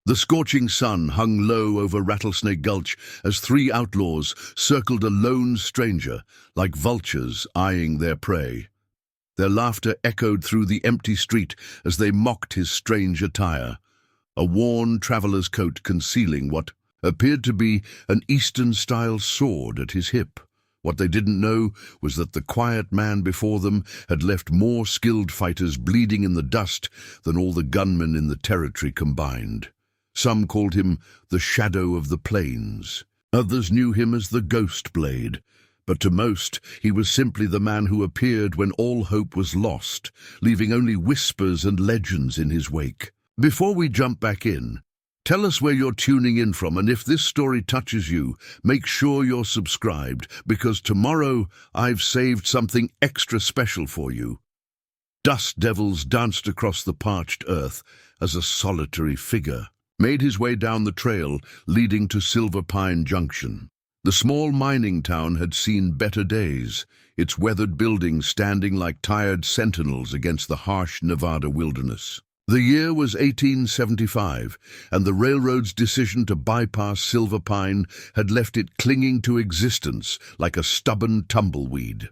The scorching sun hung low over Rattlesnake Gulch as three outlaws circled a lone stranger, like vultures eyeing their prey. Their laughter echoed through the empty street as they mocked his strange attire, a worn traveler's coat concealing what appeared to be an Eastern-style sword at his hip. What they didn't know was that the quiet man before them had left more skilled fighters bleeding in the dust than all the gunmen in the territory combined. Some called him the Shadow of the Plains. Others knew him as the Ghost Blade. But to most, he was simply the man who appeared when all hope was lost, leaving only whispers and legends in his wake. Before we jump back in, tell us where you're tuning in from, and if this story touches you, make sure you're subscribed, because tomorrow I've saved something extra special for you. Dust Devils danced across the parched earth as a solitary figure made his way down the trail leading to Silver Pine Junction. The small mining town had seen better days, its weathered buildings standing like tired sentinels against the harsh Nevada wilderness. The year was 1875, and the railroad's decision to bypass Silver Pine had left it clinging to existence like a stubborn tumbleweed.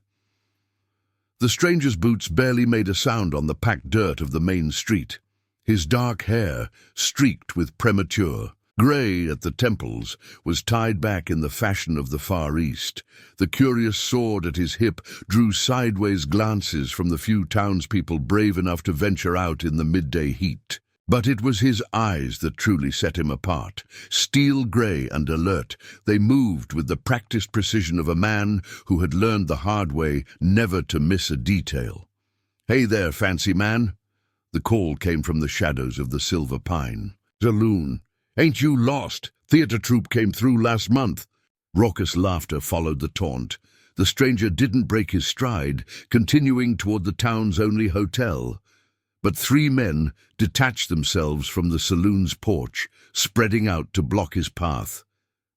The stranger's boots barely made a sound on the packed dirt of the main street. His dark hair, streaked with premature gray at the temples, was tied back in the fashion of the Far East. The curious sword at his hip drew sideways glances from the few townspeople brave enough to venture out in the midday heat. But it was his eyes that truly set him apart. Steel gray and alert, they moved with the practiced precision of a man who had learned the hard way never to miss a detail. "Hey there, fancy man." The call came from the shadows of the Silver Pine. "Saloon. Ain't you lost? Theater troupe came through last month." Raucous laughter followed the taunt. The stranger didn't break his stride, continuing toward the town's only hotel. But three men detached themselves from the saloon's porch, spreading out to block his path.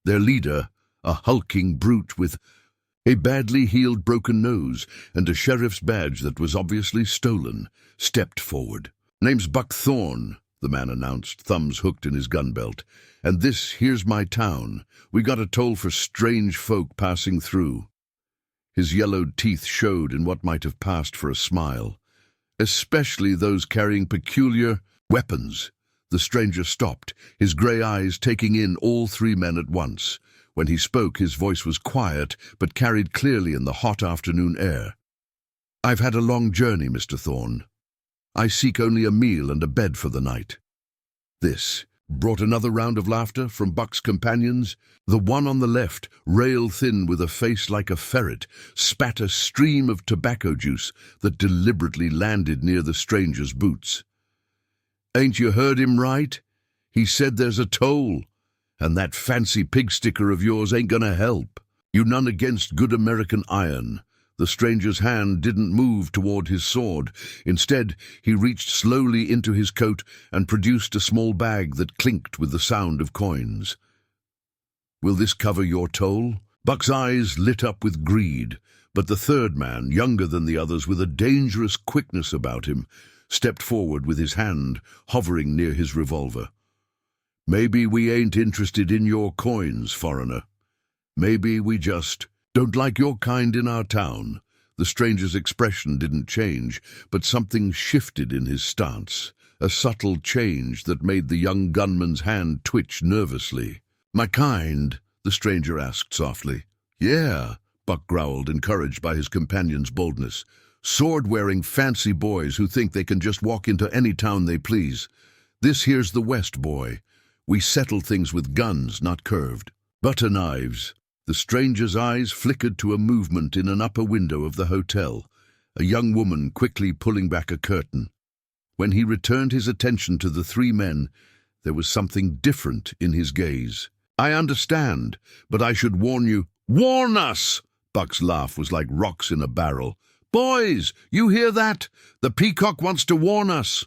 Their leader, a hulking brute with a badly healed broken nose and a sheriff's badge that was obviously stolen, stepped forward. "Name's Buck Thorne," the man announced, thumbs hooked in his gun belt. "And this here's my town. We got a toll for strange folk passing through." His yellowed teeth showed in what might have passed for a smile. "Especially those carrying peculiar weapons." The stranger stopped, his gray eyes taking in all three men at once. When he spoke, his voice was quiet, but carried clearly in the hot afternoon air. "I've had a long journey, Mr. Thorne. I seek only a meal and a bed for the night." This brought another round of laughter from Buck's companions. The one on the left, rail-thin with a face like a ferret, spat a stream of tobacco juice that deliberately landed near the stranger's boots. "Ain't you heard him right? He said there's a toll. And that fancy pig sticker of yours ain't gonna help. You none against good American iron." The stranger's hand didn't move toward his sword. Instead, he reached slowly into his coat and produced a small bag that clinked with the sound of coins. "Will this cover your toll?" Buck's eyes lit up with greed, but the third man, younger than the others with a dangerous quickness about him, stepped forward with his hand hovering near his revolver. "Maybe we ain't interested in your coins, foreigner. Maybe we just don't like your kind in our town." The stranger's expression didn't change, but something shifted in his stance, a subtle change that made the young gunman's hand twitch nervously. "My kind?" the stranger asked softly. "Yeah," Buck growled, encouraged by his companion's boldness. "Sword-wearing fancy boys who think they can just walk into any town they please. This here's the West, boy. We settle things with guns, not curved. Butter knives." The stranger's eyes flickered to a movement in an upper window of the hotel, a young woman quickly pulling back a curtain. When he returned his attention to the three men, there was something different in his gaze. "I understand, but I should warn you—" "Warn us!" Buck's laugh was like rocks in a barrel. "Boys, you hear that? The Peacock wants to warn us."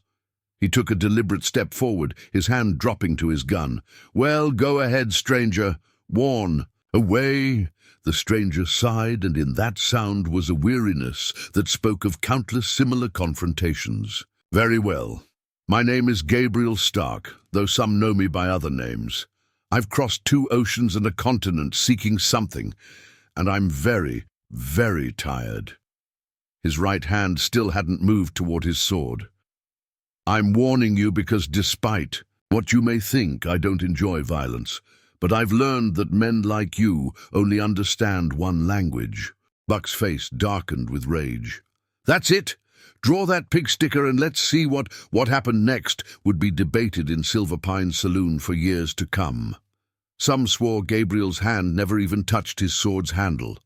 He took a deliberate step forward, his hand dropping to his gun. "Well, go ahead, stranger. Warn." "Away!" The stranger sighed, and in that sound was a weariness that spoke of countless similar confrontations. "Very well. My name is Gabriel Stark, though some know me by other names. I've crossed 2 oceans and a continent seeking something, and I'm very, very tired." His right hand still hadn't moved toward his sword. "I'm warning you because despite what you may think, I don't enjoy violence, but I've learned that men like you only understand one language." Buck's face darkened with rage. "That's it! Draw that pig sticker and let's see what happened next," would be debated in Silver Pine's saloon for years to come. Some swore Gabriel's hand never even touched his sword's handle.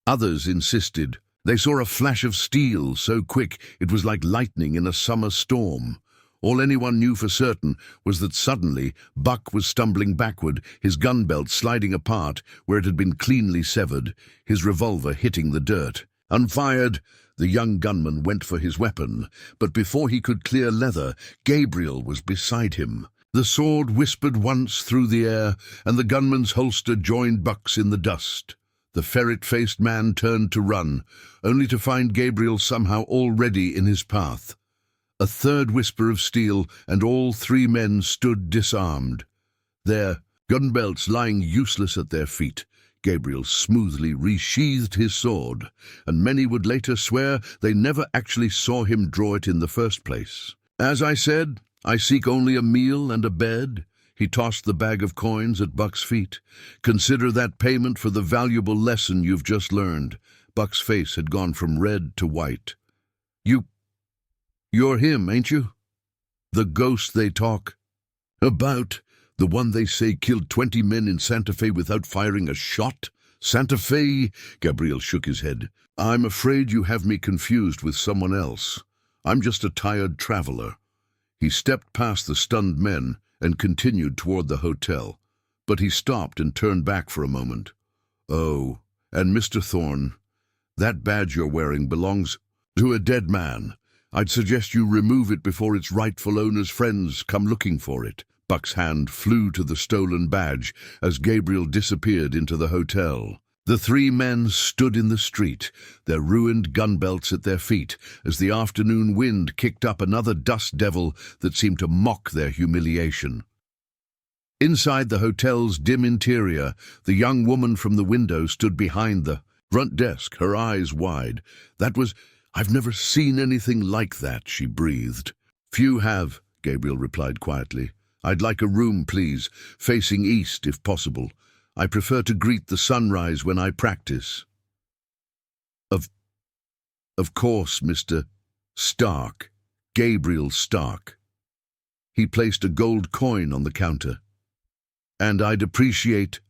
Others insisted. They saw a flash of steel so quick it was like lightning in a summer storm. All anyone knew for certain was that suddenly Buck was stumbling backward, his gun belt sliding apart where it had been cleanly severed, his revolver hitting the dirt. Unfired, the young gunman went for his weapon, but before he could clear leather, Gabriel was beside him. The sword whispered once through the air, and the gunman's holster joined Buck's in the dust. The ferret-faced man turned to run, only to find Gabriel somehow already in his path. A third whisper of steel, and all 3 men stood disarmed. Their gun belts lying useless at their feet, Gabriel smoothly resheathed his sword, and many would later swear they never actually saw him draw it in the first place. "As I said, I seek only a meal and a bed." He tossed the bag of coins at Buck's feet. "Consider that payment for the valuable lesson you've just learned." Buck's face had gone from red to white. You're him, ain't you? The ghost they talk about? The one they say killed 20 men in Santa Fe without firing a shot? Santa Fe?" Gabriel shook his head. "I'm afraid you have me confused with someone else. I'm just a tired traveler." He stepped past the stunned men and continued toward the hotel, but he stopped and turned back for a moment. "Oh, and Mr. Thorne, that badge you're wearing belongs to a dead man. I'd suggest you remove it before its rightful owner's friends come looking for it." Buck's hand flew to the stolen badge as Gabriel disappeared into the hotel. The 3 men stood in the street, their ruined gun belts at their feet, as the afternoon wind kicked up another dust devil that seemed to mock their humiliation. Inside the hotel's dim interior, the young woman from the window stood behind the front desk, her eyes wide. "I've never seen anything like that," she breathed. "Few have," Gabriel replied quietly. "I'd like a room, please, facing east if possible. I prefer to greet the sunrise when I practice." Of course, Mr. Stark, Gabriel Stark." He placed a gold coin on the counter. "And I'd appreciate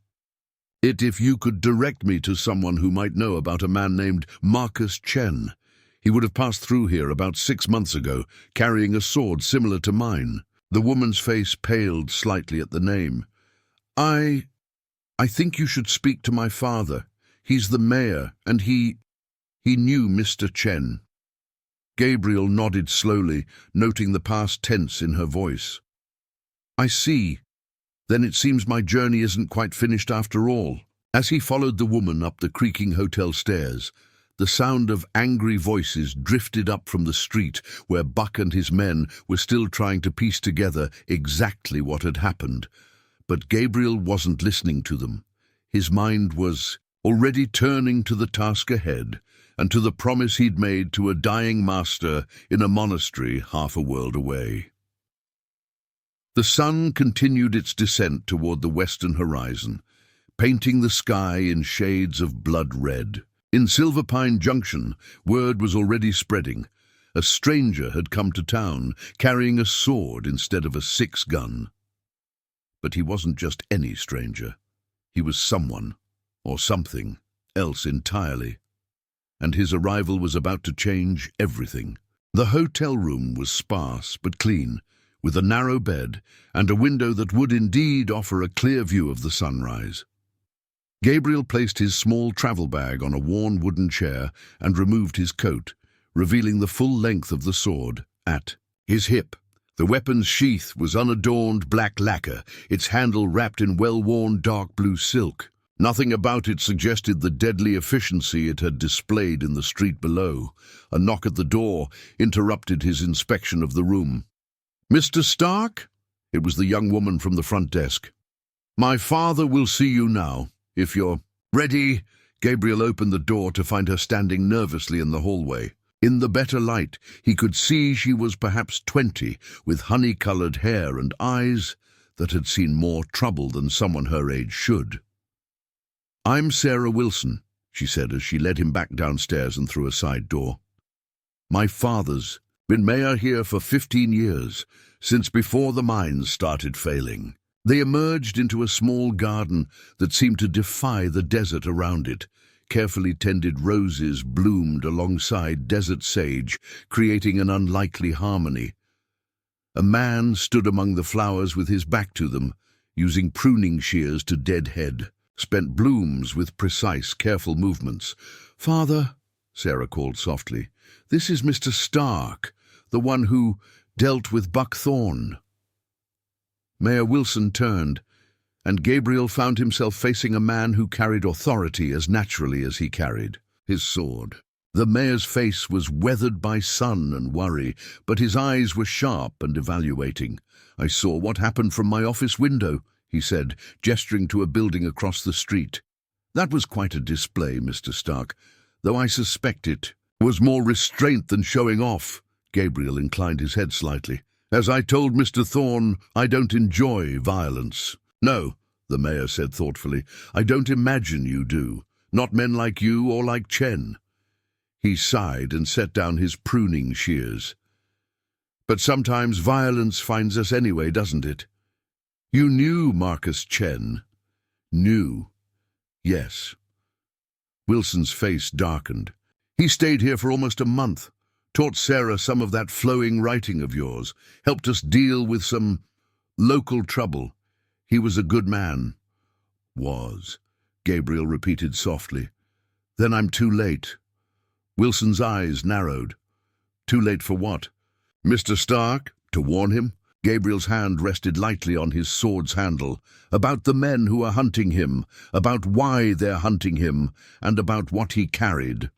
it if you could direct me to someone who might know about a man named Marcus Chen. He would have passed through here about 6 months ago, carrying a sword similar to mine." The woman's face paled slightly at the name. I think you should speak to my father. He's the mayor, and he knew Mr. Chen." Gabriel nodded slowly, noting the past tense in her voice. "I see. Then it seems my journey isn't quite finished after all." As he followed the woman up the creaking hotel stairs, the sound of angry voices drifted up from the street where Buck and his men were still trying to piece together exactly what had happened. But Gabriel wasn't listening to them. His mind was already turning to the task ahead and to the promise he'd made to a dying master in a monastery half a world away. The sun continued its descent toward the western horizon, painting the sky in shades of blood red. In Silver Pine Junction, word was already spreading. A stranger had come to town, carrying a sword instead of a 6-gun. But he wasn't just any stranger. He was someone, or something, else entirely. And his arrival was about to change everything. The hotel room was sparse but clean, with a narrow bed and a window that would indeed offer a clear view of the sunrise. Gabriel placed his small travel bag on a worn wooden chair and removed his coat, revealing the full length of the sword at his hip. The weapon's sheath was unadorned black lacquer, its handle wrapped in well-worn dark blue silk. Nothing about it suggested the deadly efficiency it had displayed in the street below. A knock at the door interrupted his inspection of the room. "Mr. Stark?" It was the young woman from the front desk. "My father will see you now, if you're ready." Gabriel opened the door to find her standing nervously in the hallway. In the better light, he could see she was perhaps 20, with honey-colored hair and eyes that had seen more trouble than someone her age should. "I'm Sarah Wilson," she said as she led him back downstairs and through a side door. "My father's been mayor here for 15 years, since before the mines started failing." They emerged into a small garden that seemed to defy the desert around it. Carefully tended roses bloomed alongside desert sage, creating an unlikely harmony. A man stood among the flowers with his back to them, using pruning shears to deadhead, spent blooms with precise, careful movements. "Father," Sarah called softly, "this is Mr. Stark, the one who dealt with Buck Thorne." Mayor Wilson turned, and Gabriel found himself facing a man who carried authority as naturally as he carried his sword. The mayor's face was weathered by sun and worry, but his eyes were sharp and evaluating. "I saw what happened from my office window," he said, gesturing to a building across the street. "That was quite a display, Mr. Stark, though I suspect it was more restraint than showing off." Gabriel inclined his head slightly. "As I told Mr. Thorne, I don't enjoy violence." "No," the mayor said thoughtfully, "I don't imagine you do. Not men like you or like Chen." He sighed and set down his pruning shears. "But sometimes violence finds us anyway, doesn't it? You knew Marcus Chen." "Knew? Yes." Wilson's face darkened. "He stayed here for almost a month. Taught Sarah some of that flowing writing of yours, helped us deal with some local trouble. He was a good man." "Was," Gabriel repeated softly. "Then I'm too late." Wilson's eyes narrowed. "Too late for what? Mr. Stark, to warn him?" Gabriel's hand rested lightly on his sword's handle. "About the men who are hunting him, about why they're hunting him, and about what he carried.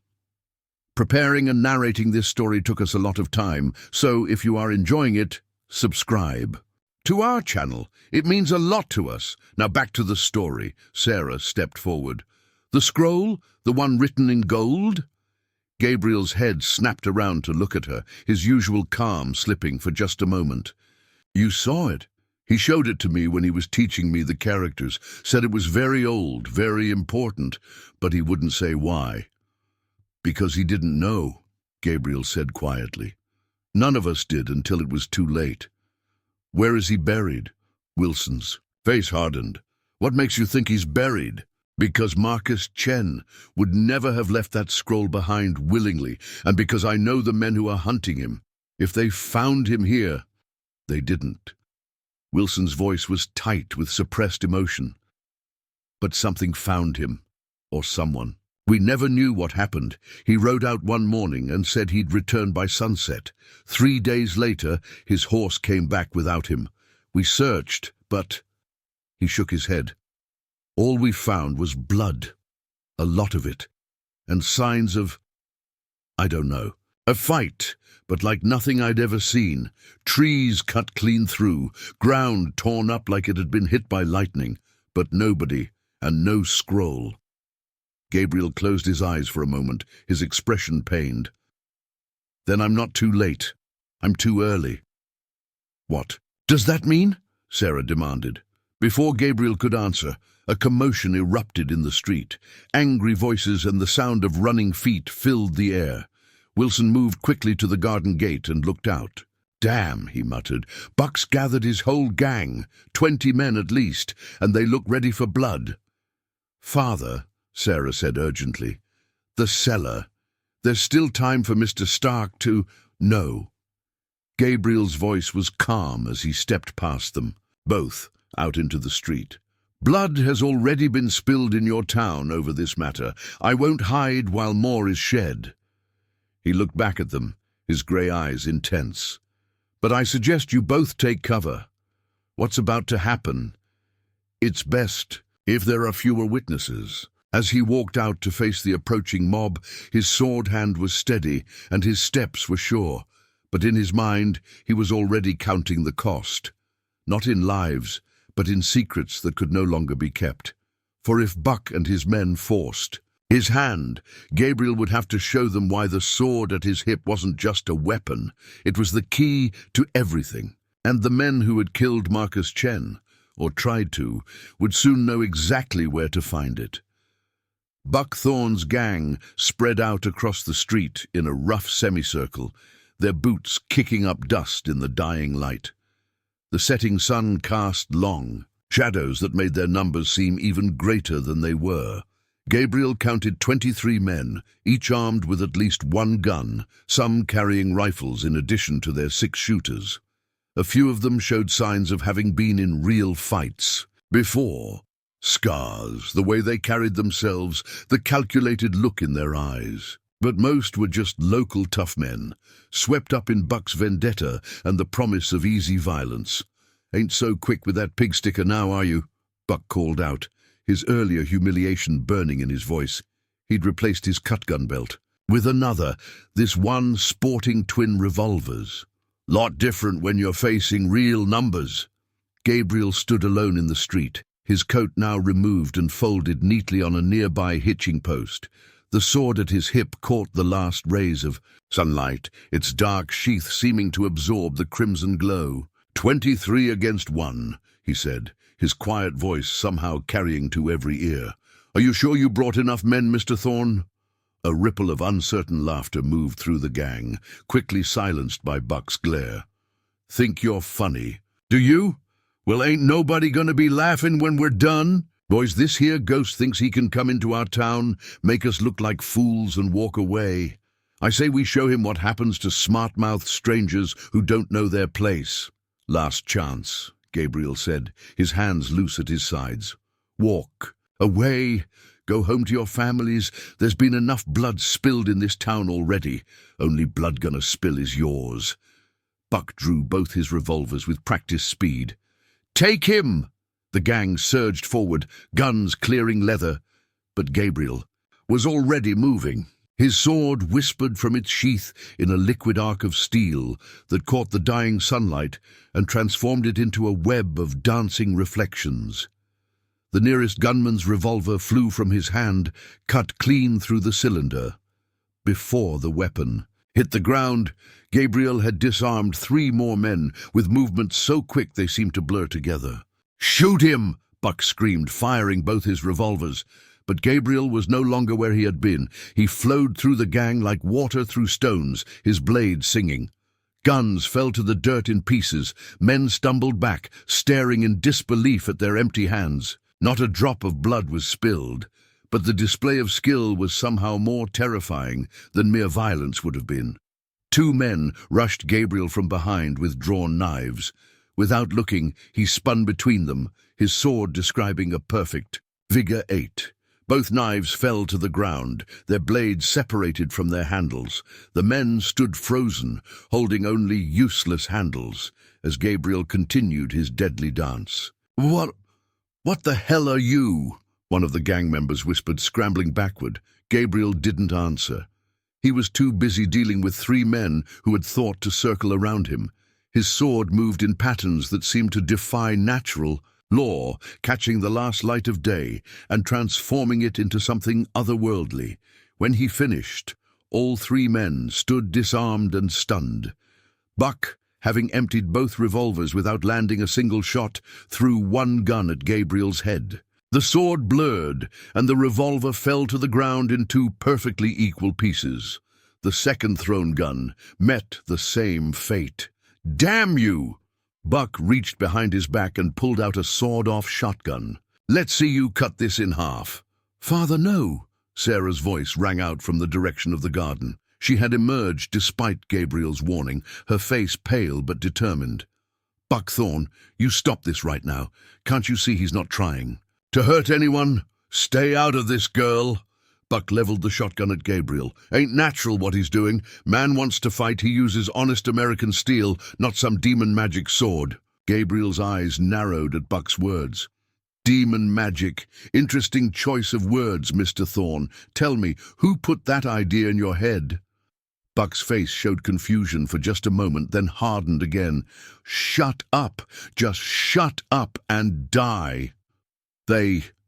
Preparing and narrating this story took us a lot of time, so if you are enjoying it, subscribe to our channel. It means a lot to us. Now back to the story." Sarah stepped forward. "The scroll? The one written in gold?" Gabriel's head snapped around to look at her, his usual calm slipping for just a moment. "You saw it? He showed it to me when he was teaching me the characters, said it was very old, very important, but he wouldn't say why." "Because he didn't know," Gabriel said quietly. "None of us did until it was too late." "Where is he buried?" Wilson's face hardened. "What makes you think he's buried?" "Because Marcus Chen would never have left that scroll behind willingly, and because I know the men who are hunting him. If they found him here, they didn't." Wilson's voice was tight with suppressed emotion. "But something found him, or someone. We never knew what happened. He rode out one morning and said he'd return by sunset. 3 days later, his horse came back without him. We searched, but—" He shook his head. "All we found was blood, a lot of it, and signs of, I don't know, a fight, but like nothing I'd ever seen. Trees cut clean through, ground torn up like it had been hit by lightning, but nobody, and no scroll." Gabriel closed his eyes for a moment, his expression pained. "Then I'm not too late. I'm too early." "What does that mean?" Sarah demanded. Before Gabriel could answer, a commotion erupted in the street. Angry voices and the sound of running feet filled the air. Wilson moved quickly to the garden gate and looked out. "Damn," he muttered. "Buck's gathered his whole gang, 20 men at least, and they look ready for blood." "Father," Sarah said urgently, "the cellar. There's still time for Mr. Stark to—" "No." Gabriel's voice was calm as he stepped past them, both out into the street. "Blood has already been spilled in your town over this matter. I won't hide while more is shed." He looked back at them, his grey eyes intense. "But I suggest you both take cover. What's about to happen? It's best if there are fewer witnesses." As he walked out to face the approaching mob, his sword hand was steady and his steps were sure, But in his mind, he was already counting the cost. Not in lives, but in secrets that could no longer be kept. For if Buck and his men forced his hand, Gabriel would have to show them why the sword at his hip wasn't just a weapon. It was the key to everything. And the men who had killed Marcus Chen, or tried to, would soon know exactly where to find it. Buck Thorne's gang spread out across the street in a rough semicircle, their boots kicking up dust in the dying light. The setting sun cast long shadows that made their numbers seem even greater than they were. Gabriel counted 23 men, each armed with at least one gun, some carrying rifles in addition to their 6 shooters. A few of them showed signs of having been in real fights before. Scars, the way they carried themselves, the calculated look in their eyes. But most were just local tough men, swept up in Buck's vendetta and the promise of easy violence. "Ain't so quick with that pig sticker now, are you?" Buck called out, his earlier humiliation burning in his voice. He'd replaced his cutgun belt with another, this one sporting twin revolvers. "Lot different when you're facing real numbers." Gabriel stood alone in the street, his coat now removed and folded neatly on a nearby hitching post. The sword at his hip caught the last rays of sunlight, its dark sheath seeming to absorb the crimson glow. 23 against 1, he said, his quiet voice somehow carrying to every ear. "Are you sure you brought enough men, Mr. Thorne?" A ripple of uncertain laughter moved through the gang, quickly silenced by Buck's glare. "Think you're funny, do you? Well, ain't nobody gonna be laughing when we're done? Boys, this here ghost thinks he can come into our town, make us look like fools and walk away. I say we show him what happens to smart-mouthed strangers who don't know their place." "Last chance," Gabriel said, his hands loose at his sides. "Walk away. Go home to your families. There's been enough blood spilled in this town already. Only blood gonna spill is yours." Buck drew both his revolvers with practiced speed. "Take him!" The gang surged forward, guns clearing leather. But Gabriel was already moving. His sword whispered from its sheath in a liquid arc of steel that caught the dying sunlight and transformed it into a web of dancing reflections. The nearest gunman's revolver flew from his hand, cut clean through the cylinder. Before the weapon hit the ground, Gabriel had disarmed 3 more men with movements so quick they seemed to blur together. "Shoot him!" Buck screamed, firing both his revolvers. But Gabriel was no longer where he had been. He flowed through the gang like water through stones, his blade singing. Guns fell to the dirt in pieces. Men stumbled back, staring in disbelief at their empty hands. Not a drop of blood was spilled, but the display of skill was somehow more terrifying than mere violence would have been. 2 men rushed Gabriel from behind with drawn knives. Without looking, he spun between them, his sword describing a perfect figure 8. Both knives fell to the ground, their blades separated from their handles. The men stood frozen, holding only useless handles, as Gabriel continued his deadly dance. What the hell are you?" one of the gang members whispered, scrambling backward. Gabriel didn't answer. He was too busy dealing with 3 men who had thought to circle around him. His sword moved in patterns that seemed to defy natural law, catching the last light of day and transforming it into something otherworldly. When he finished, all 3 men stood disarmed and stunned. Buck, having emptied both revolvers without landing a single shot, threw one gun at Gabriel's head. The sword blurred, and the revolver fell to the ground in 2 perfectly equal pieces. The second thrown gun met the same fate. "Damn you!" Buck reached behind his back and pulled out a sawed-off shotgun. "Let's see you cut this in half." "Father, no!" Sarah's voice rang out from the direction of the garden. She had emerged despite Gabriel's warning, her face pale but determined. "Buck Thorne, you stop this right now. Can't you see he's not trying to hurt anyone? Stay out of this, girl." Buck leveled the shotgun at Gabriel. "Ain't natural what he's doing. Man wants to fight, he uses honest American steel, not some demon magic sword." Gabriel's eyes narrowed at Buck's words. "Demon magic. Interesting choice of words, Mr. Thorne. Tell me, who put that idea in your head?" Buck's face showed confusion for just a moment, then hardened again. "Shut up! Just shut up and die!"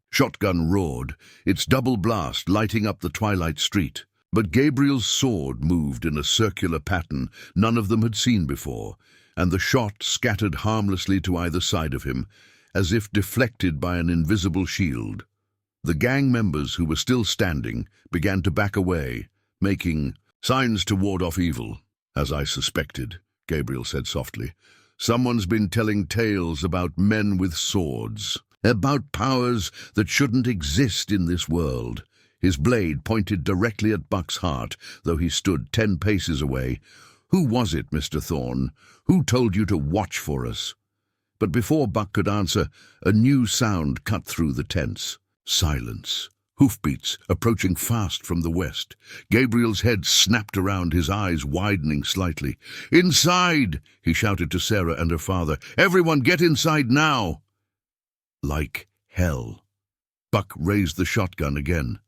Shotgun roared, its double blast lighting up the twilight street. But Gabriel's sword moved in a circular pattern none of them had seen before, and the shot scattered harmlessly to either side of him, as if deflected by an invisible shield. The gang members who were still standing began to back away, making signs to ward off evil. "As I suspected," Gabriel said softly. "Someone's been telling tales about men with swords, about powers that shouldn't exist in this world." His blade pointed directly at Buck's heart, though he stood 10 paces away. "Who was it, Mr. Thorne? Who told you to watch for us?" But before Buck could answer, a new sound cut through the tense. Silence. Hoofbeats approaching fast from the west. Gabriel's head snapped around, his eyes widening slightly. "Inside!" he shouted to Sarah and her father. "Everyone get inside now!" Like hell. Buck raised the shotgun again.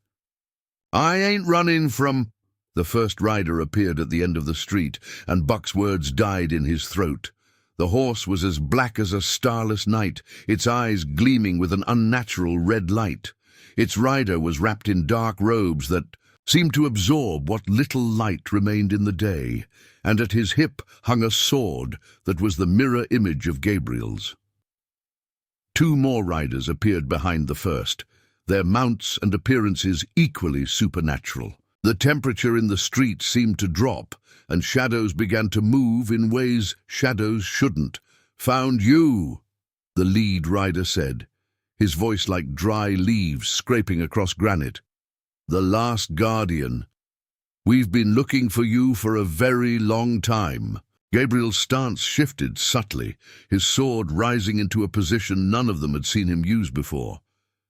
"I ain't running from—" The first rider appeared at the end of the street, and Buck's words died in his throat. The horse was as black as a starless night, its eyes gleaming with an unnatural red light. Its rider was wrapped in dark robes that seemed to absorb what little light remained in the day, and at his hip hung a sword that was the mirror image of Gabriel's. 2 more riders appeared behind the first, their mounts and appearances equally supernatural. The temperature in the street seemed to drop, and shadows began to move in ways shadows shouldn't. "Found you," the lead rider said, his voice like dry leaves scraping across granite. "The last guardian. We've been looking for you for a very long time." Gabriel's stance shifted subtly, his sword rising into a position none of them had seen him use before.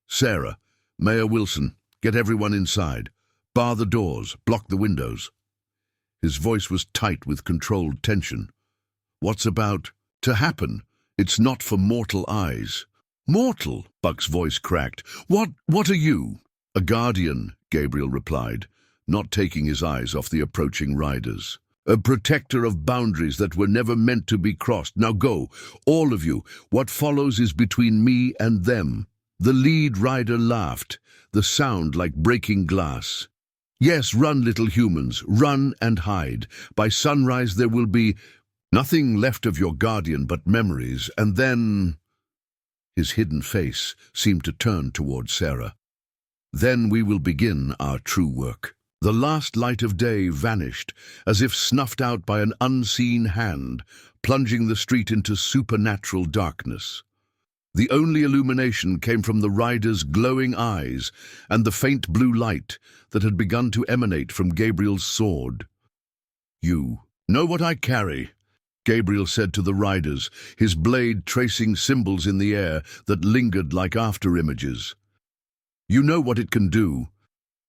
"Sarah, Mayor Wilson, get everyone inside. Bar the doors, block the windows." His voice was tight with controlled tension. "What's about to happen? It's not for mortal eyes." "Mortal?" Buck's voice cracked. What are you?" "A guardian," Gabriel replied, not taking his eyes off the approaching riders. "A protector of boundaries that were never meant to be crossed. Now go, all of you. What follows is between me and them." The lead rider laughed, the sound like breaking glass. "Yes, run, little humans, run and hide. By sunrise there will be nothing left of your guardian but memories, and then—" His hidden face seemed to turn toward Sarah. "Then we will begin our true work." The last light of day vanished, as if snuffed out by an unseen hand, plunging the street into supernatural darkness. The only illumination came from the riders' glowing eyes and the faint blue light that had begun to emanate from Gabriel's sword. "You know what I carry," Gabriel said to the riders, his blade tracing symbols in the air that lingered like after-images. "You know what it can do.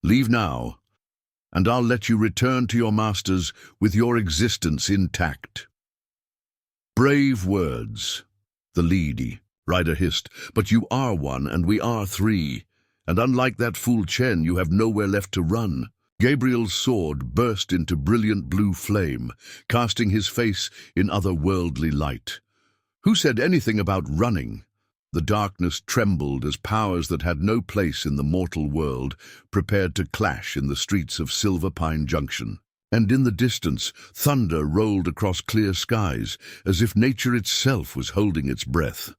Leave now, and I'll let you return to your masters with your existence intact." "Brave words," the leady rider hissed, "but you are one and we are 3, and unlike that fool Chen, you have nowhere left to run." Gabriel's sword burst into brilliant blue flame, casting his face in otherworldly light. "Who said anything about running?" The darkness trembled as powers that had no place in the mortal world prepared to clash in the streets of Silver Pine Junction. And in the distance, thunder rolled across clear skies, as if nature itself was holding its breath.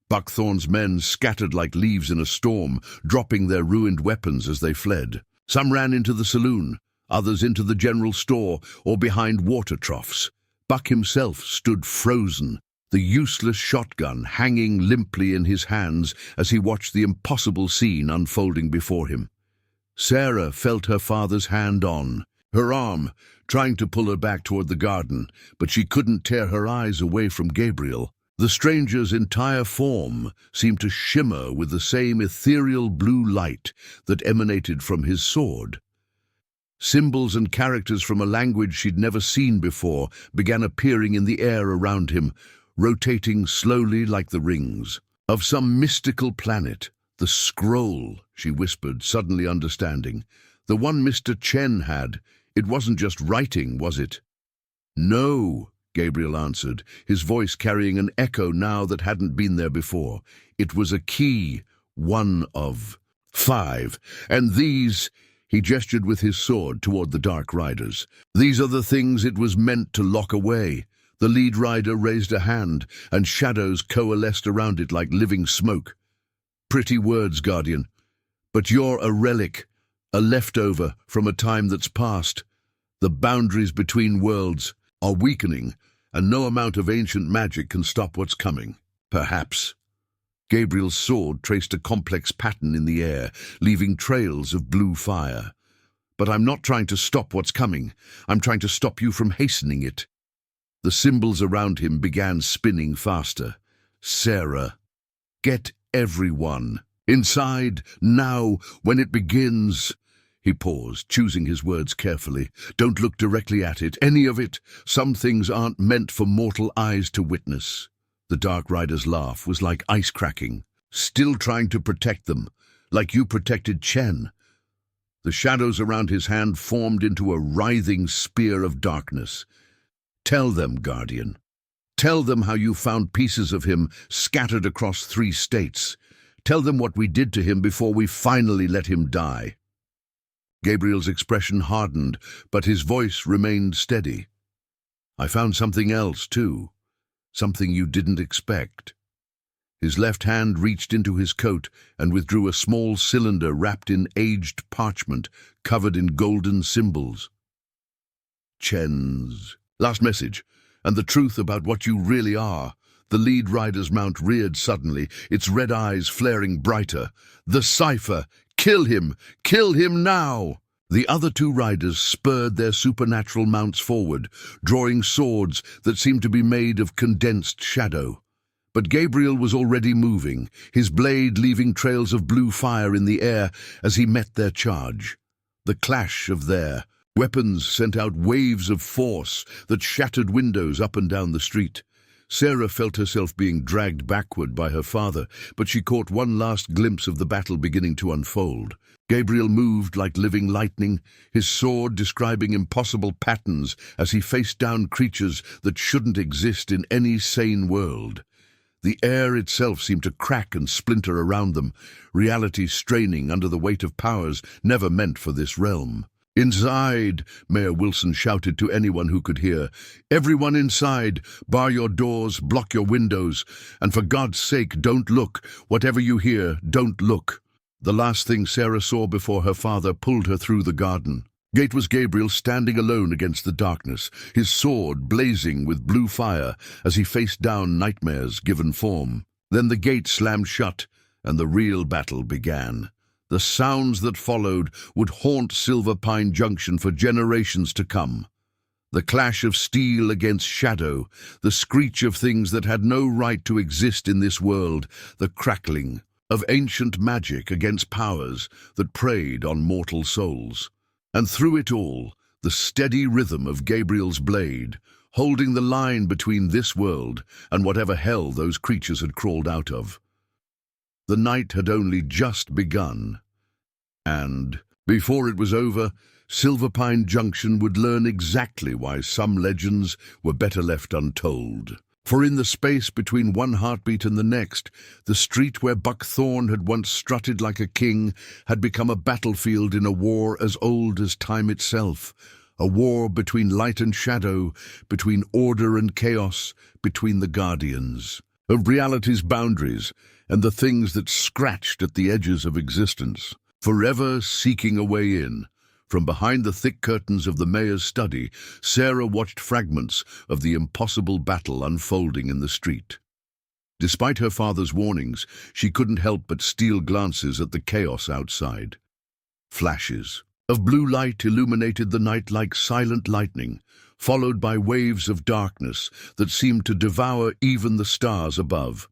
Buckthorn's men scattered like leaves in a storm, dropping their ruined weapons as they fled. Some ran into the saloon, others into the general store or behind water troughs. Buck himself stood frozen, the useless shotgun hanging limply in his hands as he watched the impossible scene unfolding before him. Sarah felt her father's hand on her arm, trying to pull her back toward the garden, but she couldn't tear her eyes away from Gabriel. The stranger's entire form seemed to shimmer with the same ethereal blue light that emanated from his sword. Symbols and characters from a language she'd never seen before began appearing in the air around him, rotating slowly like the rings of some mystical planet. "The scroll," she whispered, suddenly understanding. "The one Mr. Chen had. It wasn't just writing, was it? No, Gabriel answered, his voice carrying an echo now that hadn't been there before. It was a key, one of 5. And these, he gestured with his sword toward the Dark Riders. These are the things it was meant to lock away. The lead rider raised a hand, and shadows coalesced around it like living smoke. Pretty words, Guardian. But you're a relic, a leftover from a time that's past. The boundaries between worlds are weakening, and no amount of ancient magic can stop what's coming. Perhaps. Gabriel's sword traced a complex pattern in the air, leaving trails of blue fire. But I'm not trying to stop what's coming. I'm trying to stop you from hastening it. The symbols around him began spinning faster. Sarah. Get everyone. Inside, now, when it begins. He paused, choosing his words carefully. Don't look directly at it, any of it. Some things aren't meant for mortal eyes to witness. The Dark Rider's laugh was like ice cracking. Still trying to protect them, like you protected Chen. The shadows around his hand formed into a writhing spear of darkness. Tell them, Guardian. Tell them how you found pieces of him scattered across 3 states. Tell them what we did to him before we finally let him die. Gabriel's expression hardened, but his voice remained steady. I found something else, too. Something you didn't expect. His left hand reached into his coat and withdrew a small cylinder wrapped in aged parchment, covered in golden symbols. Chen's last message, and the truth about what you really are. The lead rider's mount reared suddenly, its red eyes flaring brighter. The cipher! Kill him! Kill him now! The other 2 riders spurred their supernatural mounts forward, drawing swords that seemed to be made of condensed shadow. But Gabriel was already moving, his blade leaving trails of blue fire in the air as he met their charge. The clash of their weapons sent out waves of force that shattered windows up and down the street. Sarah felt herself being dragged backward by her father, but she caught one last glimpse of the battle beginning to unfold. Gabriel moved like living lightning, his sword describing impossible patterns as he faced down creatures that shouldn't exist in any sane world. The air itself seemed to crack and splinter around them, reality straining under the weight of powers never meant for this realm. Inside, Mayor Wilson shouted to anyone who could hear. Everyone inside, bar your doors, block your windows, and for God's sake, don't look. Whatever you hear, don't look. The last thing Sarah saw before her father pulled her through the garden. Gate was Gabriel standing alone against the darkness, his sword blazing with blue fire as he faced down nightmares given form. Then the gate slammed shut, and the real battle began. The sounds that followed would haunt Silver Pine Junction for generations to come. The clash of steel against shadow, the screech of things that had no right to exist in this world, the crackling of ancient magic against powers that preyed on mortal souls. And through it all, the steady rhythm of Gabriel's blade, holding the line between this world and whatever hell those creatures had crawled out of. The night had only just begun, and, before it was over, Silver Pine Junction would learn exactly why some legends were better left untold. For in the space between one heartbeat and the next, the street where Buck Thorne had once strutted like a king had become a battlefield in a war as old as time itself, a war between light and shadow, between order and chaos, between the guardians of reality's boundaries and the things that scratched at the edges of existence, forever seeking a way in. From behind the thick curtains of the mayor's study, Sarah watched fragments of the impossible battle unfolding in the street. Despite her father's warnings, she couldn't help but steal glances at the chaos outside. Flashes of blue light illuminated the night like silent lightning, followed by waves of darkness that seemed to devour even the stars above.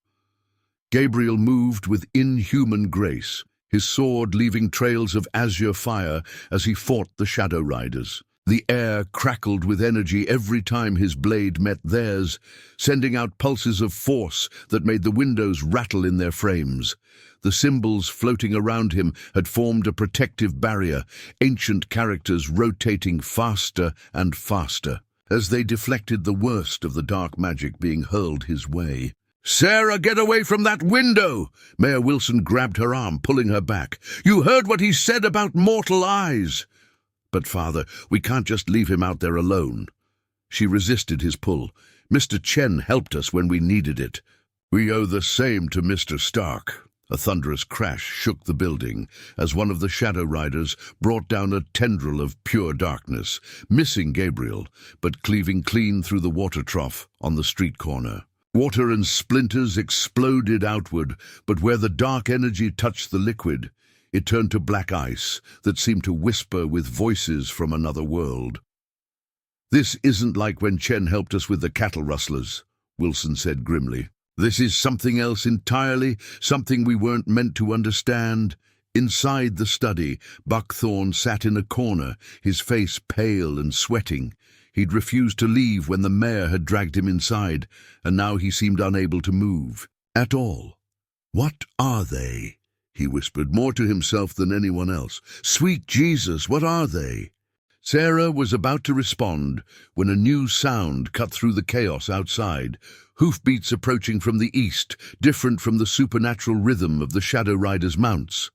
Gabriel moved with inhuman grace, his sword leaving trails of azure fire as he fought the Shadow Riders. The air crackled with energy every time his blade met theirs, sending out pulses of force that made the windows rattle in their frames. The symbols floating around him had formed a protective barrier, ancient characters rotating faster and faster, as they deflected the worst of the dark magic being hurled his way. "Sarah, get away from that window!" Mayor Wilson grabbed her arm, pulling her back. "You heard what he said about mortal eyes." "But, Father, we can't just leave him out there alone." She resisted his pull. "Mr. Chen helped us when we needed it." "We owe the same to Mr. Stark." A thunderous crash shook the building as one of the Shadow Riders brought down a tendril of pure darkness, missing Gabriel, but cleaving clean through the water trough on the street corner. Water and splinters exploded outward, but where the dark energy touched the liquid, it turned to black ice that seemed to whisper with voices from another world. "This isn't like when Chen helped us with the cattle rustlers," Wilson said grimly. "This is something else entirely, something we weren't meant to understand." Inside the study, Buckthorn sat in a corner, his face pale and sweating. He'd refused to leave when the mayor had dragged him inside, and now he seemed unable to move at all. "What are they?" he whispered, more to himself than anyone else. "Sweet Jesus, what are they?" Sarah was about to respond when a new sound cut through the chaos outside, hoofbeats approaching from the east, different from the supernatural rhythm of the Shadow Riders' mounts.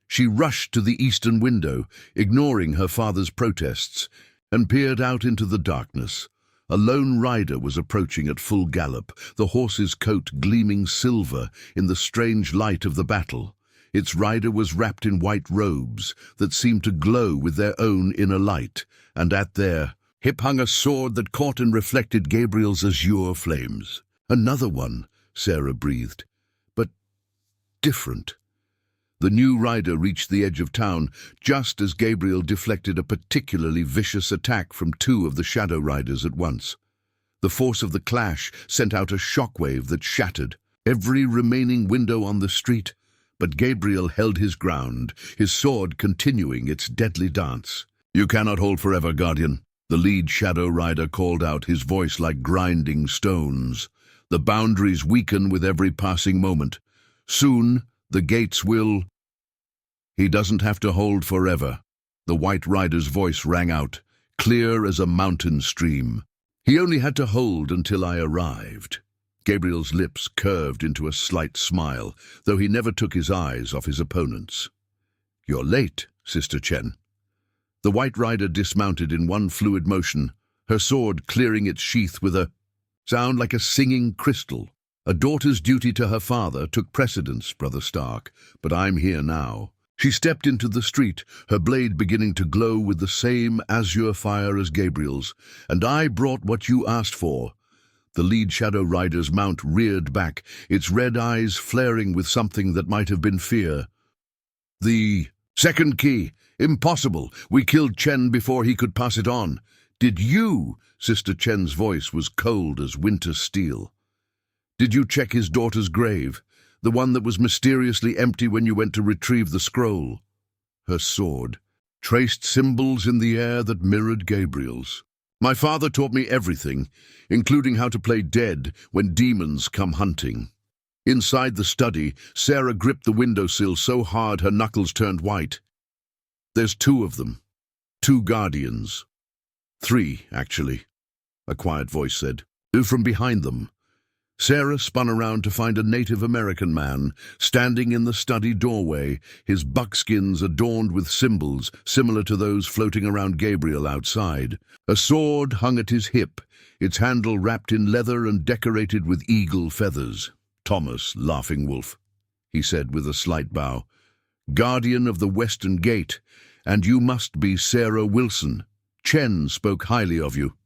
She rushed to the eastern window, ignoring her father's protests, and peered out into the darkness. A lone rider was approaching at full gallop, the horse's coat gleaming silver in the strange light of the battle. Its rider was wrapped in white robes that seemed to glow with their own inner light, and at their hip hung a sword that caught and reflected Gabriel's azure flames. "Another one," Sarah breathed, "but different." The new rider reached the edge of town just as Gabriel deflected a particularly vicious attack from two of the Shadow Riders at once. The force of the clash sent out a shockwave that shattered every remaining window on the street, but Gabriel held his ground, his sword continuing its deadly dance. "You cannot hold forever, Guardian," the lead Shadow Rider called out, his voice like grinding stones. "The boundaries weaken with every passing moment. Soon, the gates will—" "He doesn't have to hold forever," the White Rider's voice rang out, clear as a mountain stream. "He only had to hold until I arrived." Gabriel's lips curved into a slight smile, though he never took his eyes off his opponents. "You're late, Sister Chen." The White Rider dismounted in one fluid motion, her sword clearing its sheath with a sound like a singing crystal. "A daughter's duty to her father took precedence, Brother Stark, but I'm here now." She stepped into the street, her blade beginning to glow with the same azure fire as Gabriel's. "And I brought what you asked for." The lead Shadow Rider's mount reared back, its red eyes flaring with something that might have been fear. "The second key! Impossible! We killed Chen before he could pass it on." "Did you?" Sister Chen's voice was cold as winter steel. "Did you check his daughter's grave? The one that was mysteriously empty when you went to retrieve the scroll?" Her sword traced symbols in the air that mirrored Gabriel's. "My father taught me everything, including how to play dead when demons come hunting." Inside the study, Sarah gripped the windowsill so hard her knuckles turned white. "There's two of them. Two guardians. Three, actually," a quiet voice said. From behind them, Sarah spun around to find a Native American man standing in the study doorway, his buckskins adorned with symbols similar to those floating around Gabriel outside. A sword hung at his hip, its handle wrapped in leather and decorated with eagle feathers. "Thomas, Laughing Wolf," he said with a slight bow. "Guardian of the Western Gate, and you must be Sarah Wilson. Chen spoke highly of you."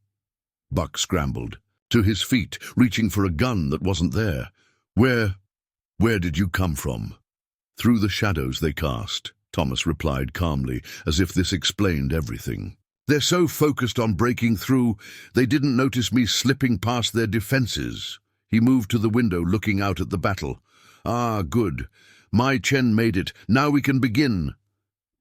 Buck scrambled to his feet, reaching for a gun that wasn't there. Where did you come from?" "Through the shadows they cast," Thomas replied calmly, as if this explained everything. "They're so focused on breaking through, they didn't notice me slipping past their defenses." He moved to the window, looking out at the battle. "Ah, good. My Chen made it. Now we can begin."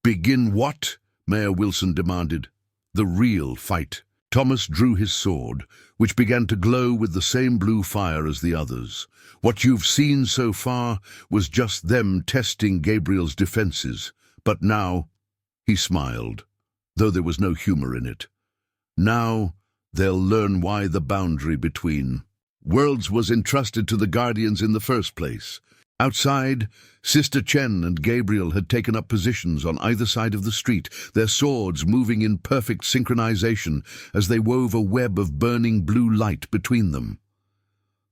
"Begin what?" Mayor Wilson demanded. The real fight. Thomas drew his sword, which began to glow with the same blue fire as the others. What you've seen so far was just them testing Gabriel's defenses. But now, he smiled, though there was no humor in it. Now, they'll learn why the boundary between worlds was entrusted to the Guardians in the first place. Outside, Sister Chen and Gabriel had taken up positions on either side of the street, their swords moving in perfect synchronization as they wove a web of burning blue light between them.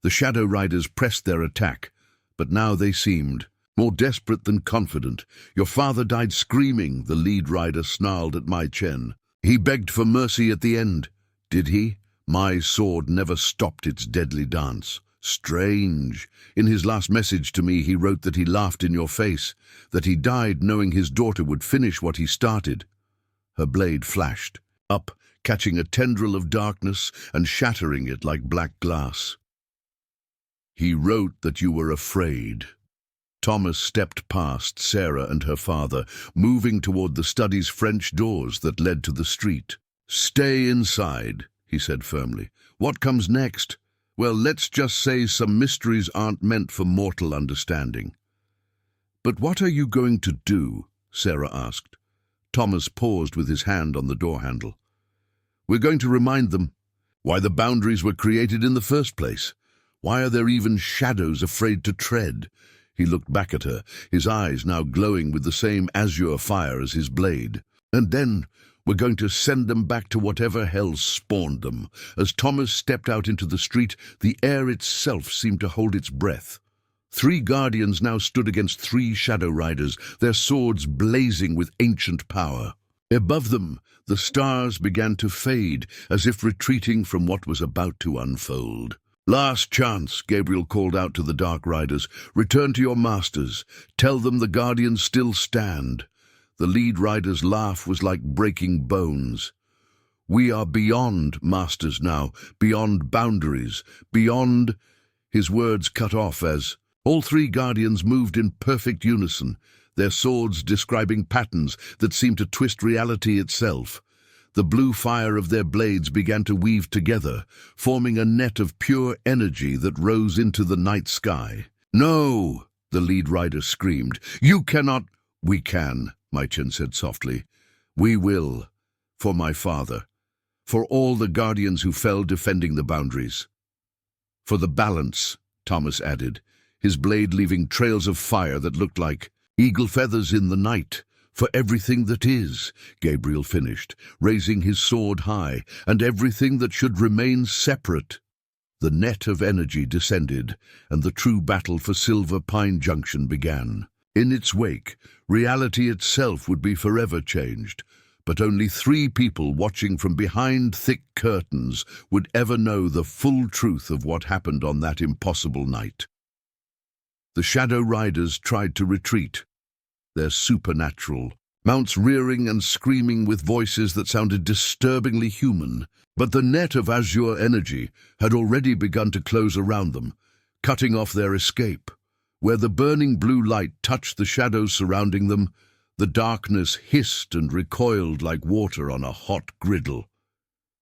The Shadow Riders pressed their attack, but now they seemed more desperate than confident. Your father died screaming, the lead rider snarled at Mai Chen. He begged for mercy at the end. Did he? My sword never stopped its deadly dance. Strange. In his last message to me, he wrote that he laughed in your face, that he died knowing his daughter would finish what he started. Her blade flashed, up, catching a tendril of darkness and shattering it like black glass. He wrote that you were afraid. Thomas stepped past Sarah and her father, moving toward the study's French doors that led to the street. Stay inside, he said firmly. What comes next? Well, let's just say some mysteries aren't meant for mortal understanding. But what are you going to do? Sarah asked. Thomas paused with his hand on the door handle. We're going to remind them why the boundaries were created in the first place. Why are there even shadows afraid to tread? He looked back at her, his eyes now glowing with the same azure fire as his blade. And then we're going to send them back to whatever hell spawned them. As Thomas stepped out into the street, the air itself seemed to hold its breath. 3 guardians now stood against 3 shadow riders, their swords blazing with ancient power. Above them, the stars began to fade, as if retreating from what was about to unfold. Last chance, Gabriel called out to the Dark Riders. Return to your masters. Tell them the Guardians still stand. The lead rider's laugh was like breaking bones. We are beyond masters now, beyond boundaries, beyond... His words cut off as all 3 Guardians moved in perfect unison, their swords describing patterns that seemed to twist reality itself. The blue fire of their blades began to weave together, forming a net of pure energy that rose into the night sky. No, the lead rider screamed. You cannot... We can, Mai Chen said softly. We will, for my father, for all the Guardians who fell defending the boundaries. For the balance, Thomas added, his blade leaving trails of fire that looked like eagle feathers in the night. For everything that is, Gabriel finished, raising his sword high, and everything that should remain separate. The net of energy descended, and the true battle for Silver Pine Junction began. In its wake, reality itself would be forever changed, but only 3 people watching from behind thick curtains would ever know the full truth of what happened on that impossible night. The Shadow Riders tried to retreat, their supernatural mounts rearing and screaming with voices that sounded disturbingly human, but the net of azure energy had already begun to close around them, cutting off their escape. Where the burning blue light touched the shadows surrounding them, the darkness hissed and recoiled like water on a hot griddle.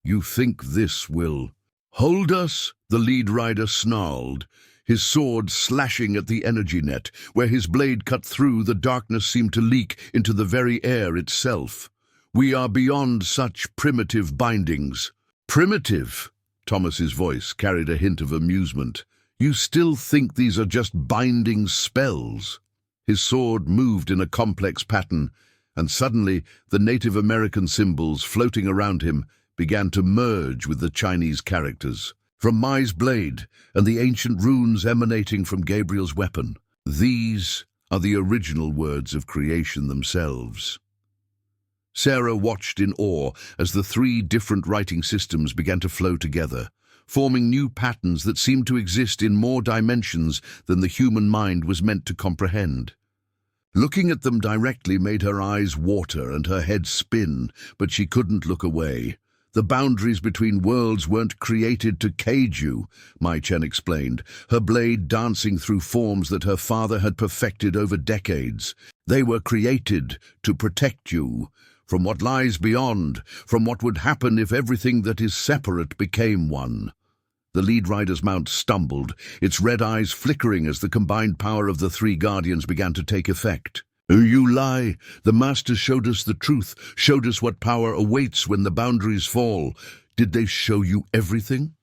You think this will hold us? The lead rider snarled, his sword slashing at the energy net. Where his blade cut through, the darkness seemed to leak into the very air itself. We are beyond such primitive bindings. Primitive? Thomas's voice carried a hint of amusement. You still think these are just binding spells? His sword moved in a complex pattern, and suddenly the Native American symbols floating around him began to merge with the Chinese characters. From Mai's blade and the ancient runes emanating from Gabriel's weapon, these are the original words of creation themselves. Sarah watched in awe as the 3 different writing systems began to flow together, forming new patterns that seemed to exist in more dimensions than the human mind was meant to comprehend. Looking at them directly made her eyes water and her head spin, but she couldn't look away. The boundaries between worlds weren't created to cage you, Mai Chen explained, her blade dancing through forms that her father had perfected over decades. They were created to protect you from what lies beyond, from what would happen if everything that is separate became one. The lead rider's mount stumbled, its red eyes flickering as the combined power of the three guardians began to take effect. "You lie. The Masters showed us the truth, showed us what power awaits when the boundaries fall. Did they show you everything?"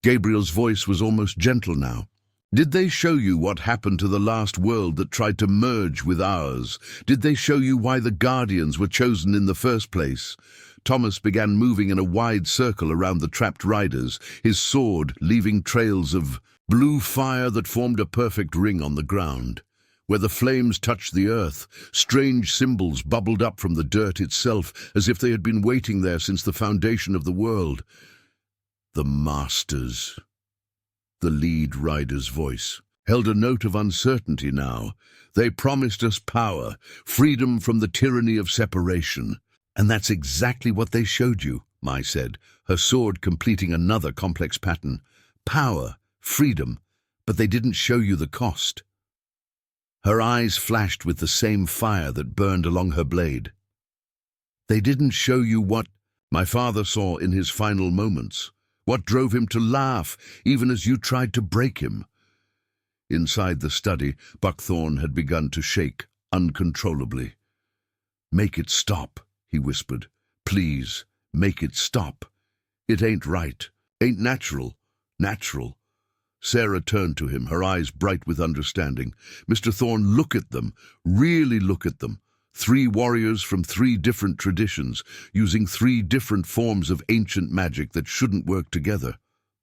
Gabriel's voice was almost gentle now. "Did they show you what happened to the last world that tried to merge with ours? Did they show you why the Guardians were chosen in the first place?" Thomas began moving in a wide circle around the trapped riders, his sword leaving trails of blue fire that formed a perfect ring on the ground. Where the flames touched the earth, strange symbols bubbled up from the dirt itself, as if they had been waiting there since the foundation of the world. "The Masters." The lead rider's voice held a note of uncertainty now. "They promised us power, freedom from the tyranny of separation. And that's exactly what they showed you," Mai said, her sword completing another complex pattern. "Power, freedom, but they didn't show you the cost." Her eyes flashed with the same fire that burned along her blade. "They didn't show you what my father saw in his final moments. What drove him to laugh, even as you tried to break him." Inside the study, Buckthorn had begun to shake uncontrollably. "Make it stop," he whispered. "Please, make it stop. It ain't right, ain't natural. Sarah turned to him, her eyes bright with understanding. "Mr. Thorne, look at them. Really look at them. 3 warriors from 3 different traditions, using 3 different forms of ancient magic that shouldn't work together.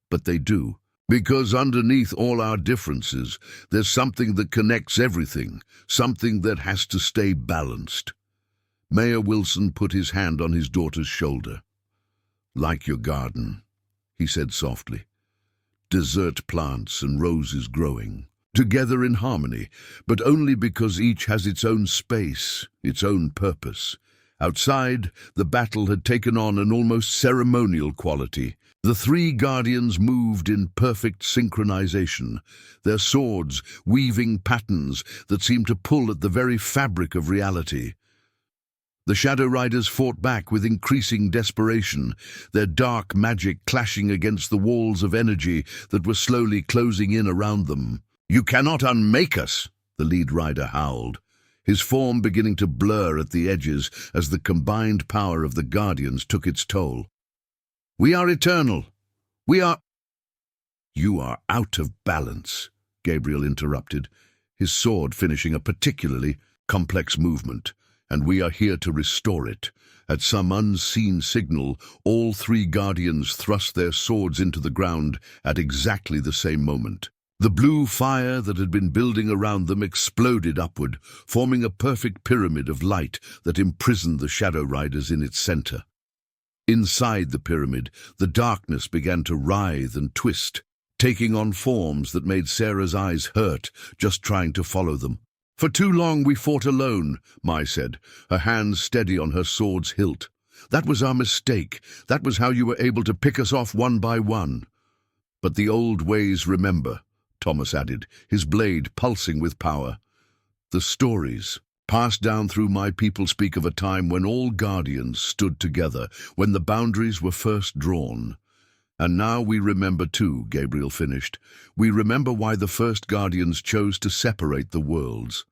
But they do. Because underneath all our differences, there's something that connects everything, something that has to stay balanced." Mayor Wilson put his hand on his daughter's shoulder. "Like your garden," he said softly. "Desert plants and roses growing, together in harmony, but only because each has its own space, its own purpose. Outside, the battle had taken on an almost ceremonial quality. The 3 guardians moved in perfect synchronization, their swords weaving patterns that seemed to pull at the very fabric of reality. The Shadow Riders fought back with increasing desperation, their dark magic clashing against the walls of energy that were slowly closing in around them. "You cannot unmake us," the lead rider howled, his form beginning to blur at the edges as the combined power of the Guardians took its toll. "We are eternal. We are—" "You are out of balance," Gabriel interrupted, his sword finishing a particularly complex movement. "And we are here to restore it." At some unseen signal, all 3 guardians thrust their swords into the ground at exactly the same moment. The blue fire that had been building around them exploded upward, forming a perfect pyramid of light that imprisoned the Shadow Riders in its center. Inside the pyramid, the darkness began to writhe and twist, taking on forms that made Sarah's eyes hurt just trying to follow them. "For too long we fought alone," Mai said, her hands steady on her sword's hilt. "That was our mistake. That was how you were able to pick us off one by one." "But the old ways remember," Thomas added, his blade pulsing with power. "The stories passed down through my people speak of a time when all guardians stood together, when the boundaries were first drawn. And now we remember too," Gabriel finished. "We remember why the first guardians chose to separate the worlds.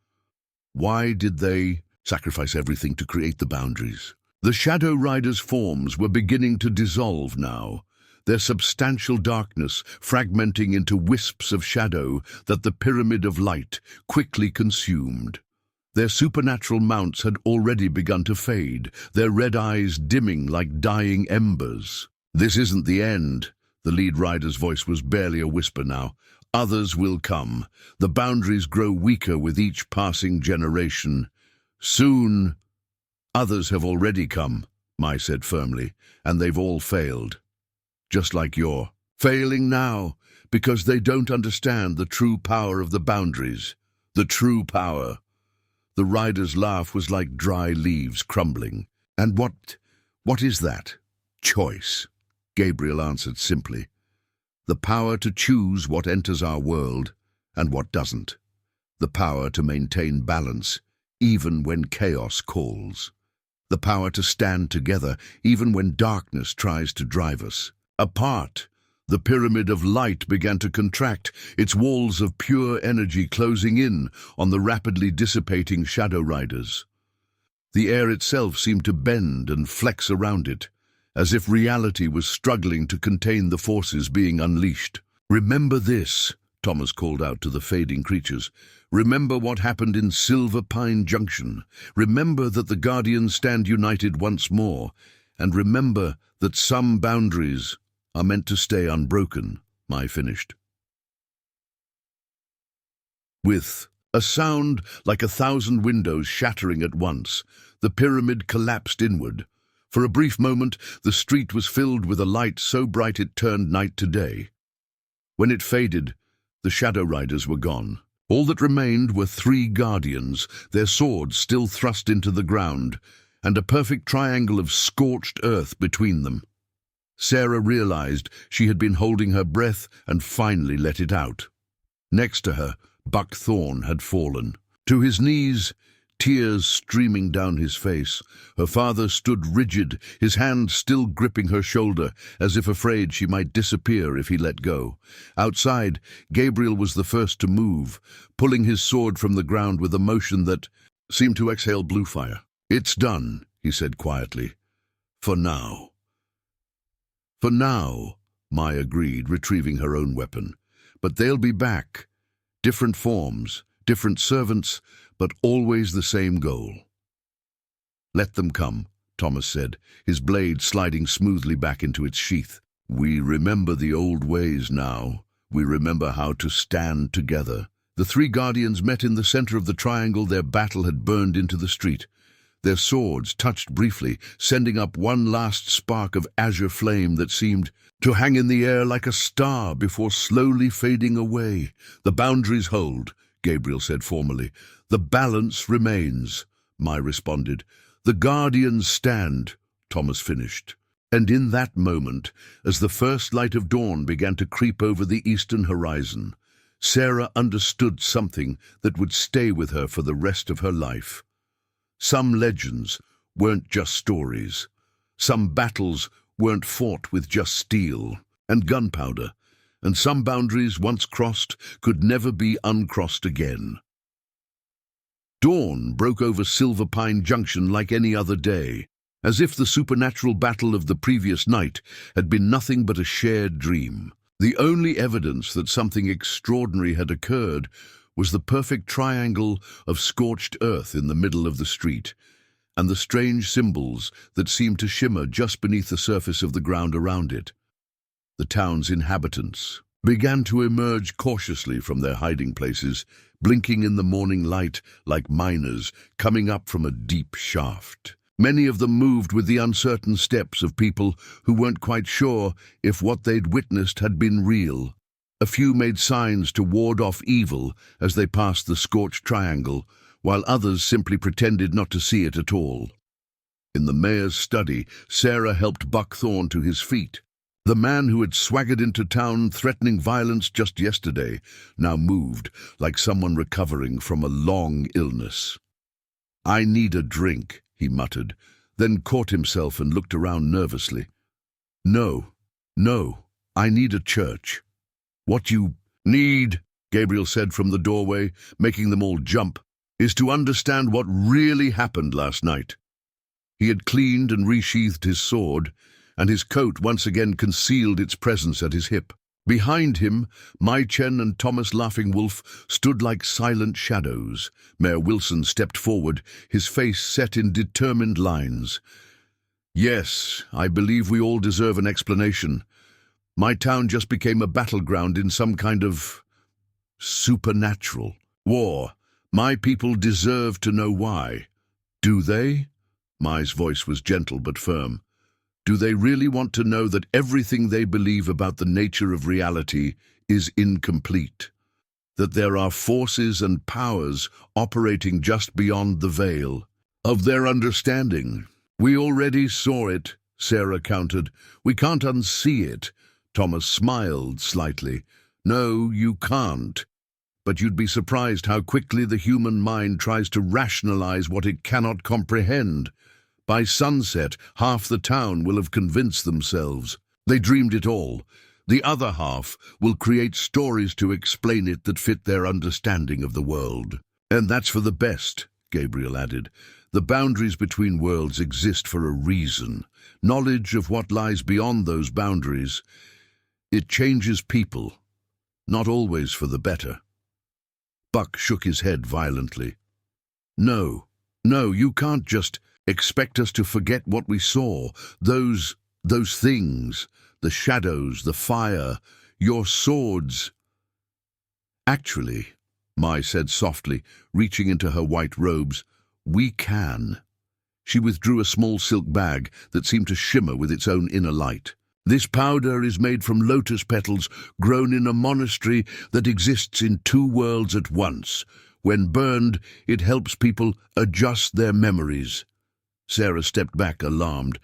Why did they sacrifice everything to create the boundaries?" The Shadow Riders' forms were beginning to dissolve now, their substantial darkness fragmenting into wisps of shadow that the pyramid of light quickly consumed. Their supernatural mounts had already begun to fade, their red eyes dimming like dying embers. "This isn't the end," the lead rider's voice was barely a whisper now. "Others will come. The boundaries grow weaker with each passing generation. Soon, others have already come," Mai said firmly, "and they've all failed. Just like you're failing now, because they don't understand the true power of the boundaries. The true power." The rider's laugh was like dry leaves crumbling. "And what is that?" "Choice," Gabriel answered simply. "The power to choose what enters our world and what doesn't. The power to maintain balance, even when chaos calls. the power to stand together even when darkness tries to drive us. Apart, the pyramid of light began to contract, its walls of pure energy closing in on the rapidly dissipating shadow riders. The air itself seemed to bend and flex around it, as if reality was struggling to contain the forces being unleashed. "Remember this," Thomas called out to the fading creatures. "Remember what happened in Silver Pine Junction. Remember that the Guardians stand united once more. And remember that some boundaries are meant to stay unbroken," Mai finished. With a sound like 1,000 windows shattering at once, the pyramid collapsed inward. For a brief moment, the street was filled with a light so bright it turned night to day. When it faded, the shadow riders were gone. All that remained were 3 guardians, their swords still thrust into the ground, and a perfect triangle of scorched earth between them. Sarah realized she had been holding her breath and finally let it out. Next to her, Buck Thorne had fallen. To his knees, tears streaming down his face, her father stood rigid, his hand still gripping her shoulder, as if afraid she might disappear if he let go. Outside, Gabriel was the first to move, pulling his sword from the ground with a motion that seemed to exhale blue fire. "It's done," he said quietly. "For now." "For now," Mai agreed, retrieving her own weapon. "But they'll be back. Different forms, different servants, but always the same goal." "Let them come," Thomas said, his blade sliding smoothly back into its sheath. "We remember the old ways now. We remember how to stand together." The 3 guardians met in the center of the triangle their battle had burned into the street. Their swords touched briefly, sending up one last spark of azure flame that seemed to hang in the air like a star before slowly fading away. "The boundaries hold," Gabriel said formally. "The balance remains," Mai responded. "The guardians stand," Thomas finished. And in that moment, as the first light of dawn began to creep over the eastern horizon, Sarah understood something that would stay with her for the rest of her life. Some legends weren't just stories. Some battles weren't fought with just steel and gunpowder. And some boundaries, once crossed, could never be uncrossed again. Dawn broke over Silver Pine Junction like any other day, as if the supernatural battle of the previous night had been nothing but a shared dream. The only evidence that something extraordinary had occurred was the perfect triangle of scorched earth in the middle of the street, and the strange symbols that seemed to shimmer just beneath the surface of the ground around it. The town's inhabitants began to emerge cautiously from their hiding places, blinking in the morning light like miners coming up from a deep shaft. Many of them moved with the uncertain steps of people who weren't quite sure if what they'd witnessed had been real. A few made signs to ward off evil as they passed the scorched triangle, while others simply pretended not to see it at all. In the mayor's study, Sarah helped Buck Thorne to his feet. The man who had swaggered into town threatening violence just yesterday now moved like someone recovering from a long illness. "I need a drink," he muttered, then caught himself and looked around nervously. No, I need a church." "What you need," Gabriel said from the doorway, making them all jump, "is to understand what really happened last night." He had cleaned and resheathed his sword, and his coat once again concealed its presence at his hip. Behind him, Mai Chen and Thomas Laughing Wolf stood like silent shadows. Mayor Wilson stepped forward, his face set in determined lines. "Yes, I believe we all deserve an explanation. My town just became a battleground in some kind of supernatural war. My people deserve to know why." "Do they?" Mai's voice was gentle but firm. "Do they really want to know that everything they believe about the nature of reality is incomplete? That there are forces and powers operating just beyond the veil of their understanding?" "We already saw it," Sarah countered. "We can't unsee it." Thomas smiled slightly. "No, you can't. But you'd be surprised how quickly the human mind tries to rationalize what it cannot comprehend. By sunset, half the town will have convinced themselves. They dreamed it all. The other half will create stories to explain it that fit their understanding of the world. And that's for the best, Gabriel added. The boundaries between worlds exist for a reason. Knowledge of what lies beyond those boundaries, it changes people, not always for the better. Buck shook his head violently. No, you can't just expect us to forget what we saw. Those things, the shadows, the fire, your swords. Actually, Mai said softly, reaching into her white robes, we can. She withdrew a small silk bag that seemed to shimmer with its own inner light. This powder is made from lotus petals grown in a monastery that exists in two worlds at once. When burned, it helps people adjust their memories. Sarah stepped back, alarmed.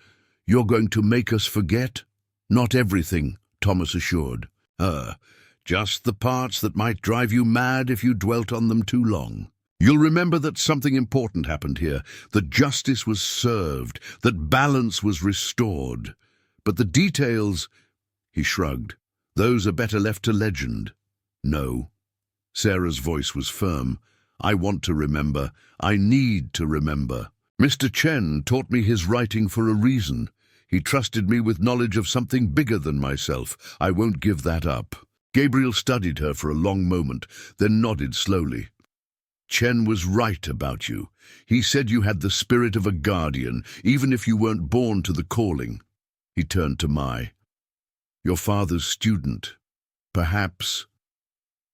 You're going to make us forget? Not everything, Thomas assured. Just the parts that might drive you mad if you dwelt on them too long. You'll remember that something important happened here, that justice was served, that balance was restored. But the details, he shrugged, those are better left to legend. No. Sarah's voice was firm. I want to remember. I need to remember. Mr. Chen taught me his writing for a reason. He trusted me with knowledge of something bigger than myself. I won't give that up. Gabriel studied her for a long moment, then nodded slowly. Chen was right about you. He said you had the spirit of a guardian, even if you weren't born to the calling. He turned to Mai. Your father's student. Perhaps.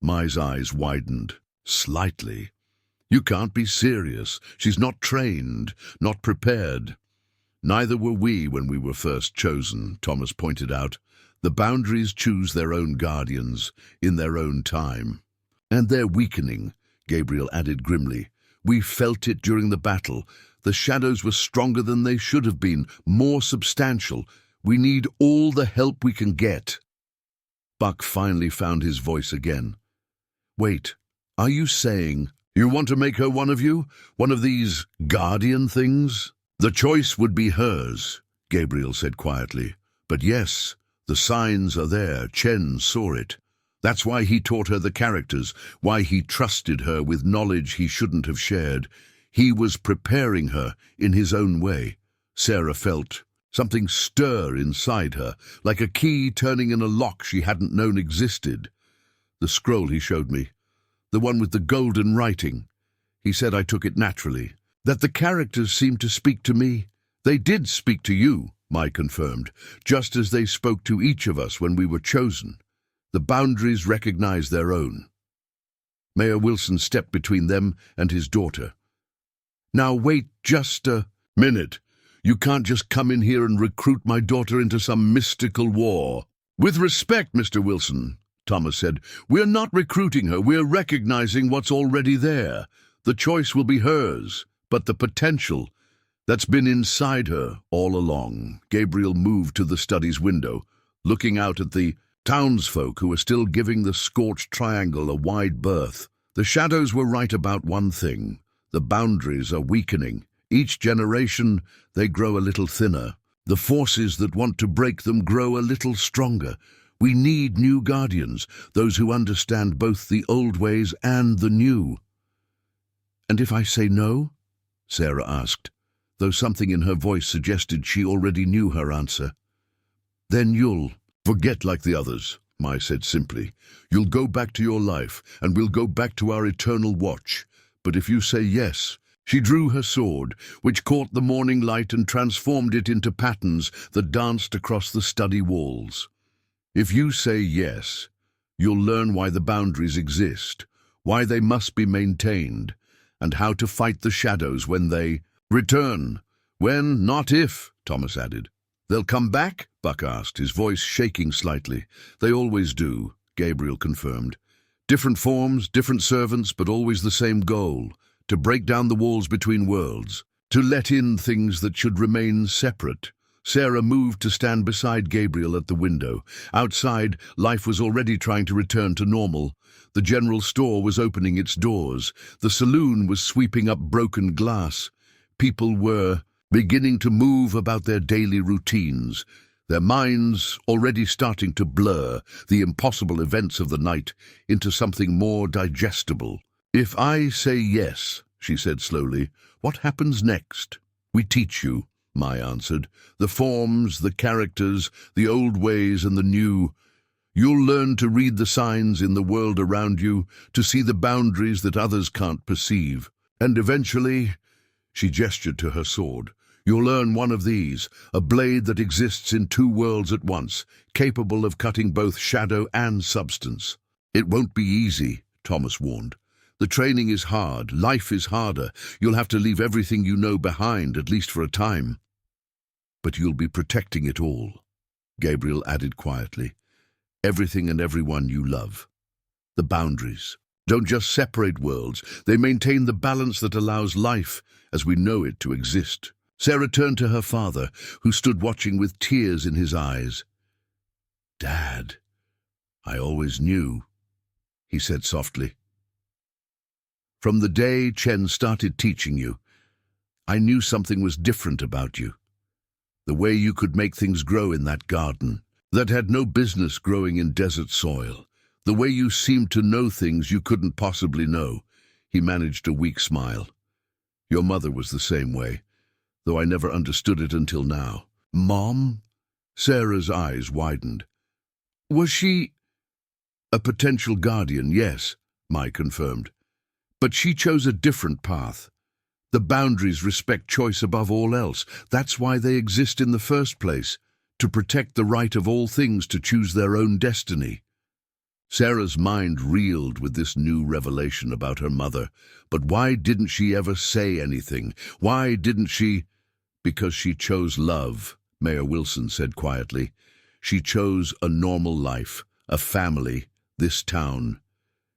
Mai's eyes widened, slightly. You can't be serious. She's not trained, not prepared. Neither were we when we were first chosen, Thomas pointed out. The boundaries choose their own guardians, in their own time. And they're weakening, Gabriel added grimly. We felt it during the battle. The shadows were stronger than they should have been, more substantial. We need all the help we can get. Buck finally found his voice again. Wait, are you saying you want to make her one of you? One of these guardian things? The choice would be hers, Gabriel said quietly. But yes, the signs are there. Chen saw it. That's why he taught her the characters, why he trusted her with knowledge he shouldn't have shared. He was preparing her in his own way. Sarah felt something stir inside her, like a key turning in a lock she hadn't known existed. The scroll he showed me, the one with the golden writing. He said I took it naturally, that the characters seemed to speak to me. They did speak to you, Mai confirmed, just as they spoke to each of us when we were chosen. The boundaries recognized their own. Mayor Wilson stepped between them and his daughter. Now wait just a minute. You can't just come in here and recruit my daughter into some mystical war. With respect, Mr. Wilson, Thomas said, we're not recruiting her, we're recognizing what's already there. The choice will be hers, but the potential that's been inside her all along. Gabriel moved to the study's window, looking out at the townsfolk who were still giving the scorched triangle a wide berth. The shadows were right about one thing. The boundaries are weakening. Each generation, they grow a little thinner. The forces that want to break them grow a little stronger. We need new guardians, those who understand both the old ways and the new. And if I say no? Sarah asked, though something in her voice suggested she already knew her answer. Then you'll forget like the others, Mai said simply. You'll go back to your life, and we'll go back to our eternal watch. But if you say yes, she drew her sword, which caught the morning light and transformed it into patterns that danced across the study walls. If you say yes, you'll learn why the boundaries exist, why they must be maintained, and how to fight the shadows when they return. When, not if, Thomas added. They'll come back? Buck asked, his voice shaking slightly. They always do, Gabriel confirmed. Different forms, different servants, but always the same goal. To break down the walls between worlds, to let in things that should remain separate. Sarah moved to stand beside Gabriel at the window. Outside, life was already trying to return to normal. The general store was opening its doors. The saloon was sweeping up broken glass. People were beginning to move about their daily routines, their minds already starting to blur the impossible events of the night into something more digestible. "If I say yes," she said slowly, "what happens next?" "We teach you," Mai answered. "The forms, the characters, the old ways and the new. You'll learn to read the signs in the world around you, to see the boundaries that others can't perceive. And eventually," she gestured to her sword, "you'll learn one of these, a blade that exists in two worlds at once, capable of cutting both shadow and substance." "It won't be easy," Thomas warned. "The training is hard, life is harder. You'll have to leave everything you know behind, at least for a time. But you'll be protecting it all," Gabriel added quietly. "Everything and everyone you love. The boundaries don't just separate worlds, they maintain the balance that allows life, as we know it, to exist." Sarah turned to her father, who stood watching with tears in his eyes. "Dad, I always knew," he said softly. "From the day Chen started teaching you, I knew something was different about you. The way you could make things grow in that garden that had no business growing in desert soil. The way you seemed to know things you couldn't possibly know." He managed a weak smile. "Your mother was the same way, though I never understood it until now." "Mom?" Sarah's eyes widened. "Was she—" "A potential guardian, yes," Mai confirmed. "But she chose a different path. The boundaries respect choice above all else. That's why they exist in the first place, to protect the right of all things to choose their own destiny." Sarah's mind reeled with this new revelation about her mother. But why didn't she ever say anything? Why didn't she— "Because she chose love," Mayor Wilson said quietly. "She chose a normal life, a family, this town.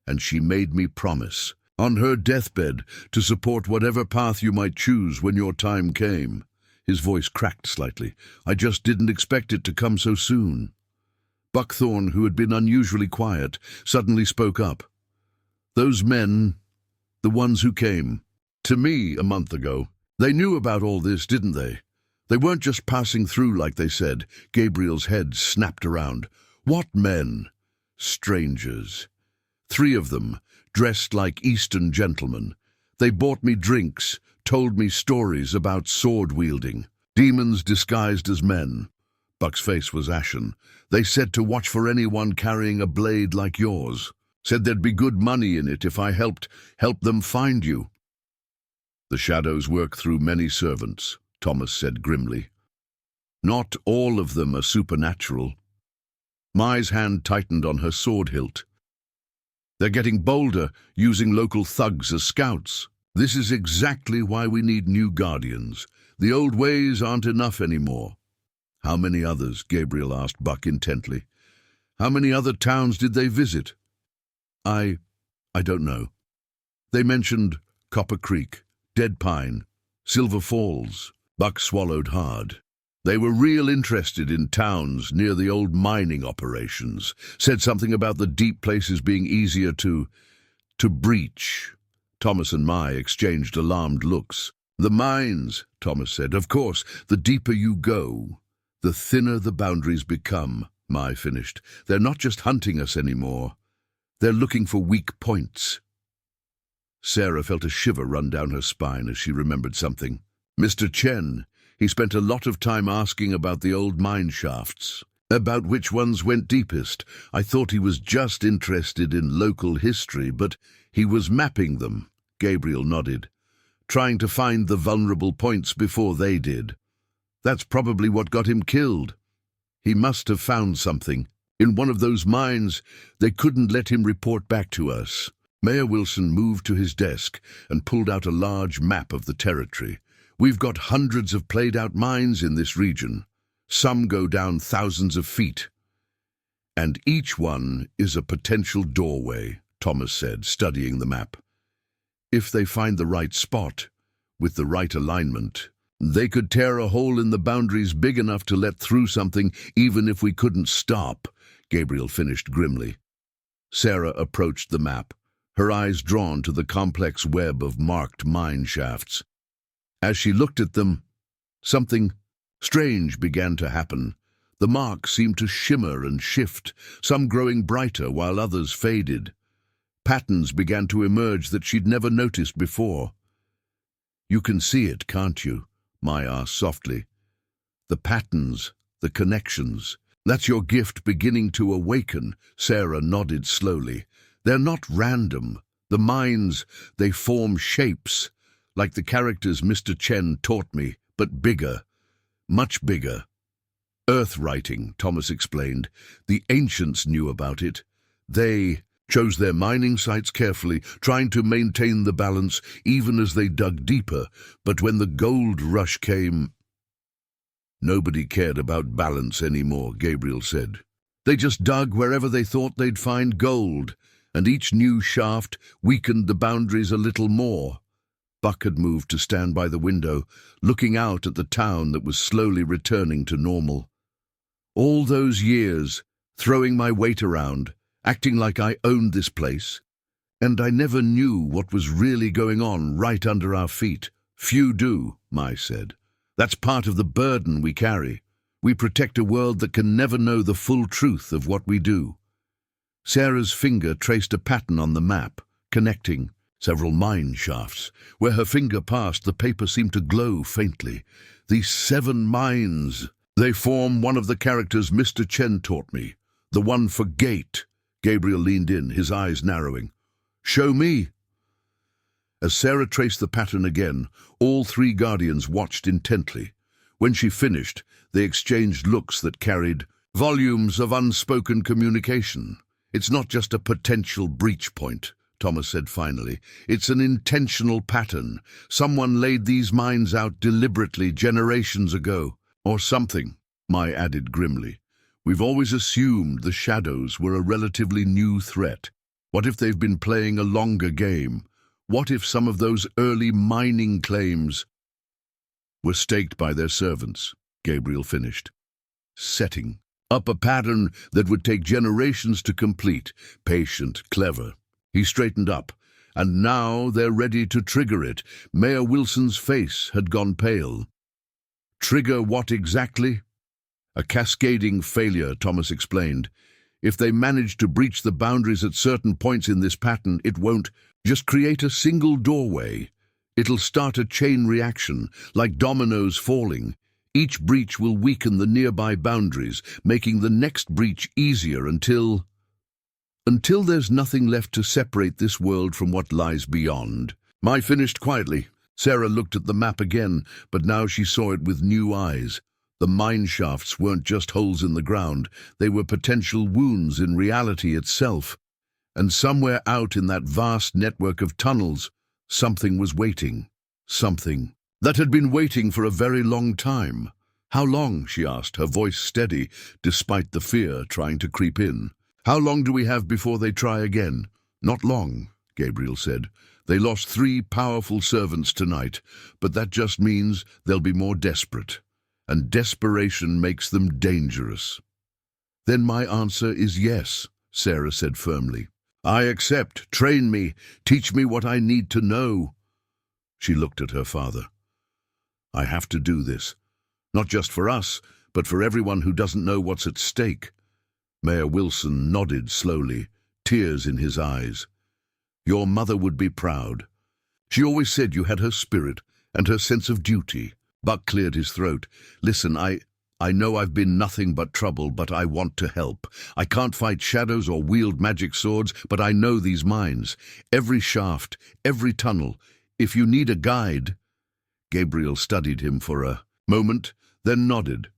And she made me promise, on her deathbed, to support whatever path you might choose when your time came." His voice cracked slightly. "I just didn't expect it to come so soon." Buckthorn, who had been unusually quiet, suddenly spoke up. "Those men, the ones who came to me a month ago, they knew about all this, didn't they? They weren't just passing through like they said." Gabriel's head snapped around. "What men?" "Strangers. 3 of them, dressed like Eastern gentlemen. They bought me drinks, told me stories about sword-wielding. Demons disguised as men." Buck's face was ashen. "They said to watch for anyone carrying a blade like yours. Said there'd be good money in it if I helped them find you." "The shadows work through many servants," Thomas said grimly. "Not all of them are supernatural." Mai's hand tightened on her sword hilt. "They're getting bolder, using local thugs as scouts. This is exactly why we need new guardians. The old ways aren't enough anymore." "How many others?" Gabriel asked Buck intently. "How many other towns did they visit?" I don't know. They mentioned Copper Creek, Dead Pine, Silver Falls." Buck swallowed hard. "They were real interested in towns near the old mining operations. Said something about the deep places being easier to breach." Thomas and Mai exchanged alarmed looks. "The mines," Thomas said. "Of course, the deeper you go, the thinner the boundaries become," Mai finished. "They're not just hunting us anymore. They're looking for weak points." Sarah felt a shiver run down her spine as she remembered something. "Mr. Chen, he spent a lot of time asking about the old mine shafts, about which ones went deepest. I thought he was just interested in local history, but he was mapping them." Gabriel nodded. "Trying to find the vulnerable points before they did. That's probably what got him killed. He must have found something. In one of those mines, they couldn't let him report back to us." Mayor Wilson moved to his desk and pulled out a large map of the territory. "We've got hundreds of played-out mines in this region. Some go down thousands of feet. And each one is a potential doorway," Thomas said, studying the map. "If they find the right spot, with the right alignment, they could tear a hole in the boundaries big enough to let through something even if we couldn't stop," Gabriel finished grimly. Sarah approached the map, her eyes drawn to the complex web of marked mine shafts. As she looked at them, Something strange began to happen. The marks seemed to shimmer and shift, some growing brighter while others faded. Patterns began to emerge that she'd never noticed before. "You can see it, can't you?" Mai asked softly. "The patterns, the connections. That's your gift beginning to awaken." Sarah nodded slowly. "They're not random. The minds, they form shapes, like the characters Mr. Chen taught me, but bigger, much bigger." "Earth writing," Thomas explained. "The ancients knew about it. They chose their mining sites carefully, trying to maintain the balance even as they dug deeper. But when the gold rush came, nobody cared about balance anymore," Gabriel said. "They just dug wherever they thought they'd find gold, and each new shaft weakened the boundaries a little more." Buck had moved to stand by the window, looking out at the town that was slowly returning to normal. "All those years, throwing my weight around, acting like I owned this place, and I never knew what was really going on right under our feet." "Few do," Mai said. "That's part of the burden we carry. We protect a world that can never know the full truth of what we do." Sarah's finger traced a pattern on the map, connecting several mine shafts. Where her finger passed, the paper seemed to glow faintly. "These 7 mines, they form one of the characters Mr. Chen taught me. The one for Gate." Gabriel leaned in, his eyes narrowing. "Show me." As Sarah traced the pattern again, all 3 guardians watched intently. When she finished, they exchanged looks that carried volumes of unspoken communication. "It's not just a potential breach point," Thomas said finally. "It's an intentional pattern. Someone laid these mines out deliberately generations ago. Or something," Mai added grimly. "We've always assumed the shadows were a relatively new threat. What if they've been playing a longer game? What if some of those early mining claims were staked by their servants?" Gabriel finished. "Setting up a pattern that would take generations to complete. Patient, clever." He straightened up. "And now they're ready to trigger it." Mayor Wilson's face had gone pale. "Trigger what exactly?" "A cascading failure," Thomas explained. "If they manage to breach the boundaries at certain points in this pattern, it won't just create a single doorway. It'll start a chain reaction, like dominoes falling. Each breach will weaken the nearby boundaries, making the next breach easier until there's nothing left to separate this world from what lies beyond." Mai finished quietly. Sarah looked at the map again, but now she saw it with new eyes. The mine shafts weren't just holes in the ground, they were potential wounds in reality itself. And somewhere out in that vast network of tunnels, something was waiting. Something that had been waiting for a very long time. "How long?" she asked, her voice steady, despite the fear trying to creep in. "How long do we have before they try again?" "Not long," Gabriel said. "They lost 3 powerful servants tonight, but that just means they'll be more desperate. And desperation makes them dangerous." "Then my answer is yes," Sarah said firmly. "I accept. Train me. Teach me what I need to know." She looked at her father. "I have to do this. Not just for us, but for everyone who doesn't know what's at stake." Mayor Wilson nodded slowly, tears in his eyes. "Your mother would be proud. She always said you had her spirit and her sense of duty." Buck cleared his throat. "Listen, I know I've been nothing but trouble, but I want to help. I can't fight shadows or wield magic swords, but I know these mines. Every shaft, every tunnel. If you need a guide..." Gabriel studied him for a moment, then nodded.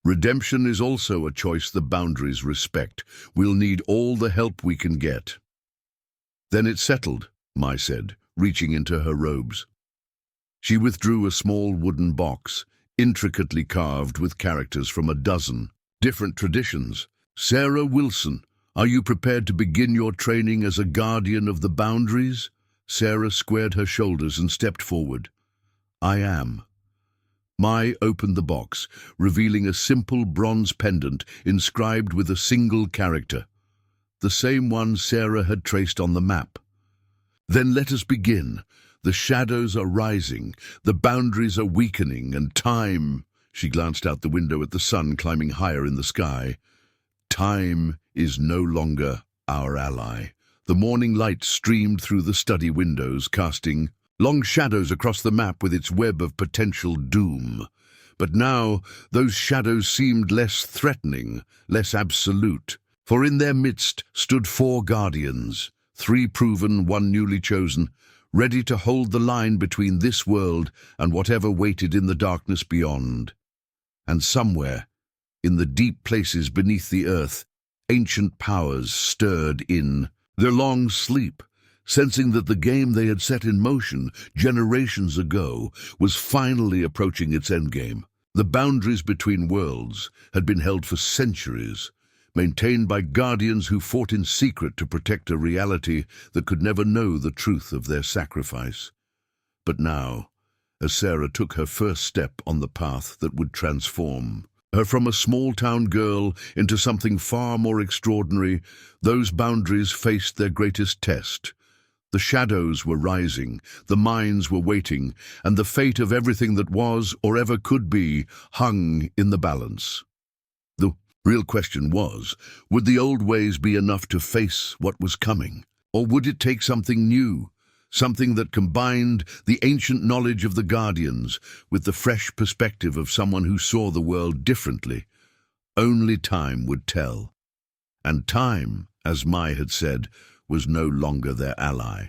"Redemption is also a choice the boundaries respect. We'll need all the help we can get." "Then it's settled," Mai said, reaching into her robes. She withdrew a small wooden box, intricately carved with characters from a dozen different traditions. "Sarah Wilson, are you prepared to begin your training as a guardian of the boundaries?" Sarah squared her shoulders and stepped forward. "I am." Mai opened the box, revealing a simple bronze pendant inscribed with a single character, the same one Sarah had traced on the map. "Then let us begin. The shadows are rising, the boundaries are weakening, and time— She glanced out the window at the sun climbing higher in the sky. Time is no longer our ally. The morning light streamed through the study windows, casting long shadows across the map with its web of potential doom. But now those shadows seemed less threatening, less absolute, for in their midst stood 4 guardians, 3 proven, 1 newly chosen, ready to hold the line between this world and whatever waited in the darkness beyond. And somewhere, in the deep places beneath the earth, ancient powers stirred in their long sleep, sensing that the game they had set in motion generations ago was finally approaching its endgame. The boundaries between worlds had been held for centuries, maintained by guardians who fought in secret to protect a reality that could never know the truth of their sacrifice. But now, as Sarah took her first step on the path that would transform her from a small-town girl into something far more extraordinary, those boundaries faced their greatest test. The shadows were rising, the mines were waiting, and the fate of everything that was or ever could be hung in the balance. The real question was, would the old ways be enough to face what was coming? Or would it take something new? Something that combined the ancient knowledge of the Guardians with the fresh perspective of someone who saw the world differently. Only time would tell. And time, as Mai had said, was no longer their ally.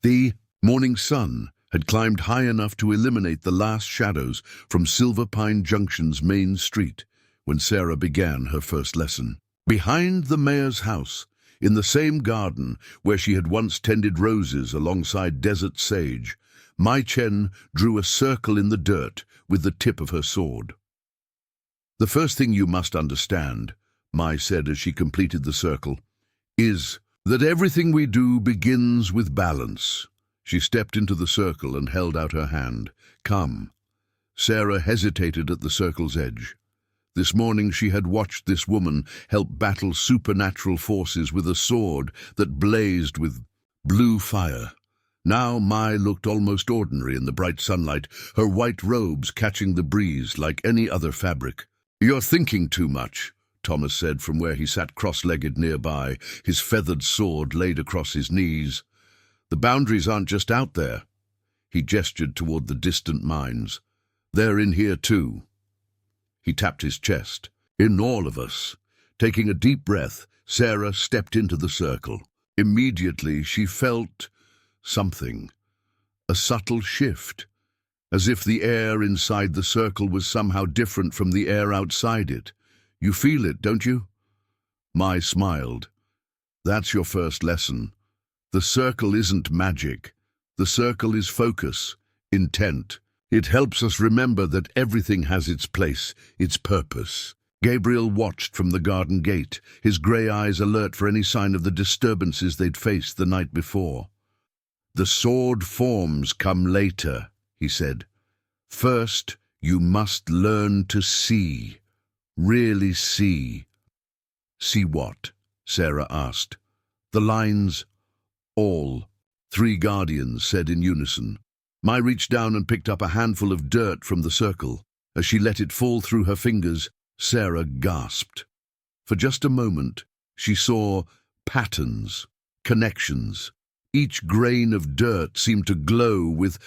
The morning sun had climbed high enough to eliminate the last shadows from Silver Pine Junction's main street when Sarah began her first lesson. Behind the mayor's house, in the same garden where she had once tended roses alongside desert sage, Mai Chen drew a circle in the dirt with the tip of her sword. "The first thing you must understand," Mai said as she completed the circle, "is that everything we do begins with balance." She stepped into the circle and held out her hand. "Come." Sarah hesitated at the circle's edge. This morning she had watched this woman help battle supernatural forces with a sword that blazed with blue fire. Now Mai looked almost ordinary in the bright sunlight, her white robes catching the breeze like any other fabric. "You're thinking too much," Thomas said from where he sat cross-legged nearby, his feathered sword laid across his knees. "The boundaries aren't just out there." He gestured toward the distant mines. "They're in here too." He tapped his chest. "In all of us." Taking a deep breath, Sarah stepped into the circle. Immediately she felt something, a subtle shift, as if the air inside the circle was somehow different from the air outside it. "You feel it, don't you?" Mai smiled. "That's your first lesson. The circle isn't magic. The circle is focus, intent. It helps us remember that everything has its place, its purpose." Gabriel watched from the garden gate, his grey eyes alert for any sign of the disturbances they'd faced the night before. "The sword forms come later," he said. "First, you must learn to see. Really see." "See what?" Sarah asked. "The lines, all," 3 guardians said in unison. Mai reached down and picked up a handful of dirt from the circle. As she let it fall through her fingers, Sarah gasped. For just a moment, she saw patterns, connections. Each grain of dirt seemed to glow with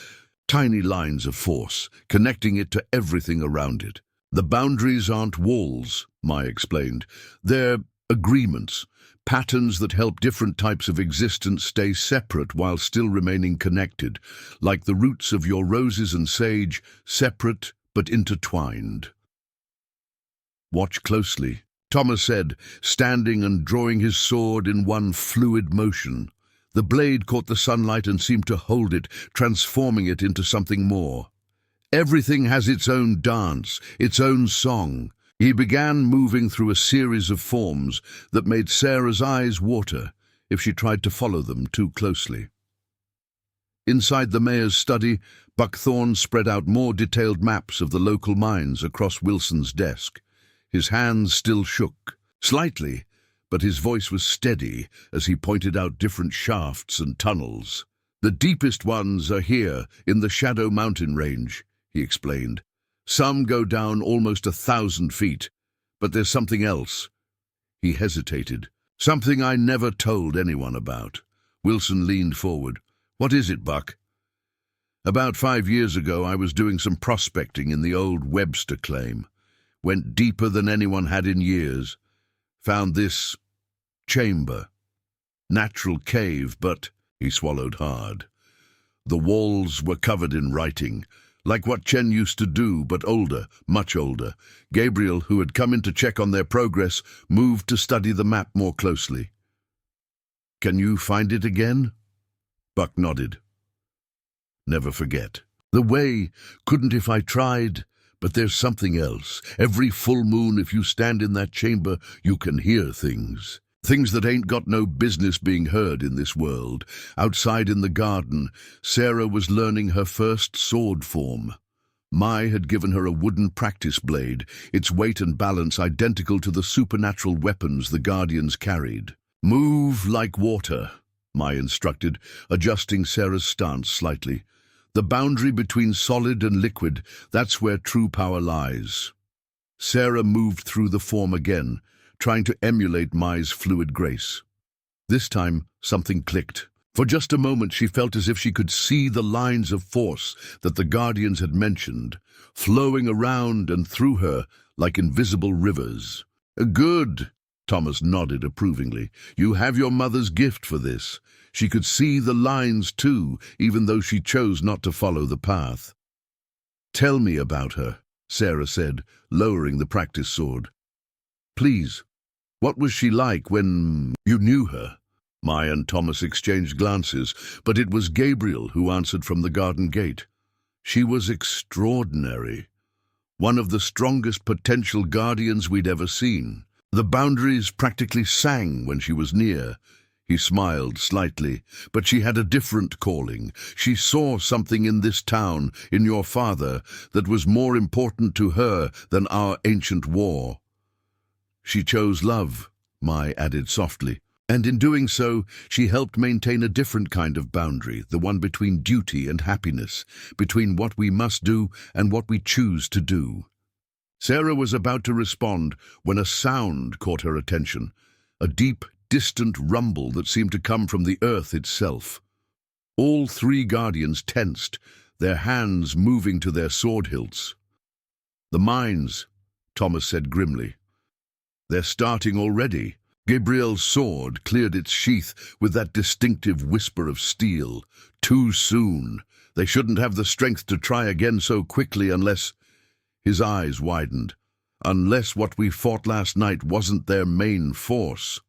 tiny lines of force, connecting it to everything around it. "The boundaries aren't walls," Mai explained. "They're agreements, patterns that help different types of existence stay separate while still remaining connected, like the roots of your roses and sage, separate but intertwined." "Watch closely," Thomas said, standing and drawing his sword in one fluid motion. The blade caught the sunlight and seemed to hold it, transforming it into something more. "Everything has its own dance, its own song." He began moving through a series of forms that made Sarah's eyes water if she tried to follow them too closely. Inside the mayor's study, Buckthorne spread out more detailed maps of the local mines across Wilson's desk. His hands still shook, slightly, but his voice was steady as he pointed out different shafts and tunnels. "The deepest ones are here, in the Shadow Mountain range," he explained. "Some go down almost 1,000 feet, but there's something else." He hesitated. "Something I never told anyone about." Wilson leaned forward. "What is it, Buck?" "About 5 years ago, I was doing some prospecting in the old Webster claim. Went deeper than anyone had in years. Found this chamber. Natural cave, but—" he swallowed hard. "The walls were covered in writing, like what Chen used to do, but older, much older." Gabriel, who had come in to check on their progress, moved to study the map more closely. "Can you find it again?" Buck nodded. "Never forget." "The way, couldn't if I tried. But there's something else. Every full moon, if you stand in that chamber, you can hear things. Things that ain't got no business being heard in this world." Outside in the garden, Sarah was learning her first sword form. Mai had given her a wooden practice blade, its weight and balance identical to the supernatural weapons the Guardians carried. "Move like water," Mai instructed, adjusting Sarah's stance slightly. "The boundary between solid and liquid, that's where true power lies." Sarah moved through the form again, trying to emulate Mai's fluid grace. This time, something clicked. For just a moment, she felt as if she could see the lines of force that the Guardians had mentioned, flowing around and through her like invisible rivers. "Good," Thomas nodded approvingly. "You have your mother's gift for this." She could see the lines too, even though she chose not to follow the path. "Tell me about her," Sarah said, lowering the practice sword. "Please, what was she like when you knew her?" Mai and Thomas exchanged glances, but it was Gabriel who answered from the garden gate. "She was extraordinary. One of the strongest potential Guardians we'd ever seen. The boundaries practically sang when she was near." He smiled slightly. "But she had a different calling. She saw something in this town, in your father, that was more important to her than our ancient war." "She chose love," Mai added softly. "And in doing so, she helped maintain a different kind of boundary, the one between duty and happiness, between what we must do and what we choose to do." Sarah was about to respond when a sound caught her attention, a deep, distant rumble that seemed to come from the earth itself. All 3 Guardians tensed, their hands moving to their sword hilts. "The mines," Thomas said grimly. "They're starting already." Gabriel's sword cleared its sheath with that distinctive whisper of steel. "Too soon. They shouldn't have the strength to try again so quickly unless—" His eyes widened. "Unless what we fought last night wasn't their main force."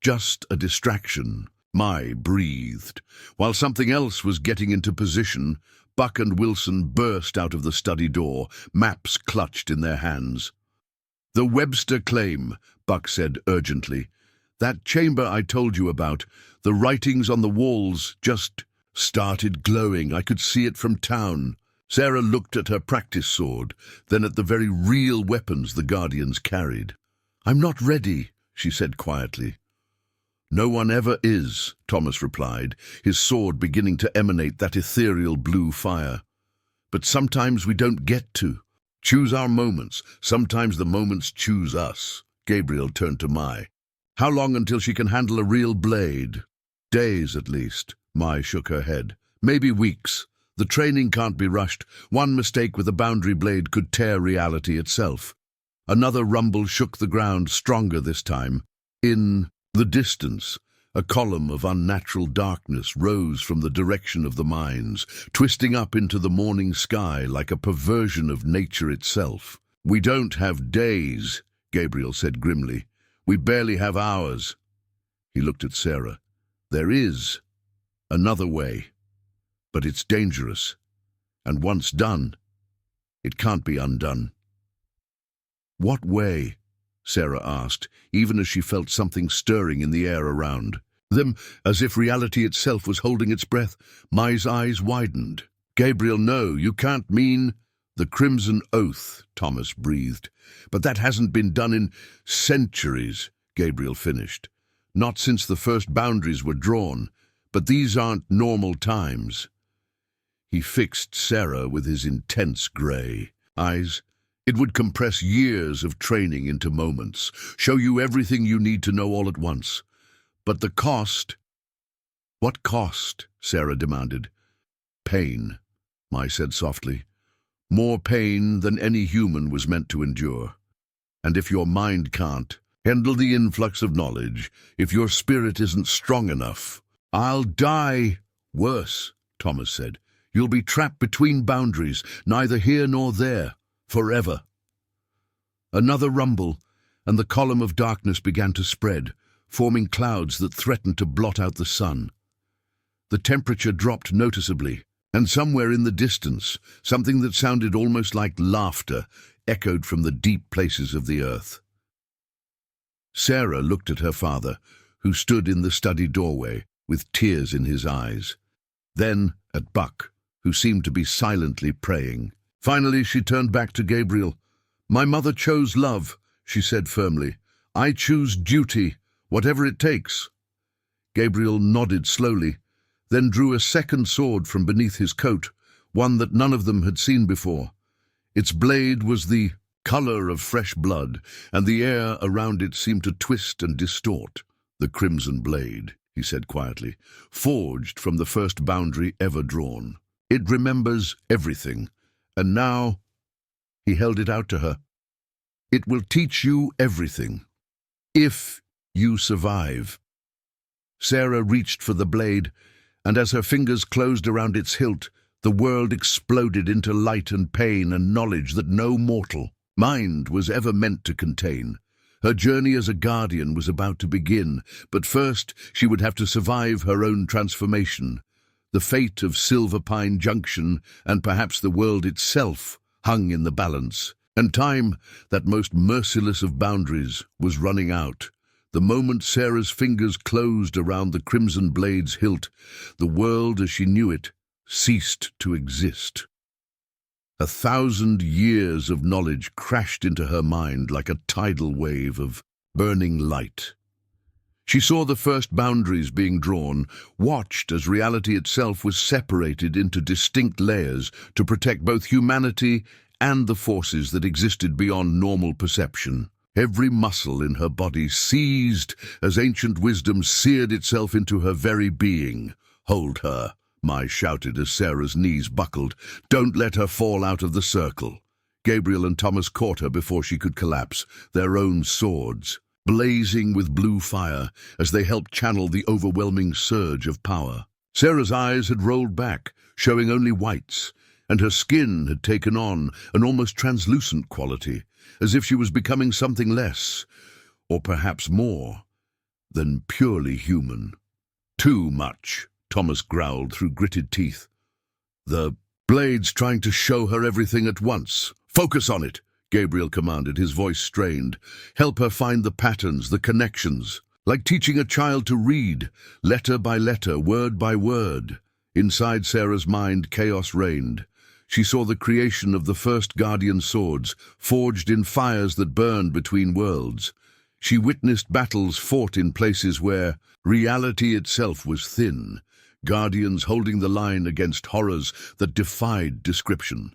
"Just a distraction," Mai breathed. While something else was getting into position, Buck and Wilson burst out of the study door, maps clutched in their hands. "The Webster claim," Buck said urgently. "That chamber I told you about, the writings on the walls just started glowing. I could see it from town." Sarah looked at her practice sword, then at the very real weapons the Guardians carried. "I'm not ready," she said quietly. "No one ever is," Thomas replied, his sword beginning to emanate that ethereal blue fire. "But sometimes we don't get to. Choose our moments. Sometimes the moments choose us." Gabriel turned to Mai. "How long until she can handle a real blade?" "Days, at least." Mai shook her head. "Maybe weeks. The training can't be rushed. One mistake with a boundary blade could tear reality itself." Another rumble shook the ground, stronger this time. In the distance, a column of unnatural darkness rose from the direction of the mines, twisting up into the morning sky like a perversion of nature itself. "We don't have days," Gabriel said grimly. "We barely have hours." He looked at Sarah. "There is another way, but it's dangerous, and once done, it can't be undone." "What way?" Sarah asked, even as she felt something stirring in the air around them, as if reality itself was holding its breath. Mai's eyes widened. "Gabriel, no, you can't mean—" "The Crimson Oath," Thomas breathed. "But that hasn't been done in centuries." Gabriel finished. "Not since the first boundaries were drawn, but these aren't normal times." He fixed Sarah with his intense grey eyes. "It would compress years of training into moments, show you everything you need to know all at once. But the cost—" "What cost?" Sarah demanded. "Pain," Mai said softly. "More pain than any human was meant to endure. And if your mind can't handle the influx of knowledge, if your spirit isn't strong enough—" "I'll die worse," Thomas said. "You'll be trapped between boundaries, neither here nor there, forever." Another rumble, and the column of darkness began to spread, forming clouds that threatened to blot out the sun. The temperature dropped noticeably, and somewhere in the distance, something that sounded almost like laughter echoed from the deep places of the earth. Sarah looked at her father, who stood in the study doorway, with tears in his eyes. Then at Buck, who seemed to be silently praying. Finally, she turned back to Gabriel. "My mother chose love," she said firmly. "I choose duty, whatever it takes." Gabriel nodded slowly, then drew a second sword from beneath his coat, one that none of them had seen before. Its blade was the color of fresh blood, and the air around it seemed to twist and distort. "The crimson blade," he said quietly, "forged from the first boundary ever drawn. It remembers everything, and now—" he held it out to her. "It will teach you everything, if you survive." Sarah reached for the blade, and as her fingers closed around its hilt, the world exploded into light and pain and knowledge that no mortal mind was ever meant to contain. Her journey as a guardian was about to begin, but first she would have to survive her own transformation. The fate of Silver Pine Junction, and perhaps the world itself, hung in the balance, and time, that most merciless of boundaries, was running out. The moment Sarah's fingers closed around the crimson blade's hilt, the world as she knew it ceased to exist. 1,000 years of knowledge crashed into her mind like a tidal wave of burning light. She saw the first boundaries being drawn, watched as reality itself was separated into distinct layers to protect both humanity and the forces that existed beyond normal perception. Every muscle in her body seized as ancient wisdom seared itself into her very being. "Hold her," Mai shouted as Sarah's knees buckled. "Don't let her fall out of the circle." Gabriel and Thomas caught her before she could collapse, their own swords blazing with blue fire as they helped channel the overwhelming surge of power. Sarah's eyes had rolled back, showing only whites, and her skin had taken on an almost translucent quality, as if she was becoming something less, or perhaps more, than purely human. "Too much," Thomas growled through gritted teeth. "The blade's trying to show her everything at once. Focus on it," Gabriel commanded, his voice strained. "Help her find the patterns, the connections. Like teaching a child to read, letter by letter, word by word." Inside Sarah's mind, chaos reigned. She saw the creation of the first guardian swords, forged in fires that burned between worlds. She witnessed battles fought in places where reality itself was thin, guardians holding the line against horrors that defied description.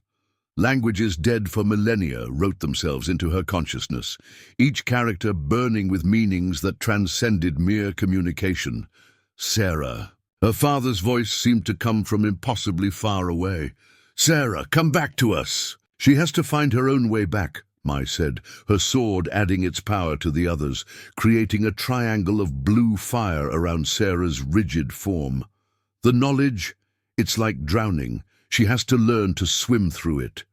Languages dead for millennia wrote themselves into her consciousness, each character burning with meanings that transcended mere communication. "Sarah." Her father's voice seemed to come from impossibly far away. "Sarah, come back to us." "She has to find her own way back," Mai said, her sword adding its power to the others, creating a triangle of blue fire around Sarah's rigid form. "The knowledge, it's like drowning. She has to learn to swim through it."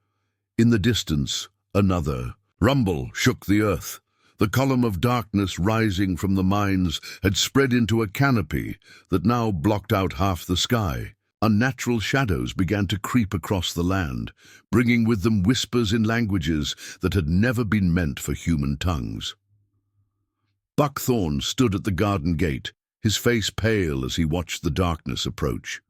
In the distance, another rumble shook the earth. The column of darkness rising from the mines had spread into a canopy that now blocked out half the sky. Unnatural shadows began to creep across the land, bringing with them whispers in languages that had never been meant for human tongues. Buckthorn stood at the garden gate, his face pale as he watched the darkness approach.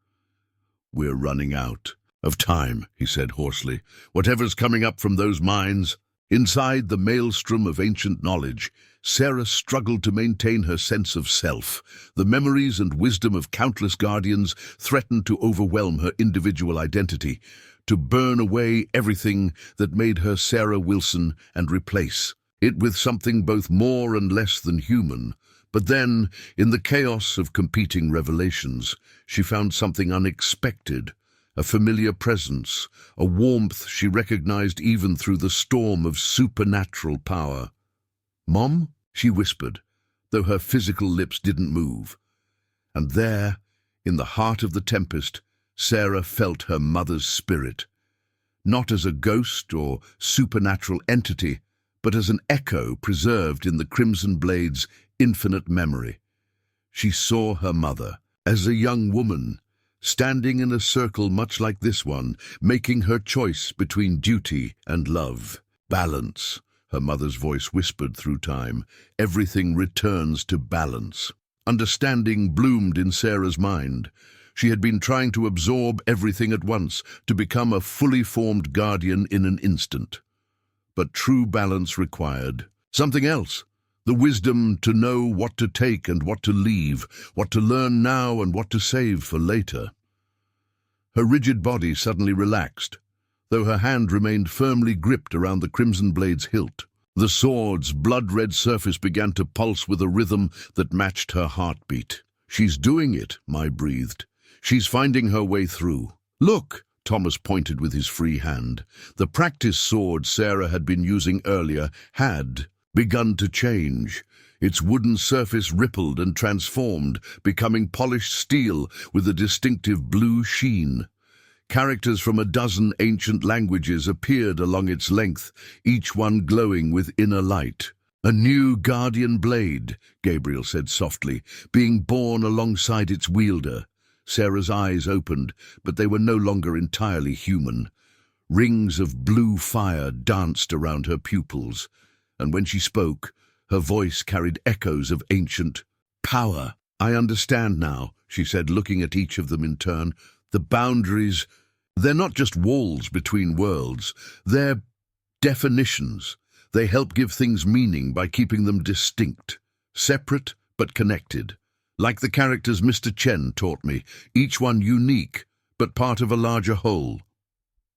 "We're running out of time," he said hoarsely. "Whatever's coming up from those mines, Inside the maelstrom of ancient knowledge, Sarah struggled to maintain her sense of self. The memories and wisdom of countless guardians threatened to overwhelm her individual identity, to burn away everything that made her Sarah Wilson and replace it with something both more and less than human. But then, in the chaos of competing revelations, she found something unexpected, a familiar presence, a warmth she recognized even through the storm of supernatural power. "Mom?" she whispered, though her physical lips didn't move. And there, in the heart of the tempest, Sarah felt her mother's spirit, not as a ghost or supernatural entity, but as an echo preserved in the Crimson Blade's infinite memory. She saw her mother as a young woman, standing in a circle much like this one, making her choice between duty and love. "Balance," her mother's voice whispered through time. "Everything returns to balance." Understanding bloomed in Sarah's mind. She had been trying to absorb everything at once, to become a fully formed guardian in an instant. But true balance required something else. The wisdom to know what to take and what to leave, what to learn now and what to save for later. Her rigid body suddenly relaxed, though her hand remained firmly gripped around the Crimson Blade's hilt. The sword's blood-red surface began to pulse with a rhythm that matched her heartbeat. "She's doing it," Mai breathed. "She's finding her way through." "Look!" Thomas pointed with his free hand. The practice sword Sarah had been using earlier had begun to change. Its wooden surface rippled and transformed, becoming polished steel with a distinctive blue sheen. Characters from a dozen ancient languages appeared along its length, each one glowing with inner light. "A new guardian blade," Gabriel said softly, "being born alongside its wielder." Sarah's eyes opened, but they were no longer entirely human. Rings of blue fire danced around her pupils, and when she spoke, her voice carried echoes of ancient power. "I understand now," she said, looking at each of them in turn. "The boundaries, they're not just walls between worlds, they're definitions. They help give things meaning by keeping them distinct, separate but connected. Like the characters Mr. Chen taught me, each one unique, but part of a larger whole."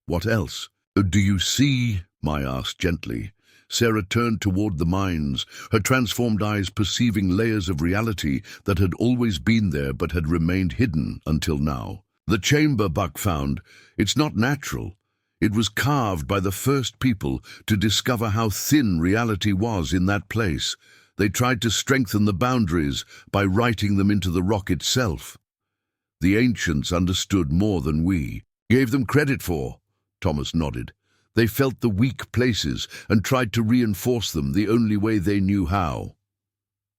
"What else?" "Do you see?" Mai asked gently. Sarah turned toward the mines, her transformed eyes perceiving layers of reality that had always been there but had remained hidden until now. "The chamber," Buck found, "it's not natural. It was carved by the first people to discover how thin reality was in that place. They tried to strengthen the boundaries by writing them into the rock itself. The ancients understood more than we gave them credit for." Thomas nodded. "They felt the weak places and tried to reinforce them the only way they knew how."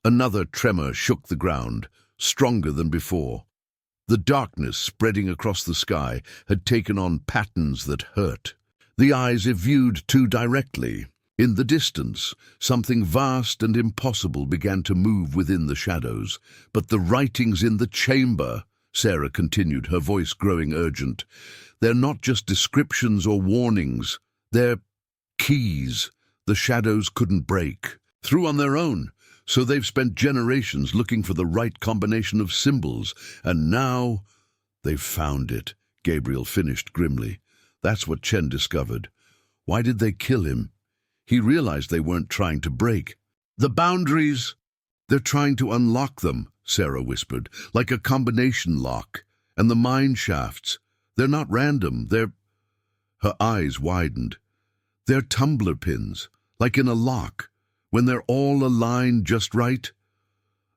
Another tremor shook the ground, stronger than before. The darkness spreading across the sky had taken on patterns that hurt. The eyes viewed too directly. In the distance, something vast and impossible began to move within the shadows. "But the writings in the chamber," Sarah continued, her voice growing urgent, "they're not just descriptions or warnings. They're keys the shadows couldn't break through on their own. So they've spent generations looking for the right combination of symbols, and now they've found it," Gabriel finished grimly. "That's what Chen discovered. Why did they kill him? He realized they weren't trying to break the boundaries. They're trying to unlock them," Sarah whispered, "like a combination lock. And the mine shafts, they're not random, they're—" Her eyes widened. "They're tumbler pins, like in a lock, when they're all aligned just right."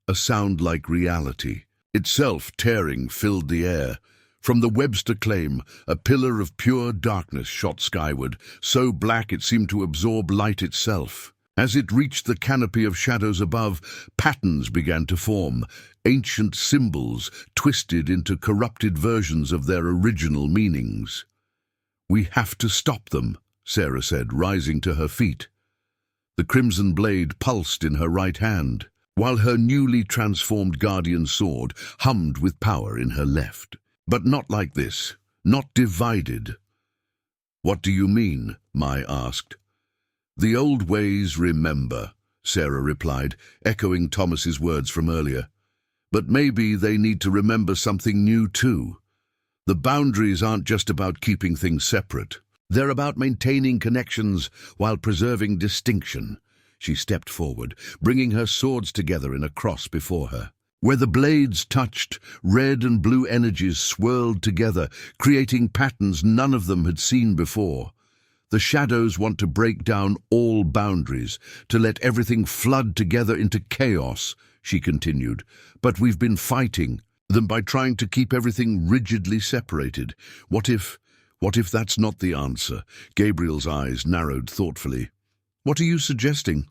A sound like reality itself tearing filled the air. From the Webster claim, a pillar of pure darkness shot skyward, so black it seemed to absorb light itself. As it reached the canopy of shadows above, patterns began to form, ancient symbols twisted into corrupted versions of their original meanings. "We have to stop them," Sarah said, rising to her feet. The crimson blade pulsed in her right hand, while her newly transformed guardian sword hummed with power in her left. "But not like this, not divided." "What do you mean?" Mai asked. The old ways remember, Sarah replied, echoing Thomas's words from earlier. But maybe they need to remember something new too. The boundaries aren't just about keeping things separate. They're about maintaining connections while preserving distinction. She stepped forward, bringing her swords together in a cross before her. Where the blades touched, red and blue energies swirled together, creating patterns none of them had seen before. The shadows want to break down all boundaries, to let everything flood together into chaos, she continued. But we've been fighting them by trying to keep everything rigidly separated. What if that's not the answer? Gabriel's eyes narrowed thoughtfully. What are you suggesting?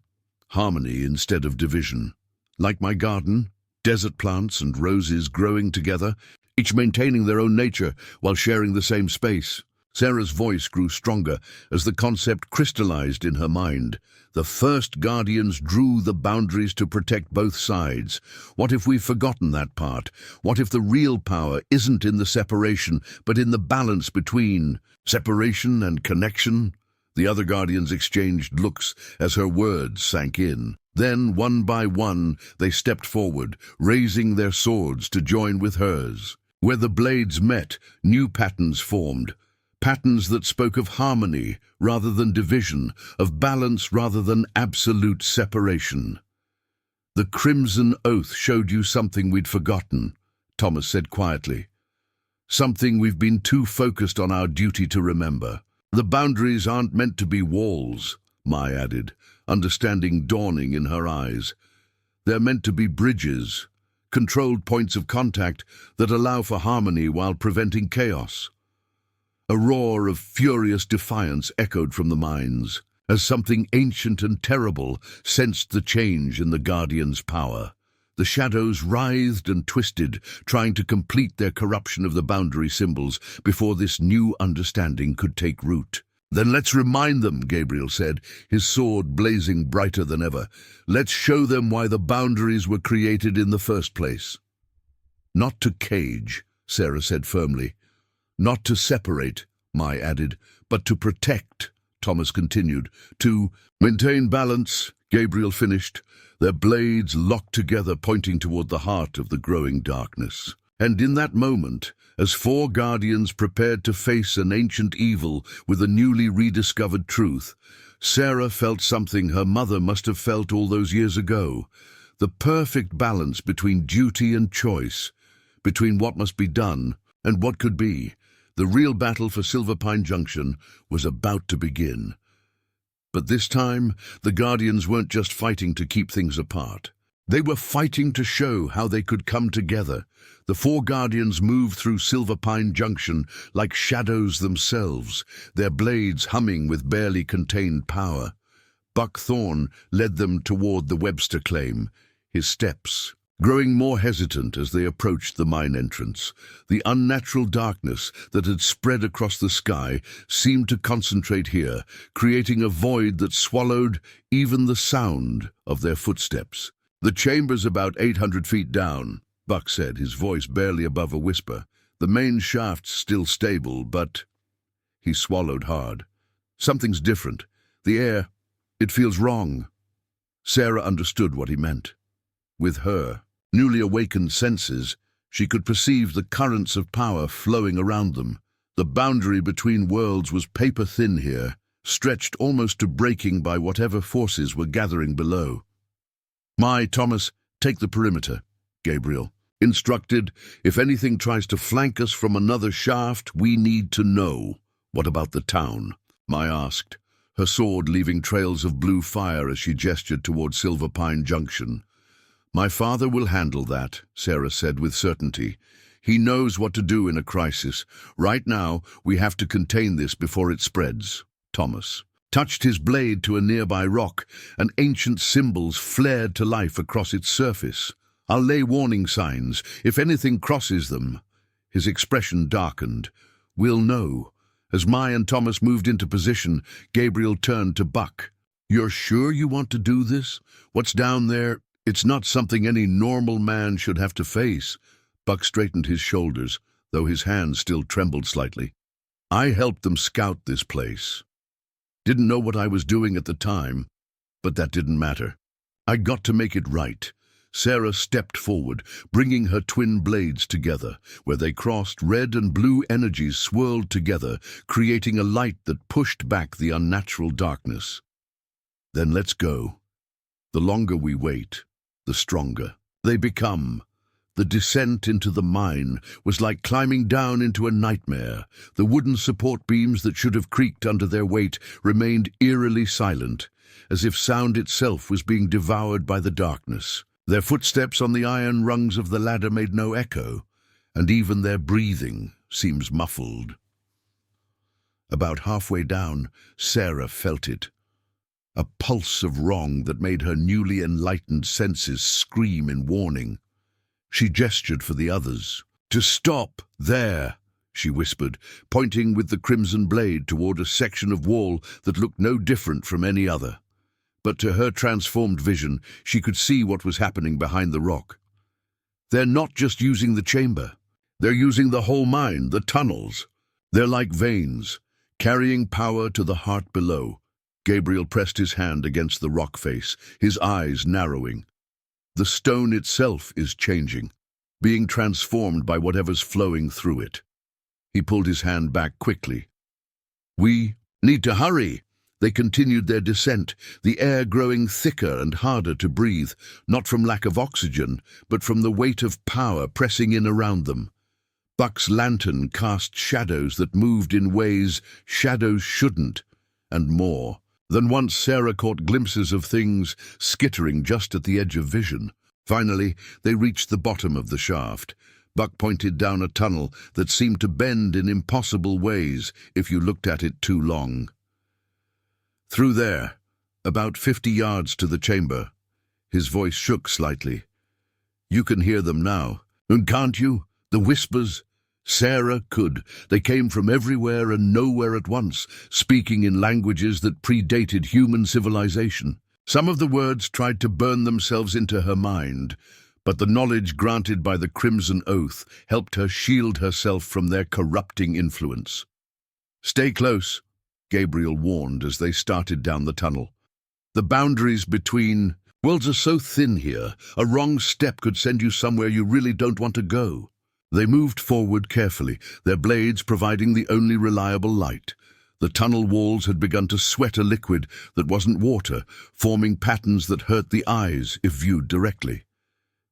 Harmony instead of division. Like my garden, desert plants and roses growing together, each maintaining their own nature while sharing the same space. Sarah's voice grew stronger as the concept crystallized in her mind. The first guardians drew the boundaries to protect both sides. What if we've forgotten that part? What if the real power isn't in the separation, but in the balance between separation and connection? The other guardians exchanged looks as her words sank in. Then, one by one, they stepped forward, raising their swords to join with hers. Where the blades met, new patterns formed. Patterns that spoke of harmony rather than division, of balance rather than absolute separation. The crimson oath showed you something we'd forgotten, Thomas said quietly. Something we've been too focused on our duty to remember. The boundaries aren't meant to be walls, Mai added, understanding dawning in her eyes. They're meant to be bridges, controlled points of contact that allow for harmony while preventing chaos. A roar of furious defiance echoed from the mines, as something ancient and terrible sensed the change in the Guardian's power. The shadows writhed and twisted, trying to complete their corruption of the boundary symbols before this new understanding could take root. Then let's remind them, Gabriel said, his sword blazing brighter than ever. Let's show them why the boundaries were created in the first place. Not to cage, Sarah said firmly. Not to separate, Mai added, but to protect, Thomas continued. To maintain balance, Gabriel finished, their blades locked together pointing toward the heart of the growing darkness. And in that moment, as four guardians prepared to face an ancient evil with a newly rediscovered truth, Sarah felt something her mother must have felt all those years ago. The perfect balance between duty and choice, between what must be done and what could be. The real battle for Silver Pine Junction was about to begin. But this time, the Guardians weren't just fighting to keep things apart. They were fighting to show how they could come together. The four Guardians moved through Silver Pine Junction like shadows themselves, their blades humming with barely contained power. Buck Thorne led them toward the Webster claim, his steps growing more hesitant as they approached the mine entrance. The unnatural darkness that had spread across the sky seemed to concentrate here, creating a void that swallowed even the sound of their footsteps. The chamber's about 800 feet down, Buck said, his voice barely above a whisper. The main shaft's still stable, but... He swallowed hard. Something's different. The air, it feels wrong. Sarah understood what he meant. With her newly awakened senses, she could perceive the currents of power flowing around them. The boundary between worlds was paper-thin here, stretched almost to breaking by whatever forces were gathering below. Thomas, take the perimeter, Gabriel instructed. If anything tries to flank us from another shaft, we need to know. What about the town? Mai asked, her sword leaving trails of blue fire as she gestured toward Silver Pine Junction. My father will handle that, Sarah said with certainty. He knows what to do in a crisis. Right now, we have to contain this before it spreads. Thomas touched his blade to a nearby rock, and ancient symbols flared to life across its surface. I'll lay warning signs. If anything crosses them. His expression darkened. We'll know. As Mai and Thomas moved into position, Gabriel turned to Buck. You're sure you want to do this? What's down there? It's not something any normal man should have to face. Buck straightened his shoulders, though his hands still trembled slightly. I helped them scout this place. Didn't know what I was doing at the time, but that didn't matter. I got to make it right. Sarah stepped forward, bringing her twin blades together. Where they crossed, red and blue energies swirled together, creating a light that pushed back the unnatural darkness. Then let's go. The longer we wait, the stronger they become. The descent into the mine was like climbing down into a nightmare. The wooden support beams that should have creaked under their weight remained eerily silent, as if sound itself was being devoured by the darkness. Their footsteps on the iron rungs of the ladder made no echo, and even their breathing seems muffled. About halfway down, Sarah felt it. A pulse of wrong that made her newly enlightened senses scream in warning. She gestured for the others. "To stop, there," she whispered, pointing with the crimson blade toward a section of wall that looked no different from any other. But to her transformed vision, she could see what was happening behind the rock. They're not just using the chamber. They're using the whole mine, the tunnels. They're like veins, carrying power to the heart below. Gabriel pressed his hand against the rock face, his eyes narrowing. The stone itself is changing, being transformed by whatever's flowing through it. He pulled his hand back quickly. "We need to hurry." They continued their descent, the air growing thicker and harder to breathe, not from lack of oxygen, but from the weight of power pressing in around them. Buck's lantern cast shadows that moved in ways shadows shouldn't, and more. Then once Sarah caught glimpses of things skittering just at the edge of vision. Finally, they reached the bottom of the shaft. Buck pointed down a tunnel that seemed to bend in impossible ways if you looked at it too long. "Through there, about 50 yards to the chamber." His voice shook slightly. "You can hear them now, and can't you? The whispers." Sarah could. They came from everywhere and nowhere at once, speaking in languages that predated human civilization. Some of the words tried to burn themselves into her mind, but the knowledge granted by the Crimson Oath helped her shield herself from their corrupting influence. "Stay close," Gabriel warned as they started down the tunnel. "The boundaries between worlds are so thin here, a wrong step could send you somewhere you really don't want to go." They moved forward carefully, their blades providing the only reliable light. The tunnel walls had begun to sweat a liquid that wasn't water, forming patterns that hurt the eyes if viewed directly.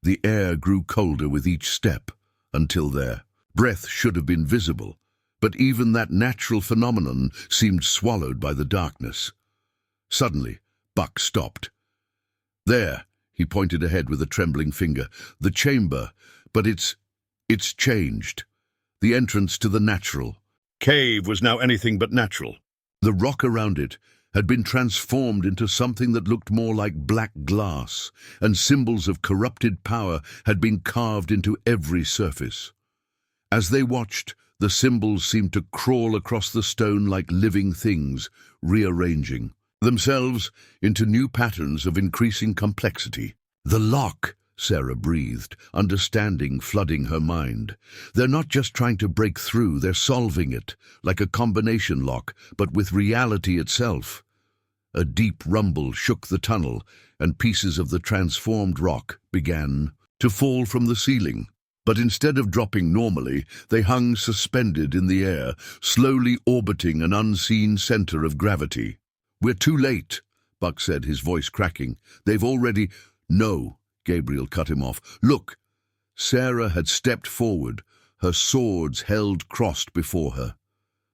The air grew colder with each step, until their breath should have been visible. But even that natural phenomenon seemed swallowed by the darkness. Suddenly, Buck stopped. "There," he pointed ahead with a trembling finger. "The chamber, but it's changed. The entrance to the natural cave was now anything but natural. The rock around it had been transformed into something that looked more like black glass, and symbols of corrupted power had been carved into every surface. As they watched, the symbols seemed to crawl across the stone like living things, rearranging themselves into new patterns of increasing complexity. "The lock," Sarah breathed, understanding flooding her mind. "They're not just trying to break through, they're solving it, like a combination lock, but with reality itself." A deep rumble shook the tunnel, and pieces of the transformed rock began to fall from the ceiling. But instead of dropping normally, they hung suspended in the air, slowly orbiting an unseen center of gravity. "We're too late," Buck said, his voice cracking. "They've already—" "No," Gabriel cut him off. "Look." Sarah had stepped forward, her swords held crossed before her.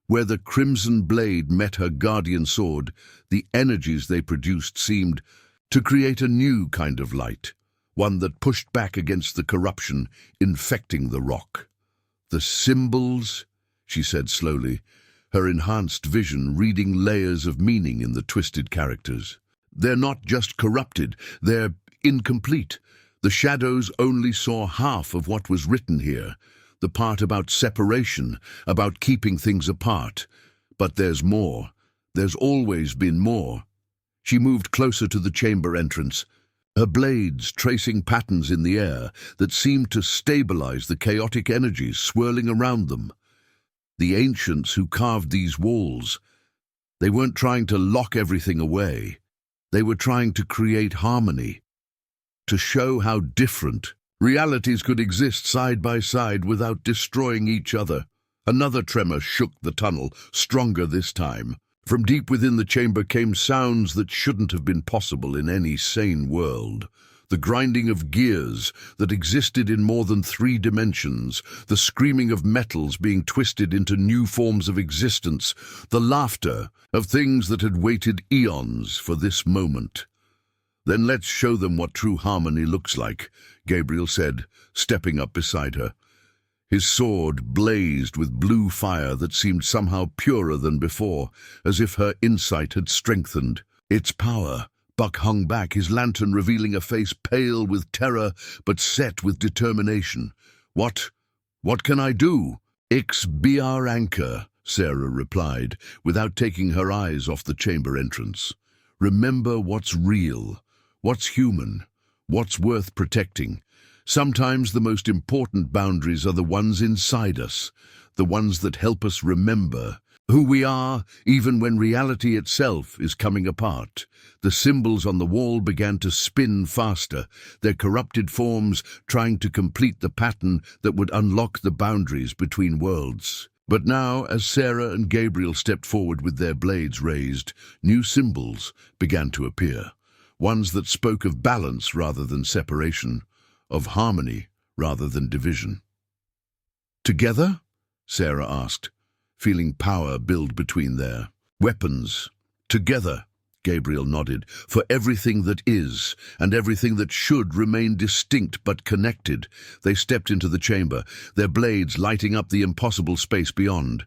Where the crimson blade met her guardian sword, the energies they produced seemed to create a new kind of light, one that pushed back against the corruption, infecting the rock. "The symbols," she said slowly, her enhanced vision reading layers of meaning in the twisted characters. "They're not just corrupted, they're incomplete. The shadows only saw half of what was written here, the part about separation, about keeping things apart. But there's more. There's always been more." She moved closer to the chamber entrance, her blades tracing patterns in the air that seemed to stabilize the chaotic energies swirling around them. The ancients who carved these walls, They weren't trying to lock everything away. They were trying to create harmony, to show how different realities could exist side by side without destroying each other. Another tremor shook the tunnel, stronger this time. From deep within the chamber came sounds that shouldn't have been possible in any sane world. The grinding of gears that existed in more than 3 dimensions, the screaming of metals being twisted into new forms of existence, the laughter of things that had waited eons for this moment. "Then let's show them what true harmony looks like," Gabriel said, stepping up beside her. His sword blazed with blue fire that seemed somehow purer than before, as if her insight had strengthened. Its power. Buck hung back, his lantern revealing a face pale with terror but set with determination. What can I do?" "Ix be our anchor," Sarah replied, without taking her eyes off the chamber entrance. "Remember what's real, what's human, what's worth protecting. Sometimes the most important boundaries are the ones inside us, the ones that help us remember who we are, even when reality itself is coming apart." The symbols on the wall began to spin faster, their corrupted forms trying to complete the pattern that would unlock the boundaries between worlds. But now, as Sarah and Gabriel stepped forward with their blades raised, new symbols began to appear, ones that spoke of balance rather than separation, of harmony rather than division. "Together?" Sarah asked, feeling power build between their weapons. "Together," Gabriel nodded, "for everything that is, and everything that should remain distinct but connected." They stepped into the chamber, their blades lighting up the impossible space beyond.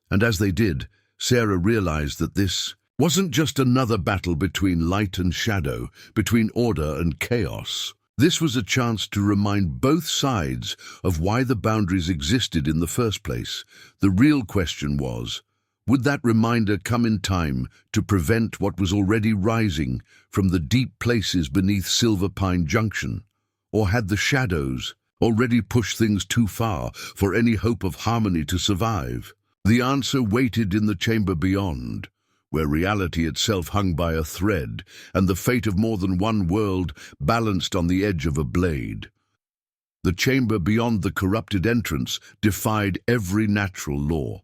And as they did, Sarah realized that this wasn't just another battle between light and shadow, between order and chaos. This was a chance to remind both sides of why the boundaries existed in the first place. The real question was, would that reminder come in time to prevent what was already rising from the deep places beneath Silver Pine Junction? Or had the shadows already pushed things too far for any hope of harmony to survive? The answer waited in the chamber beyond, where reality itself hung by a thread, and the fate of more than one world balanced on the edge of a blade. The chamber beyond the corrupted entrance defied every natural law.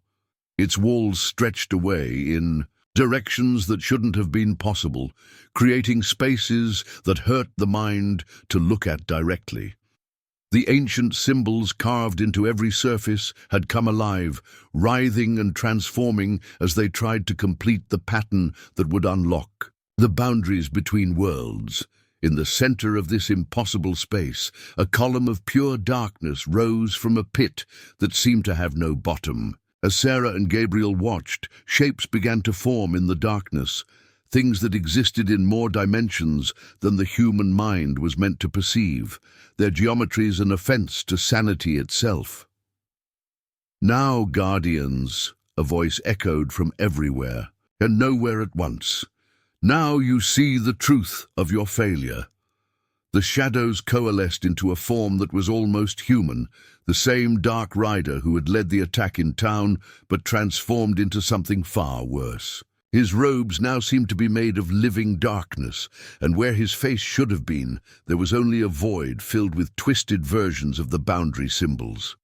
Its walls stretched away in directions that shouldn't have been possible, creating spaces that hurt the mind to look at directly. The ancient symbols carved into every surface had come alive, writhing and transforming as they tried to complete the pattern that would unlock the boundaries between worlds. In the center of this impossible space, a column of pure darkness rose from a pit that seemed to have no bottom. As Sarah and Gabriel watched, shapes began to form in the darkness, things that existed in more dimensions than the human mind was meant to perceive, their geometries an offense to sanity itself. "Now, Guardians," a voice echoed from everywhere, and nowhere at once. "Now you see the truth of your failure." The shadows coalesced into a form that was almost human, the same dark rider who had led the attack in town, but transformed into something far worse. His robes now seemed to be made of living darkness, and where his face should have been, there was only a void filled with twisted versions of the boundary symbols.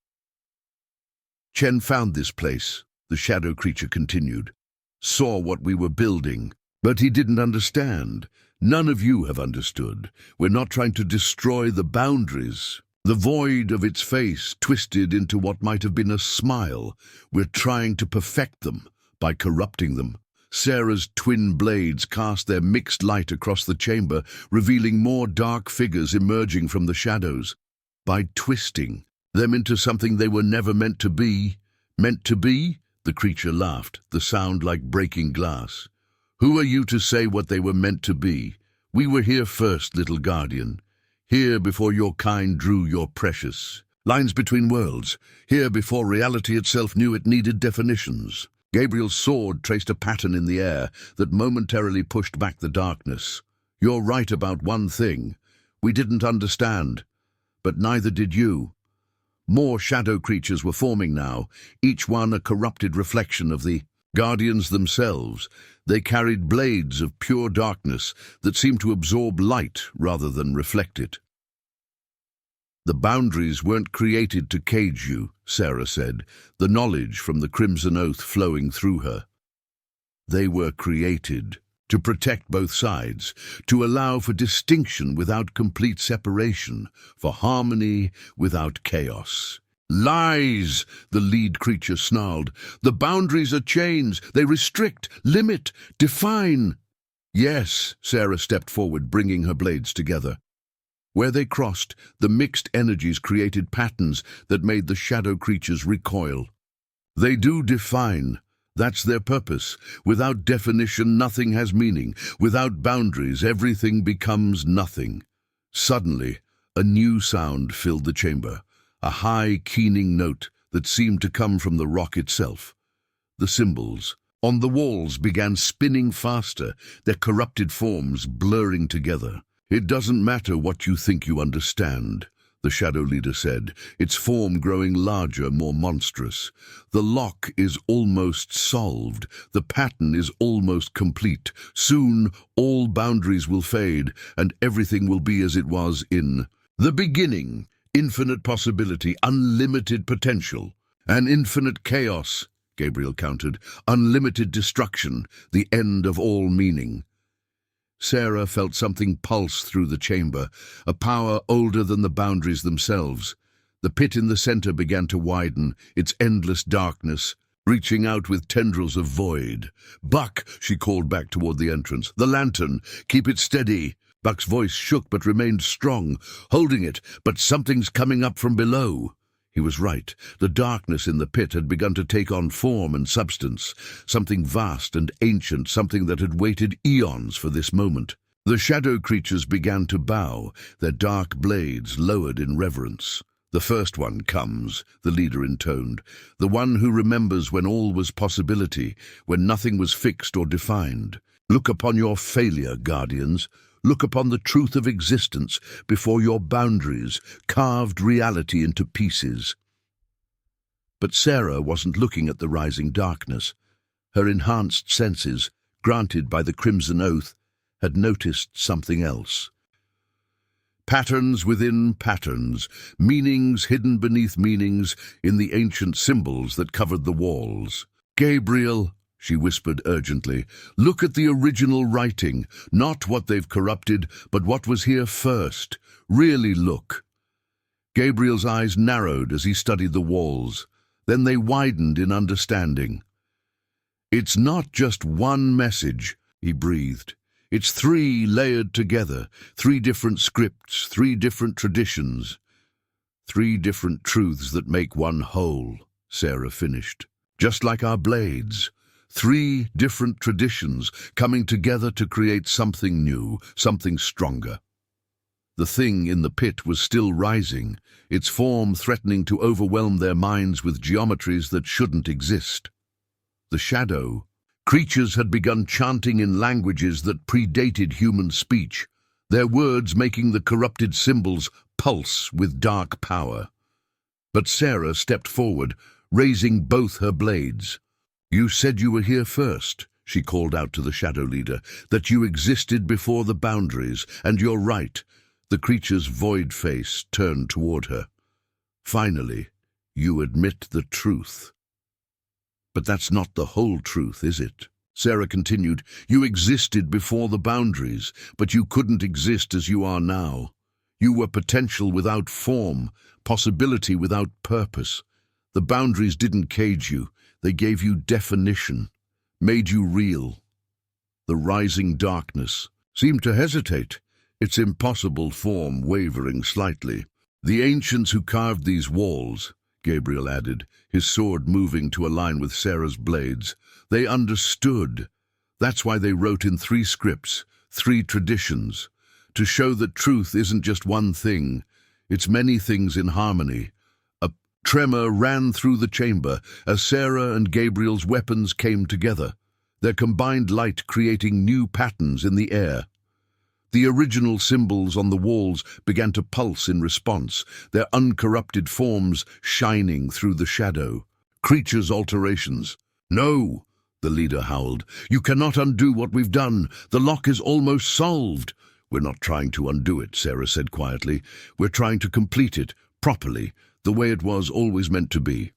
"Chen found this place," the shadow creature continued, "saw what we were building, but he didn't understand. None of you have understood. We're not trying to destroy the boundaries. The void of its face twisted into what might have been a smile. We're trying to perfect them by corrupting them." Sarah's twin blades cast their mixed light across the chamber, revealing more dark figures emerging from the shadows. "By twisting them into something they were never meant to be." "Meant to be?" The creature laughed, the sound like breaking glass. "Who are you to say what they were meant to be? We were here first, little guardian. Here before your kind drew your precious lines between worlds. Here before reality itself knew it needed definitions." Gabriel's sword traced a pattern in the air that momentarily pushed back the darkness. "You're right about one thing. We didn't understand, but neither did you." More shadow creatures were forming now, each one a corrupted reflection of the Guardians themselves, they carried blades of pure darkness that seemed to absorb light rather than reflect it. "The boundaries weren't created to cage you," Sarah said, the knowledge from the Crimson Oath flowing through her. "They were created to protect both sides, to allow for distinction without complete separation, for harmony without chaos." "Lies!" the lead creature snarled. "The boundaries are chains. They restrict, limit, define." "Yes," Sarah stepped forward, bringing her blades together. Where they crossed, the mixed energies created patterns that made the shadow creatures recoil. "They do define. That's their purpose. Without definition, nothing has meaning. Without boundaries, everything becomes nothing." Suddenly, a new sound filled the chamber, a high, keening note that seemed to come from the rock itself. The symbols on the walls began spinning faster, their corrupted forms blurring together. "It doesn't matter what you think you understand," the shadow leader said, its form growing larger, more monstrous. "The lock is almost solved. The pattern is almost complete. Soon, all boundaries will fade, and everything will be as it was in the beginning. Infinite possibility, unlimited potential, and infinite chaos," Gabriel countered. "Unlimited destruction, the end of all meaning." Sarah felt something pulse through the chamber, a power older than the boundaries themselves. The pit in the center began to widen, its endless darkness reaching out with tendrils of void. "Buck," she called back toward the entrance. "The lantern. Keep it steady." Buck's voice shook but remained strong, holding it, but something's coming up from below. He was right. The darkness in the pit had begun to take on form and substance, something vast and ancient, something that had waited eons for this moment. The shadow creatures began to bow, their dark blades lowered in reverence. "The first one comes," the leader intoned, "the one who remembers when all was possibility, when nothing was fixed or defined. Look upon your failure, guardians. Look upon the truth of existence before your boundaries carved reality into pieces." But Sarah wasn't looking at the rising darkness. Her enhanced senses, granted by the Crimson Oath, had noticed something else. Patterns within patterns, meanings hidden beneath meanings in the ancient symbols that covered the walls. "Gabriel," she whispered urgently, "look at the original writing, not what they've corrupted, but what was here first. Really look." Gabriel's eyes narrowed as he studied the walls. Then they widened in understanding. "It's not just one message," he breathed. "It's three layered together, three different scripts, three different traditions, three different truths that make one whole," Sarah finished. "Just like our blades. Three different traditions coming together to create something new, something stronger." The thing in the pit was still rising, its form threatening to overwhelm their minds with geometries that shouldn't exist. The shadow creatures had begun chanting in languages that predated human speech, their words making the corrupted symbols pulse with dark power. But Sarah stepped forward, raising both her blades. "You said you were here first," she called out to the shadow leader, "that you existed before the boundaries, and you're right." The creature's void face turned toward her. "Finally, you admit the truth." "But that's not the whole truth, is it?" Sarah continued. "You existed before the boundaries, but you couldn't exist as you are now. You were potential without form, possibility without purpose. The boundaries didn't cage you. They gave you definition, made you real." The rising darkness seemed to hesitate, its impossible form wavering slightly. "The ancients who carved these walls," Gabriel added, his sword moving to align with Sarah's blades, "they understood. That's why they wrote in three scripts, three traditions, to show that truth isn't just one thing, it's many things in harmony." A tremor ran through the chamber as Sarah and Gabriel's weapons came together, their combined light creating new patterns in the air. The original symbols on the walls began to pulse in response, their uncorrupted forms shining through the shadow. "Creatures' alterations." "No!" the leader howled. "You cannot undo what we've done. The lock is almost solved." "We're not trying to undo it," Sarah said quietly. "We're trying to complete it, properly, the way it was always meant to be."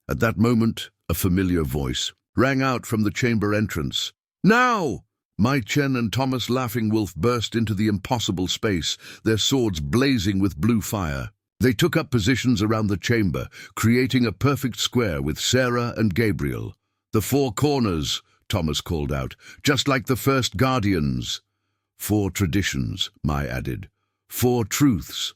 At that moment, a familiar voice rang out from the chamber entrance. "Now!" Mai Chen and Thomas Laughing Wolf burst into the impossible space, their swords blazing with blue fire. They took up positions around the chamber, creating a perfect square with Sarah and Gabriel. "The four corners," Thomas called out, "just like the first Guardians." "Four traditions," Mai added. "Four truths.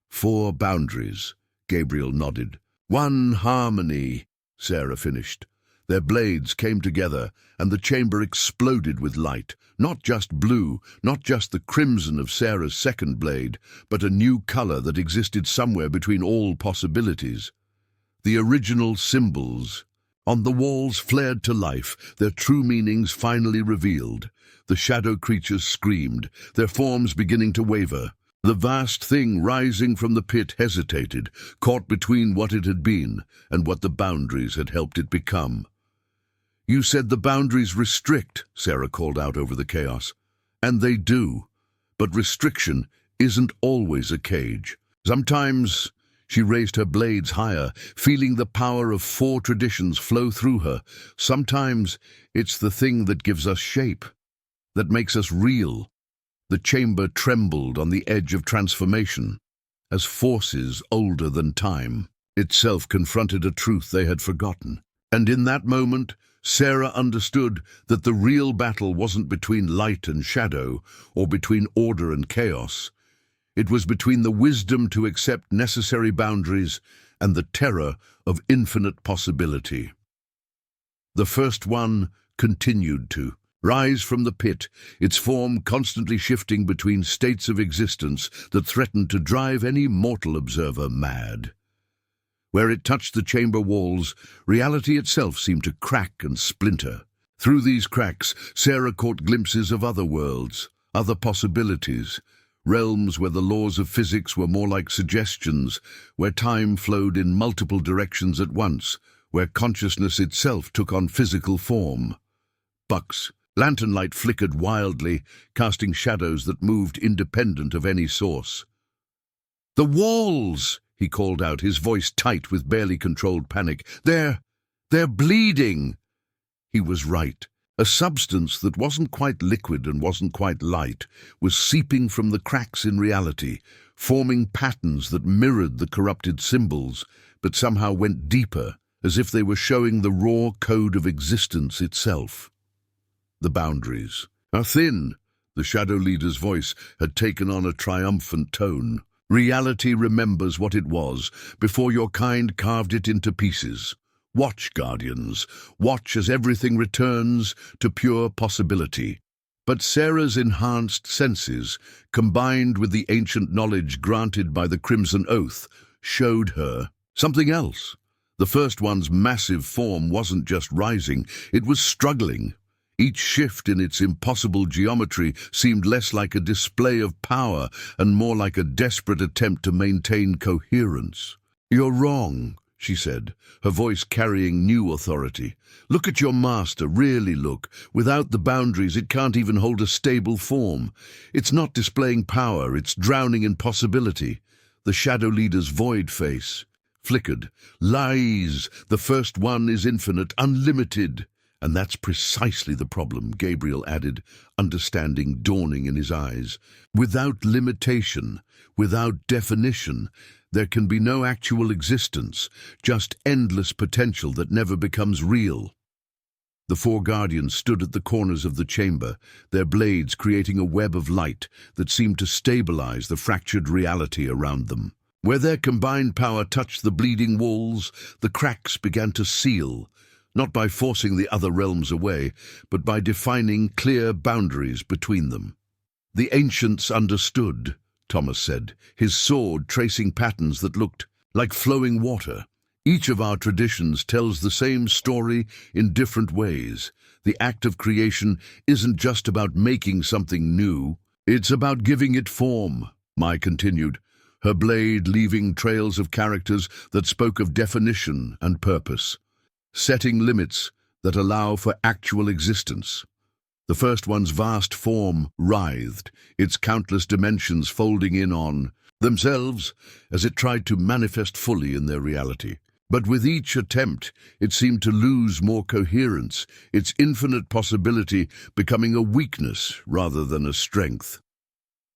Four boundaries," Gabriel nodded. "One harmony," Sarah finished. Their blades came together, and the chamber exploded with light. Not just blue, not just the crimson of Sarah's second blade, but a new color that existed somewhere between all possibilities. The original symbols on the walls flared to life, their true meanings finally revealed. The shadow creatures screamed, their forms beginning to waver. The vast thing rising from the pit hesitated, caught between what it had been and what the boundaries had helped it become. "You said the boundaries restrict," Sarah called out over the chaos. "And they do. But restriction isn't always a cage. Sometimes—" She raised her blades higher, feeling the power of four traditions flow through her. "Sometimes it's the thing that gives us shape, that makes us real." The chamber trembled on the edge of transformation, as forces older than time itself confronted a truth they had forgotten. And in that moment, Sarah understood that the real battle wasn't between light and shadow, or between order and chaos. It was between the wisdom to accept necessary boundaries and the terror of infinite possibility. The first one continued to rise from the pit, its form constantly shifting between states of existence that threatened to drive any mortal observer mad. Where it touched the chamber walls, reality itself seemed to crack and splinter. Through these cracks, Sarah caught glimpses of other worlds, other possibilities, realms where the laws of physics were more like suggestions, where time flowed in multiple directions at once, where consciousness itself took on physical form. Buck's lantern light flickered wildly, casting shadows that moved independent of any source. "The walls!" he called out, his voice tight with barely controlled panic. They're bleeding!" He was right. A substance that wasn't quite liquid and wasn't quite light was seeping from the cracks in reality, forming patterns that mirrored the corrupted symbols, but somehow went deeper, as if they were showing the raw code of existence itself. The boundaries are thin. The Shadow Leader's voice had taken on a triumphant tone. "Reality remembers what it was before your kind carved it into pieces. Watch, Guardians, watch as everything returns to pure possibility." But Sarah's enhanced senses, combined with the ancient knowledge granted by the Crimson Oath, showed her something else. The first one's massive form wasn't just rising, it was struggling. Each shift in its impossible geometry seemed less like a display of power and more like a desperate attempt to maintain coherence. "You're wrong," she said, her voice carrying new authority. "Look at your master, really look. Without the boundaries, it can't even hold a stable form. It's not displaying power, it's drowning in possibility." The Shadow Leader's void face flickered. "Lies! The first one is infinite, unlimited." "And that's precisely the problem," Gabriel added, understanding dawning in his eyes. "Without limitation, without definition, there can be no actual existence, just endless potential that never becomes real." The four Guardians stood at the corners of the chamber, their blades creating a web of light that seemed to stabilize the fractured reality around them. Where their combined power touched the bleeding walls, the cracks began to seal, not by forcing the other realms away, but by defining clear boundaries between them. "The ancients understood," Thomas said, his sword tracing patterns that looked like flowing water. "Each of our traditions tells the same story in different ways. The act of creation isn't just about making something new, it's about giving it form," Mai continued, her blade leaving trails of characters that spoke of definition and purpose. "Setting limits, that allow for actual existence. The first one's vast form writhed, its countless dimensions folding in on themselves as it tried to manifest fully in their reality. But with each attempt, it seemed to lose more coherence, its infinite possibility becoming a weakness rather than a strength.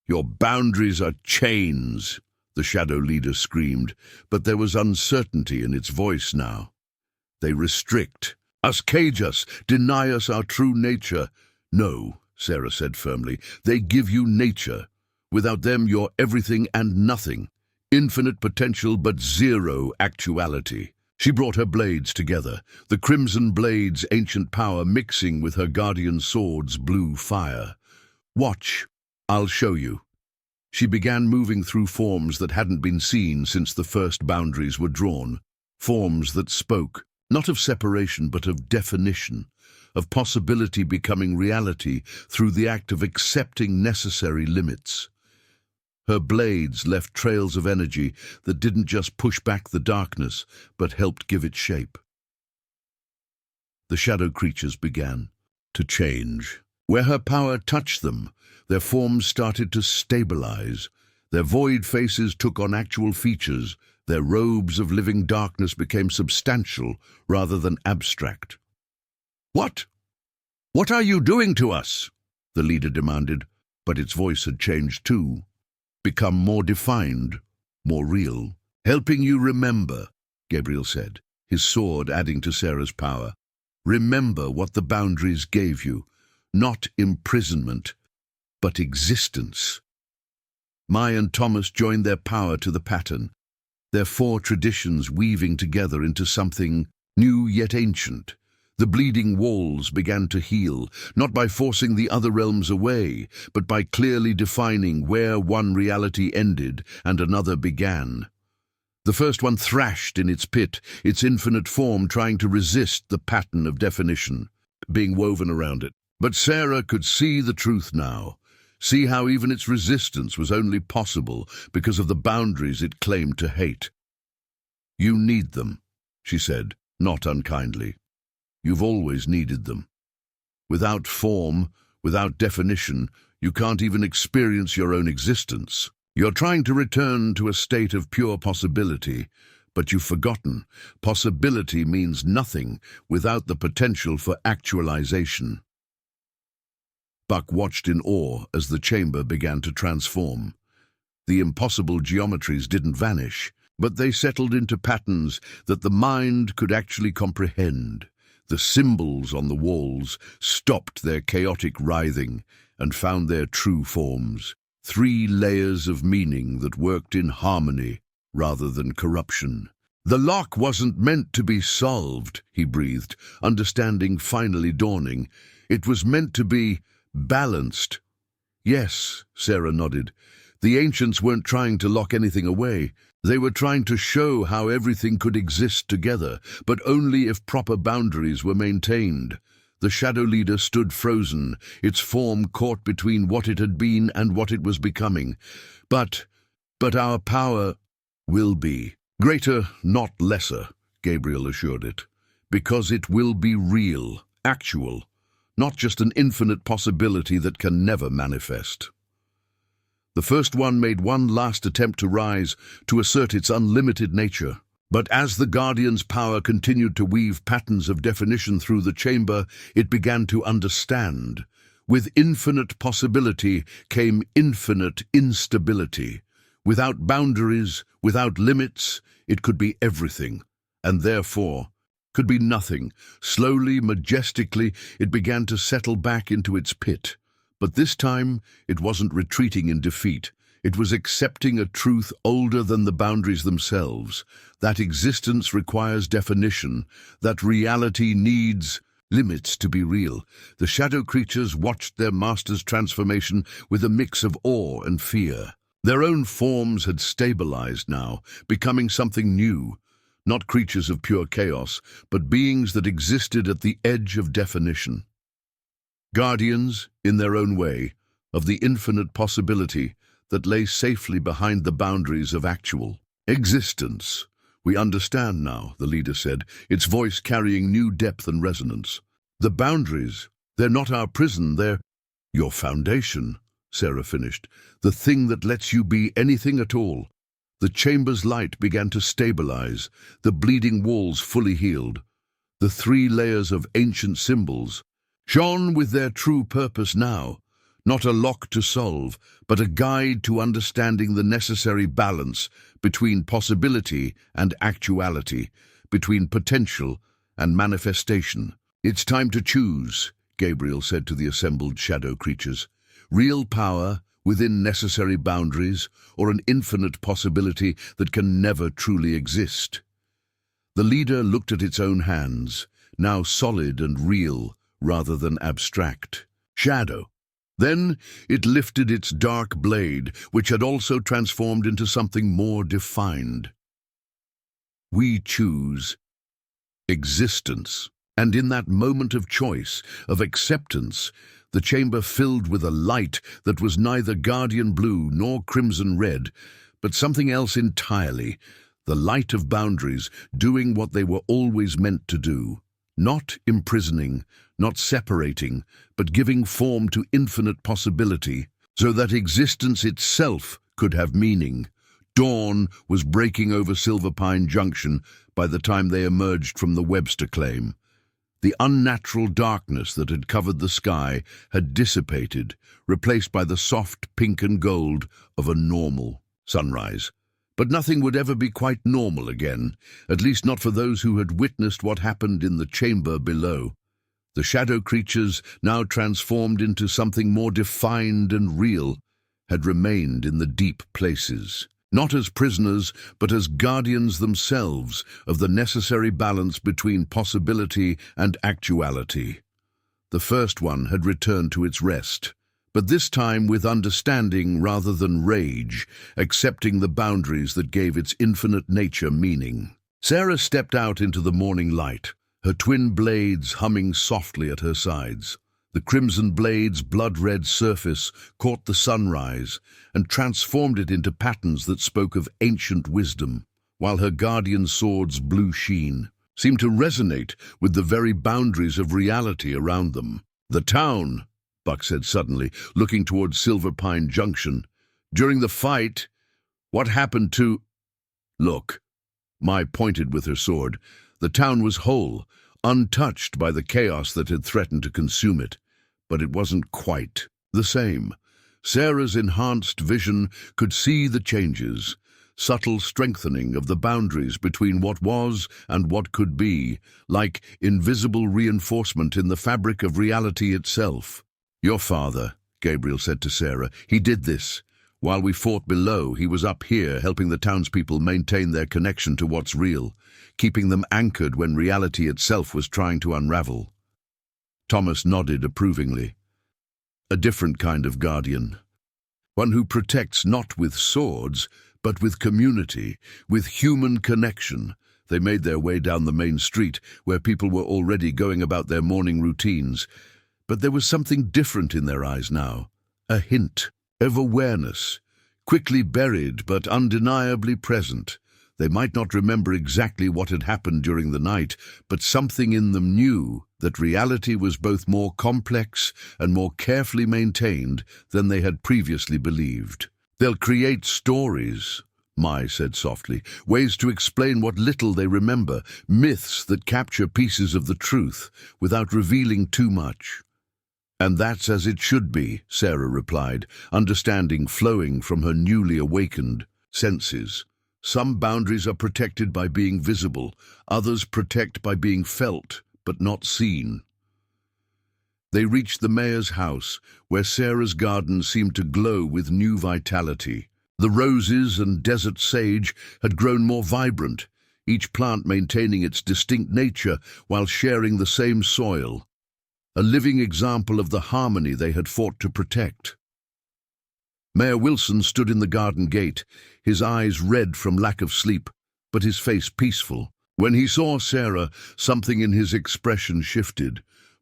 "Your boundaries are chains," the shadow leader screamed, but there was uncertainty in its voice now. "They restrict us, cage us, deny us our true nature." "No," Sarah said firmly, "they give you nature. Without them, you're everything and nothing. Infinite potential, but zero actuality." She brought her blades together, the crimson blade's ancient power mixing with her guardian sword's blue fire. "Watch, I'll show you." She began moving through forms that hadn't been seen since the first boundaries were drawn, forms that spoke, not of separation but of definition, of possibility becoming reality through the act of accepting necessary limits. Her blades left trails of energy that didn't just push back the darkness, but helped give it shape. The shadow creatures began to change. Where her power touched them, their forms started to stabilize. Their void faces took on actual features. Their robes of living darkness became substantial rather than abstract. "What? What are you doing to us?" the leader demanded, but its voice had changed too. "Become more defined, more real." "Helping you remember," Gabriel said, his sword adding to Sarah's power. "Remember what the boundaries gave you. Not imprisonment, but existence." Mai and Thomas joined their power to the pattern, their four traditions weaving together into something new yet ancient. The bleeding walls began to heal, not by forcing the other realms away, but by clearly defining where one reality ended and another began. The first one thrashed in its pit, its infinite form trying to resist the pattern of definition being woven around it. But Sarah could see the truth now, see how even its resistance was only possible because of the boundaries it claimed to hate. "You need them," she said, not unkindly. "You've always needed them. Without form, without definition, you can't even experience your own existence. You're trying to return to a state of pure possibility, but you've forgotten. Possibility means nothing without the potential for actualization." Buck watched in awe as the chamber began to transform. The impossible geometries didn't vanish, but they settled into patterns that the mind could actually comprehend. The symbols on the walls stopped their chaotic writhing and found their true forms, 3 layers of meaning that worked in harmony rather than corruption. "The lock wasn't meant to be solved," he breathed, understanding finally dawning. "It was meant to be balanced." "Yes," Sarah nodded. "The ancients weren't trying to lock anything away. They were trying to show how everything could exist together, but only if proper boundaries were maintained." The shadow leader stood frozen, its form caught between what it had been and what it was becoming. But our power will be greater, not lesser," Gabriel assured it, "because it will be real, actual, not just an infinite possibility that can never manifest." The first one made one last attempt to rise, to assert its unlimited nature. But as the Guardian's power continued to weave patterns of definition through the chamber, it began to understand. With infinite possibility came infinite instability. Without boundaries, without limits, it could be everything, and therefore could be nothing. Slowly, majestically, it began to settle back into its pit. But this time, it wasn't retreating in defeat. It was accepting a truth older than the boundaries themselves, that existence requires definition, that reality needs limits to be real. The shadow creatures watched their master's transformation with a mix of awe and fear. Their own forms had stabilized now, becoming something new, not creatures of pure chaos, but beings that existed at the edge of definition. Guardians, in their own way, of the infinite possibility that lay safely behind the boundaries of actual existence. "We understand now," the leader said, its voice carrying new depth and resonance. "The boundaries, they're not our prison, they're your foundation," Sarah finished. "The thing that lets you be anything at all." The chamber's light began to stabilize, the bleeding walls fully healed. The 3 layers of ancient symbols shone with their true purpose now, not a lock to solve, but a guide to understanding the necessary balance between possibility and actuality, between potential and manifestation. "It's time to choose," Gabriel said to the assembled shadow creatures. "Real power within necessary boundaries, or an infinite possibility that can never truly exist." The leader looked at its own hands, now solid and real rather than abstract. Shadow. Then it lifted its dark blade, which had also transformed into something more defined. "We choose existence." And in that moment of choice, of acceptance, the chamber filled with a light that was neither guardian blue nor crimson red, but something else entirely, the light of boundaries, doing what they were always meant to do. Not imprisoning, not separating, but giving form to infinite possibility, so that existence itself could have meaning. Dawn was breaking over Silver Pine Junction by the time they emerged from the Webster claim. The unnatural darkness that had covered the sky had dissipated, replaced by the soft pink and gold of a normal sunrise. But nothing would ever be quite normal again, at least not for those who had witnessed what happened in the chamber below. The shadow creatures, now transformed into something more defined and real, had remained in the deep places, not as prisoners, but as guardians themselves of the necessary balance between possibility and actuality. The first one had returned to its rest, but this time with understanding rather than rage, accepting the boundaries that gave its infinite nature meaning. Sarah stepped out into the morning light, her twin blades humming softly at her sides. The crimson blade's blood-red surface caught the sunrise and transformed it into patterns that spoke of ancient wisdom, while her guardian sword's blue sheen seemed to resonate with the very boundaries of reality around them. "The town," Buck said suddenly, looking towards Silver Pine Junction. "During the fight, what happened to—" "Look," Mai pointed with her sword. "The town was whole, untouched by the chaos that had threatened to consume it. But it wasn't quite the same." Sarah's enhanced vision could see the changes, subtle strengthening of the boundaries between what was and what could be, like invisible reinforcement in the fabric of reality itself. "Your father," Gabriel said to Sarah, "he did this. While we fought below, he was up here helping the townspeople maintain their connection to what's real, keeping them anchored when reality itself was trying to unravel." Thomas nodded approvingly. "A different kind of guardian. One who protects not with swords, but with community, with human connection." They made their way down the main street, where people were already going about their morning routines. But there was something different in their eyes now, a hint of awareness, quickly buried but undeniably present. They might not remember exactly what had happened during the night, but something in them knew that reality was both more complex and more carefully maintained than they had previously believed. "They'll create stories," Mai said softly, "ways to explain what little they remember, myths that capture pieces of the truth without revealing too much." "And that's as it should be," Sarah replied, understanding flowing from her newly awakened senses. "Some boundaries are protected by being visible, others protect by being felt, but not seen." They reached the mayor's house, where Sarah's garden seemed to glow with new vitality. The roses and desert sage had grown more vibrant, each plant maintaining its distinct nature while sharing the same soil, a living example of the harmony they had fought to protect. Mayor Wilson stood in the garden gate, his eyes red from lack of sleep, but his face peaceful. When he saw Sarah, something in his expression shifted,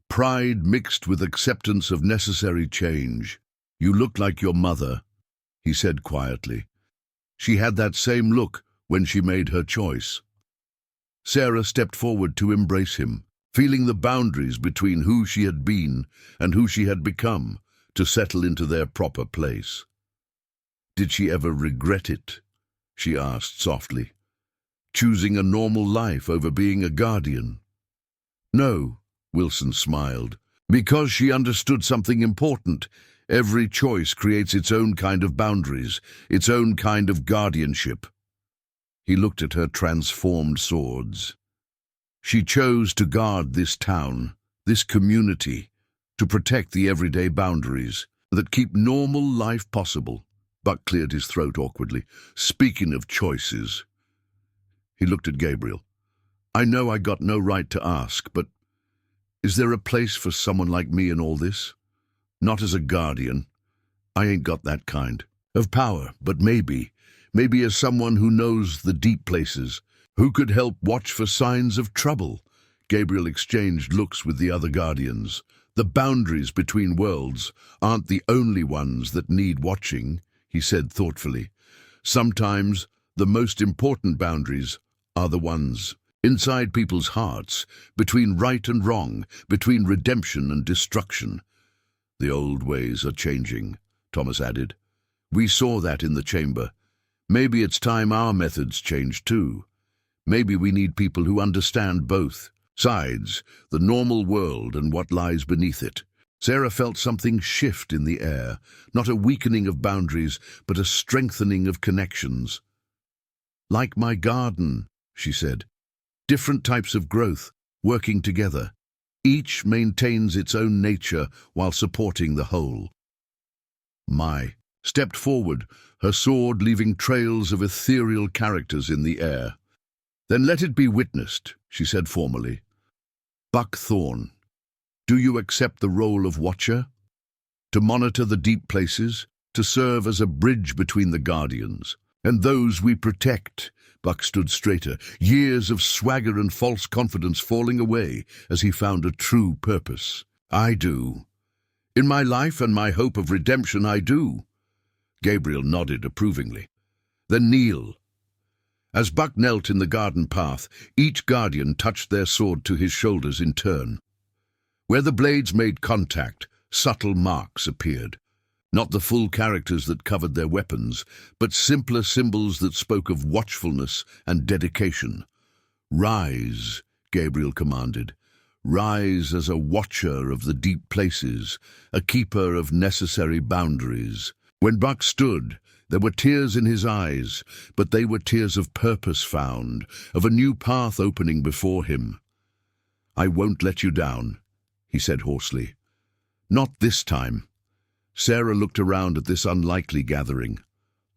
pride mixed with acceptance of necessary change. "You look like your mother," he said quietly. "She had that same look when she made her choice." Sarah stepped forward to embrace him, feeling the boundaries between who she had been and who she had become to settle into their proper place. "Did she ever regret it?" she asked softly. "Choosing a normal life over being a guardian?" "No," Wilson smiled, "because she understood something important. Every choice creates its own kind of boundaries, its own kind of guardianship." He looked at her transformed swords. She chose to guard this town, this community, to protect the everyday boundaries that keep normal life possible. Buck cleared his throat awkwardly. "Speaking of choices." He looked at Gabriel. "I know I got no right to ask, but is there a place for someone like me in all this? Not as a guardian. I ain't got that kind of power, but maybe as someone who knows the deep places, who could help watch for signs of trouble." Gabriel exchanged looks with the other guardians. "The boundaries between worlds aren't the only ones that need watching," he said thoughtfully. "Sometimes the most important boundaries are the ones inside people's hearts, between right and wrong, between redemption and destruction." "The old ways are changing," Thomas added. "We saw that in the chamber. Maybe it's time our methods change too. Maybe we need people who understand both sides, the normal world and what lies beneath it." Sarah felt something shift in the air, not a weakening of boundaries, but a strengthening of connections. "Like my garden," she said. "Different types of growth, working together. Each maintains its own nature while supporting the whole." Mai stepped forward, her sword leaving trails of ethereal characters in the air. "Then let it be witnessed," she said formally. "Buck Thorn, do you accept the role of Watcher? To monitor the deep places, to serve as a bridge between the Guardians and those we protect?" Buck stood straighter, years of swagger and false confidence falling away as he found a true purpose. "I do. In my life and my hope of redemption, I do." Gabriel nodded approvingly. "Then kneel." As Buck knelt in the garden path, each guardian touched their sword to his shoulders in turn. Where the blades made contact, subtle marks appeared. Not the full characters that covered their weapons, but simpler symbols that spoke of watchfulness and dedication. "Rise," Gabriel commanded. "Rise as a watcher of the deep places, a keeper of necessary boundaries." When Buck stood, there were tears in his eyes, but they were tears of purpose found, of a new path opening before him. "I won't let you down," he said hoarsely. "Not this time." Sarah looked around at this unlikely gathering.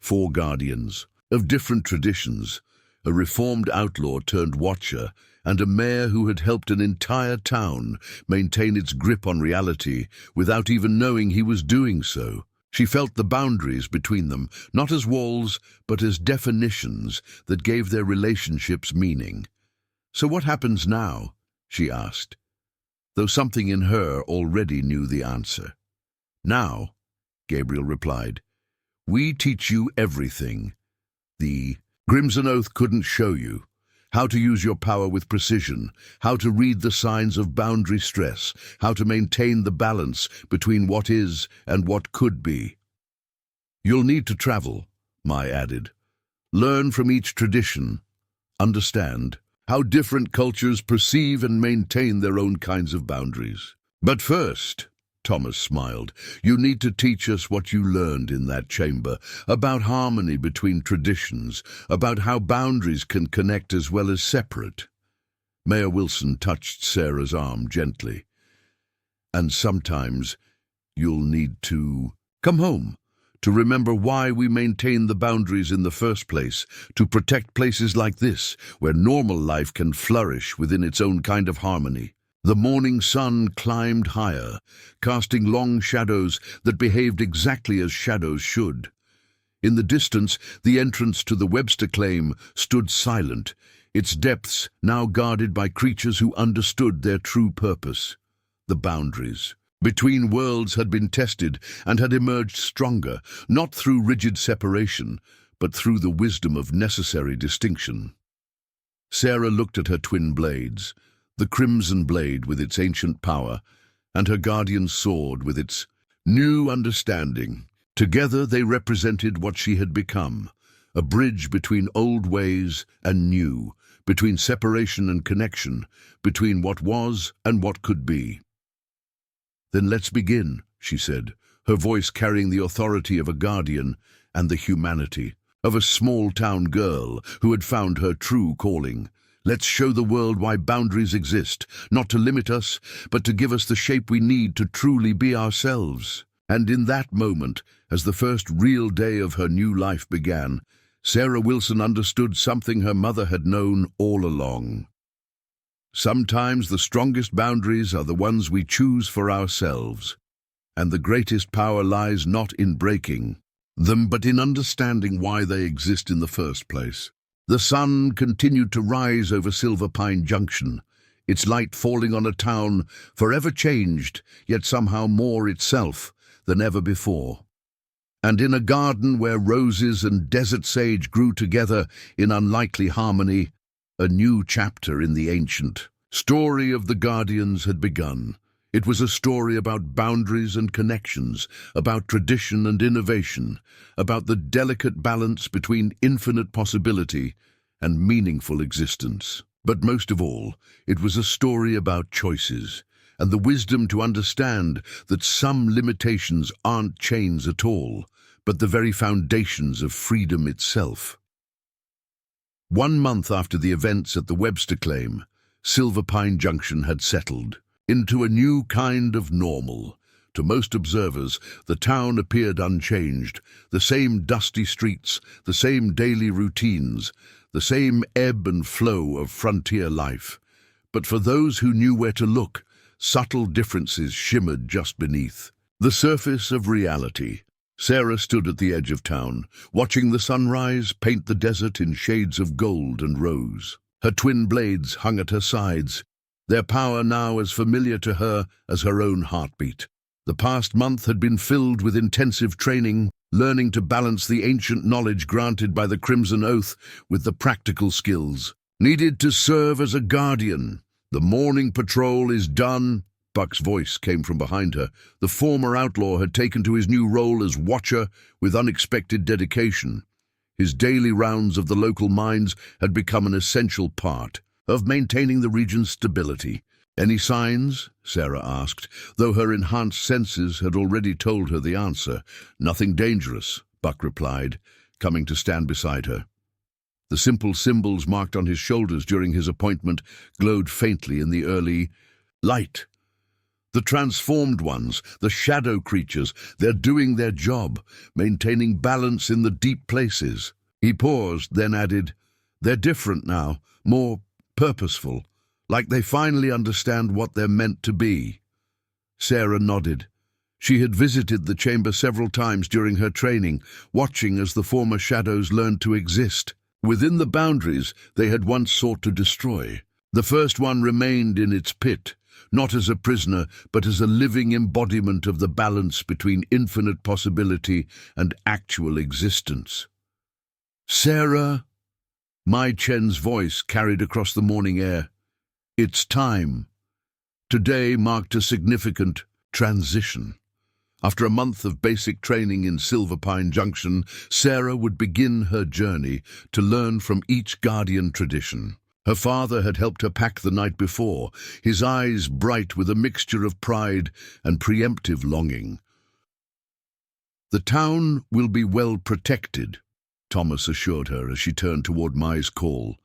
4 guardians, of different traditions, a reformed outlaw turned watcher, and a mayor who had helped an entire town maintain its grip on reality without even knowing he was doing so. She felt the boundaries between them, not as walls, but as definitions that gave their relationships meaning. "So what happens now?" she asked, though something in her already knew the answer. "Now," Gabriel replied, "we teach you everything. The Crimson Oath couldn't show you. How to use your power with precision, how to read the signs of boundary stress, how to maintain the balance between what is and what could be. You'll need to travel," Mai added. "Learn from each tradition. Understand how different cultures perceive and maintain their own kinds of boundaries. But first," Thomas smiled, "you need to teach us what you learned in that chamber, about harmony between traditions, about how boundaries can connect as well as separate." Mayor Wilson touched Sarah's arm gently. "And sometimes you'll need to come home, to remember why we maintain the boundaries in the first place, to protect places like this, where normal life can flourish within its own kind of harmony." The morning sun climbed higher, casting long shadows that behaved exactly as shadows should. In the distance, the entrance to the Webster claim stood silent, its depths now guarded by creatures who understood their true purpose. The boundaries between worlds had been tested and had emerged stronger, not through rigid separation, but through the wisdom of necessary distinction. Sarah looked at her twin blades, the crimson blade with its ancient power, and her guardian's sword with its new understanding. Together they represented what she had become, a bridge between old ways and new, between separation and connection, between what was and what could be. "Then let's begin," she said, her voice carrying the authority of a guardian and the humanity of a small-town girl who had found her true calling. "Let's show the world why boundaries exist, not to limit us, but to give us the shape we need to truly be ourselves." And in that moment, as the first real day of her new life began, Sarah Wilson understood something her mother had known all along. Sometimes the strongest boundaries are the ones we choose for ourselves, and the greatest power lies not in breaking them, but in understanding why they exist in the first place. The sun continued to rise over Silver Pine Junction, its light falling on a town forever changed, yet somehow more itself than ever before. And in a garden where roses and desert sage grew together in unlikely harmony, a new chapter in the ancient story of the Guardians had begun. It was a story about boundaries and connections, about tradition and innovation, about the delicate balance between infinite possibility and meaningful existence. But most of all, it was a story about choices, and the wisdom to understand that some limitations aren't chains at all, but the very foundations of freedom itself. 1 month after the events at the Webster claim, Silver Pine Junction had settled into a new kind of normal. To most observers, the town appeared unchanged, the same dusty streets, the same daily routines, the same ebb and flow of frontier life. But for those who knew where to look, subtle differences shimmered just beneath the surface of reality. Sarah stood at the edge of town, watching the sunrise paint the desert in shades of gold and rose. Her twin blades hung at her sides, their power now as familiar to her as her own heartbeat. The past month had been filled with intensive training, learning to balance the ancient knowledge granted by the Crimson Oath with the practical skills needed to serve as a guardian. "The morning patrol is done," Buck's voice came from behind her. The former outlaw had taken to his new role as watcher with unexpected dedication. His daily rounds of the local mines had become an essential part of maintaining the region's stability. "Any signs?" Sarah asked, though her enhanced senses had already told her the answer. "Nothing dangerous," Buck replied, coming to stand beside her. The simple symbols marked on his shoulders during his appointment glowed faintly in the early light. The transformed ones, the shadow creatures, they're doing their job, maintaining balance in the deep places. He paused, then added, "They're different now, more purposeful, like they finally understand what they're meant to be." Sarah nodded. She had visited the chamber several times during her training, watching as the former shadows learned to exist within the boundaries they had once sought to destroy. The first one remained in its pit, not as a prisoner, but as a living embodiment of the balance between infinite possibility and actual existence. "Sarah," Mai Chen's voice carried across the morning air. "It's time." Today marked a significant transition. After a month of basic training in Silver Pine Junction, Sarah would begin her journey to learn from each guardian tradition. Her father had helped her pack the night before, his eyes bright with a mixture of pride and preemptive longing. "The town will be well protected," Thomas assured her as she turned toward Mai's call.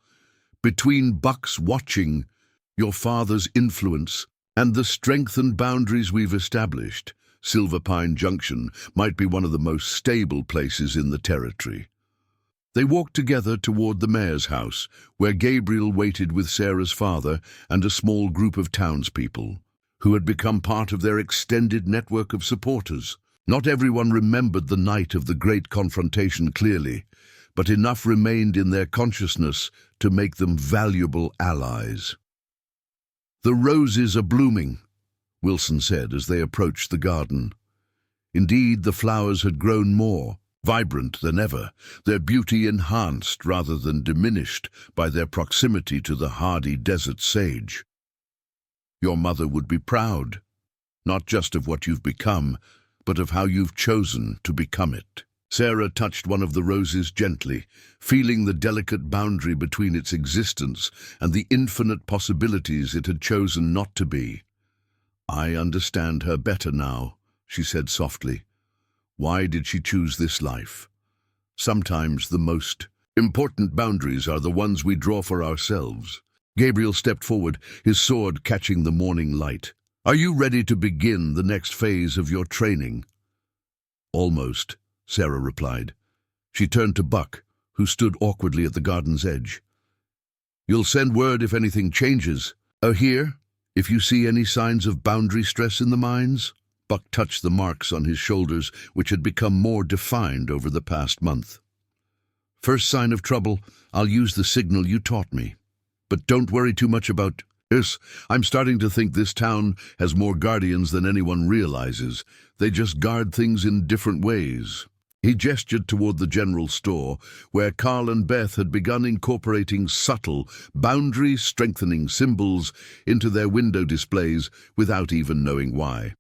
"Between Buck's watching, your father's influence, and the strengthened boundaries we've established, Silver Pine Junction might be one of the most stable places in the territory." They walked together toward the mayor's house, where Gabriel waited with Sarah's father and a small group of townspeople, who had become part of their extended network of supporters. Not everyone remembered the night of the great confrontation clearly, but enough remained in their consciousness to make them valuable allies. "The roses are blooming," Wilson said as they approached the garden. Indeed, the flowers had grown more, vibrant than ever, their beauty enhanced rather than diminished by their proximity to the hardy desert sage. Your mother would be proud, not just of what you've become, but of how you've chosen to become it. Sarah touched one of the roses gently, feeling the delicate boundary between its existence and the infinite possibilities it had chosen not to be. "I understand her better now," she said softly. "Why did she choose this life? Sometimes the most important boundaries are the ones we draw for ourselves." Gabriel stepped forward, his sword catching the morning light. "Are you ready to begin the next phase of your training?" "Almost," Sarah replied. She turned to Buck, who stood awkwardly at the garden's edge. "You'll send word if anything changes. Here, if you see any signs of boundary stress in the mines?" Buck touched the marks on his shoulders, which had become more defined over the past month. "First sign of trouble, I'll use the signal you taught me. But don't worry too much about this. I'm starting to think this town has more guardians than anyone realizes. They just guard things in different ways." He gestured toward the general store, where Carl and Beth had begun incorporating subtle, boundary-strengthening symbols into their window displays without even knowing why.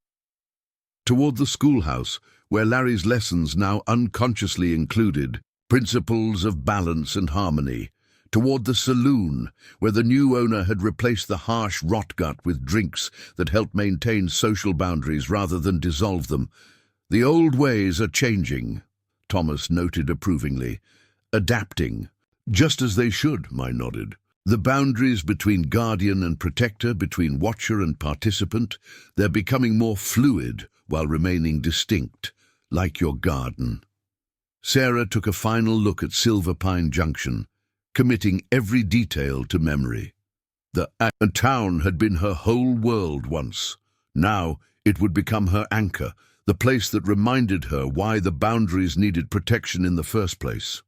Toward the schoolhouse, where Larry's lessons now unconsciously included principles of balance and harmony. Toward the saloon, where the new owner had replaced the harsh rot-gut with drinks that helped maintain social boundaries rather than dissolve them. "The old ways are changing," Thomas noted approvingly. "Adapting. Just as they should," I nodded. "The boundaries between guardian and protector, between watcher and participant, they're becoming more fluid while remaining distinct, like your garden." Sarah took a final look at Silver Pine Junction, committing every detail to memory. The town had been her whole world once. Now it would become her anchor, the place that reminded her why the boundaries needed protection in the first place.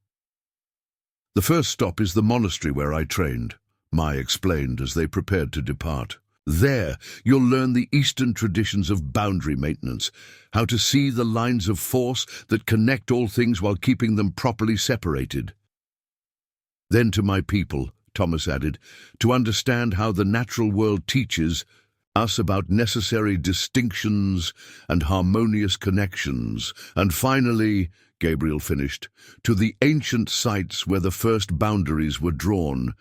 "The first stop is the monastery where I trained," Mai explained as they prepared to depart. "There, you'll learn the Eastern traditions of boundary maintenance, how to see the lines of force that connect all things while keeping them properly separated. Then to my people," Thomas added, "to understand how the natural world teaches us about necessary distinctions and harmonious connections. And finally," Gabriel finished, "to the ancient sites where the first boundaries were drawn,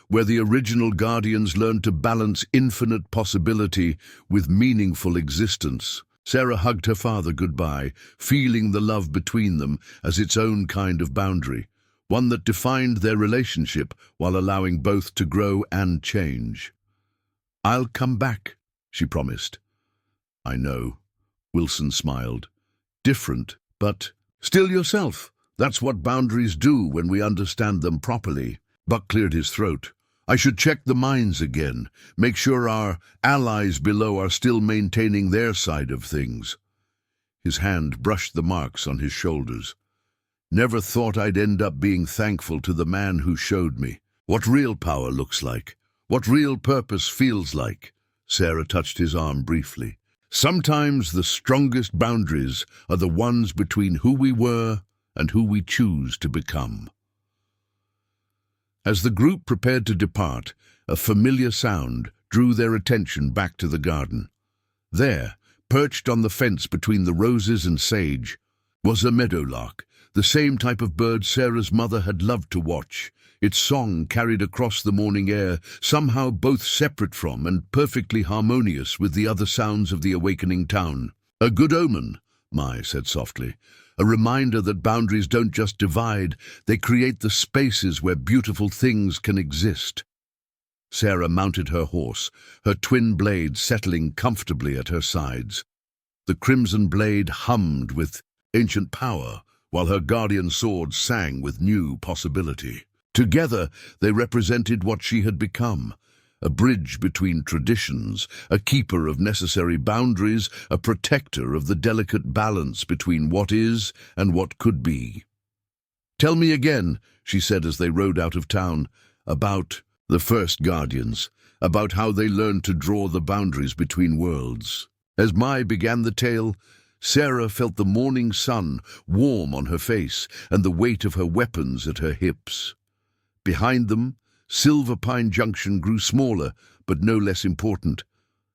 where the original guardians learned to balance infinite possibility with meaningful existence." Sarah hugged her father goodbye, feeling the love between them as its own kind of boundary, one that defined their relationship while allowing both to grow and change. "I'll come back," she promised. "I know," Wilson smiled. "Different, but still yourself. That's what boundaries do when we understand them properly." Buck cleared his throat. "I should check the mines again, make sure our allies below are still maintaining their side of things." His hand brushed the marks on his shoulders. "Never thought I'd end up being thankful to the man who showed me what real power looks like, what real purpose feels like." Sarah touched his arm briefly. "Sometimes the strongest boundaries are the ones between who we were and who we choose to become." As the group prepared to depart, a familiar sound drew their attention back to the garden. There, perched on the fence between the roses and sage, was a meadowlark, the same type of bird Sarah's mother had loved to watch. Its song carried across the morning air, somehow both separate from and perfectly harmonious with the other sounds of the awakening town. "A good omen," Mai said softly. "A reminder that boundaries don't just divide, they create the spaces where beautiful things can exist." Sarah mounted her horse, her twin blades settling comfortably at her sides. The crimson blade hummed with ancient power, while her guardian sword sang with new possibility. Together, they represented what she had become, a bridge between traditions, a keeper of necessary boundaries, a protector of the delicate balance between what is and what could be. "Tell me again," she said as they rode out of town, "about the first guardians, about how they learned to draw the boundaries between worlds." As Mai began the tale, Sarah felt the morning sun warm on her face and the weight of her weapons at her hips. Behind them, Silver Pine Junction grew smaller, but no less important,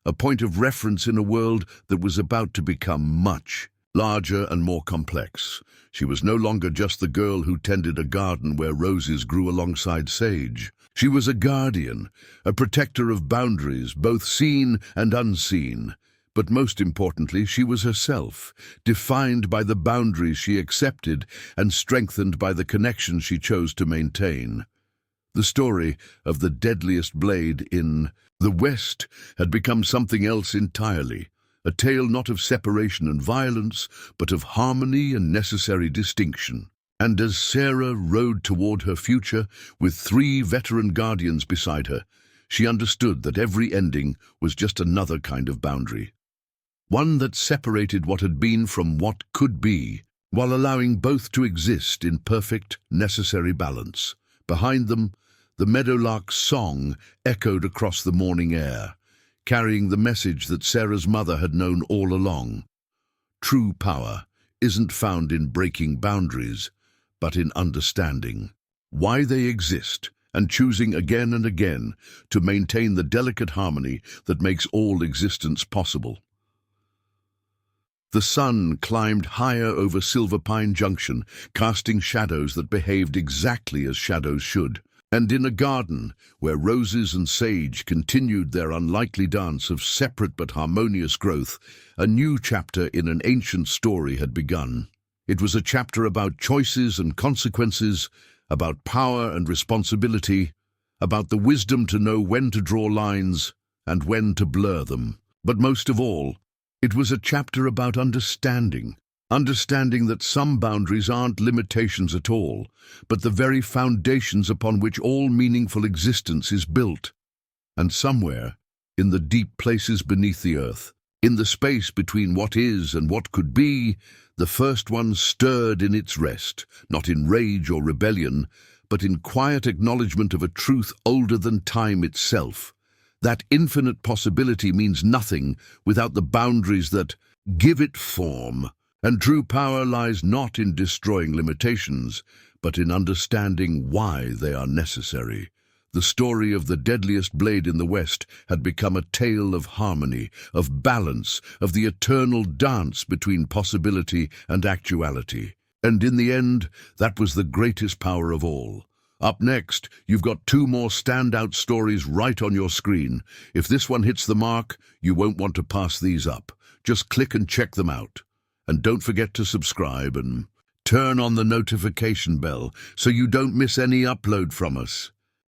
a point of reference in a world that was about to become much larger and more complex. She was no longer just the girl who tended a garden where roses grew alongside sage. She was a guardian, a protector of boundaries, both seen and unseen. But most importantly, she was herself, defined by the boundaries she accepted and strengthened by the connections she chose to maintain. The story of the deadliest blade in the West had become something else entirely, a tale not of separation and violence, but of harmony and necessary distinction. And as Sarah rode toward her future, with 3 veteran guardians beside her, she understood that every ending was just another kind of boundary. One that separated what had been from what could be, while allowing both to exist in perfect, necessary balance. Behind them, the meadowlark's song echoed across the morning air, carrying the message that Sarah's mother had known all along. True power isn't found in breaking boundaries, but in understanding why they exist and choosing again and again to maintain the delicate harmony that makes all existence possible. The sun climbed higher over Silver Pine Junction, casting shadows that behaved exactly as shadows should. And in a garden where roses and sage continued their unlikely dance of separate but harmonious growth, a new chapter in an ancient story had begun. It was a chapter about choices and consequences, about power and responsibility, about the wisdom to know when to draw lines and when to blur them. But most of all, it was a chapter about understanding that some boundaries aren't limitations at all, but the very foundations upon which all meaningful existence is built. And somewhere, in the deep places beneath the earth, in the space between what is and what could be, the first one stirred in its rest, not in rage or rebellion, but in quiet acknowledgement of a truth older than time itself. That infinite possibility means nothing without the boundaries that give it form. And true power lies not in destroying limitations, but in understanding why they are necessary. The story of the deadliest blade in the West had become a tale of harmony, of balance, of the eternal dance between possibility and actuality. And in the end, that was the greatest power of all. Up next, you've got 2 more standout stories right on your screen. If this one hits the mark, you won't want to pass these up. Just click and check them out. And don't forget to subscribe and turn on the notification bell so you don't miss any upload from us.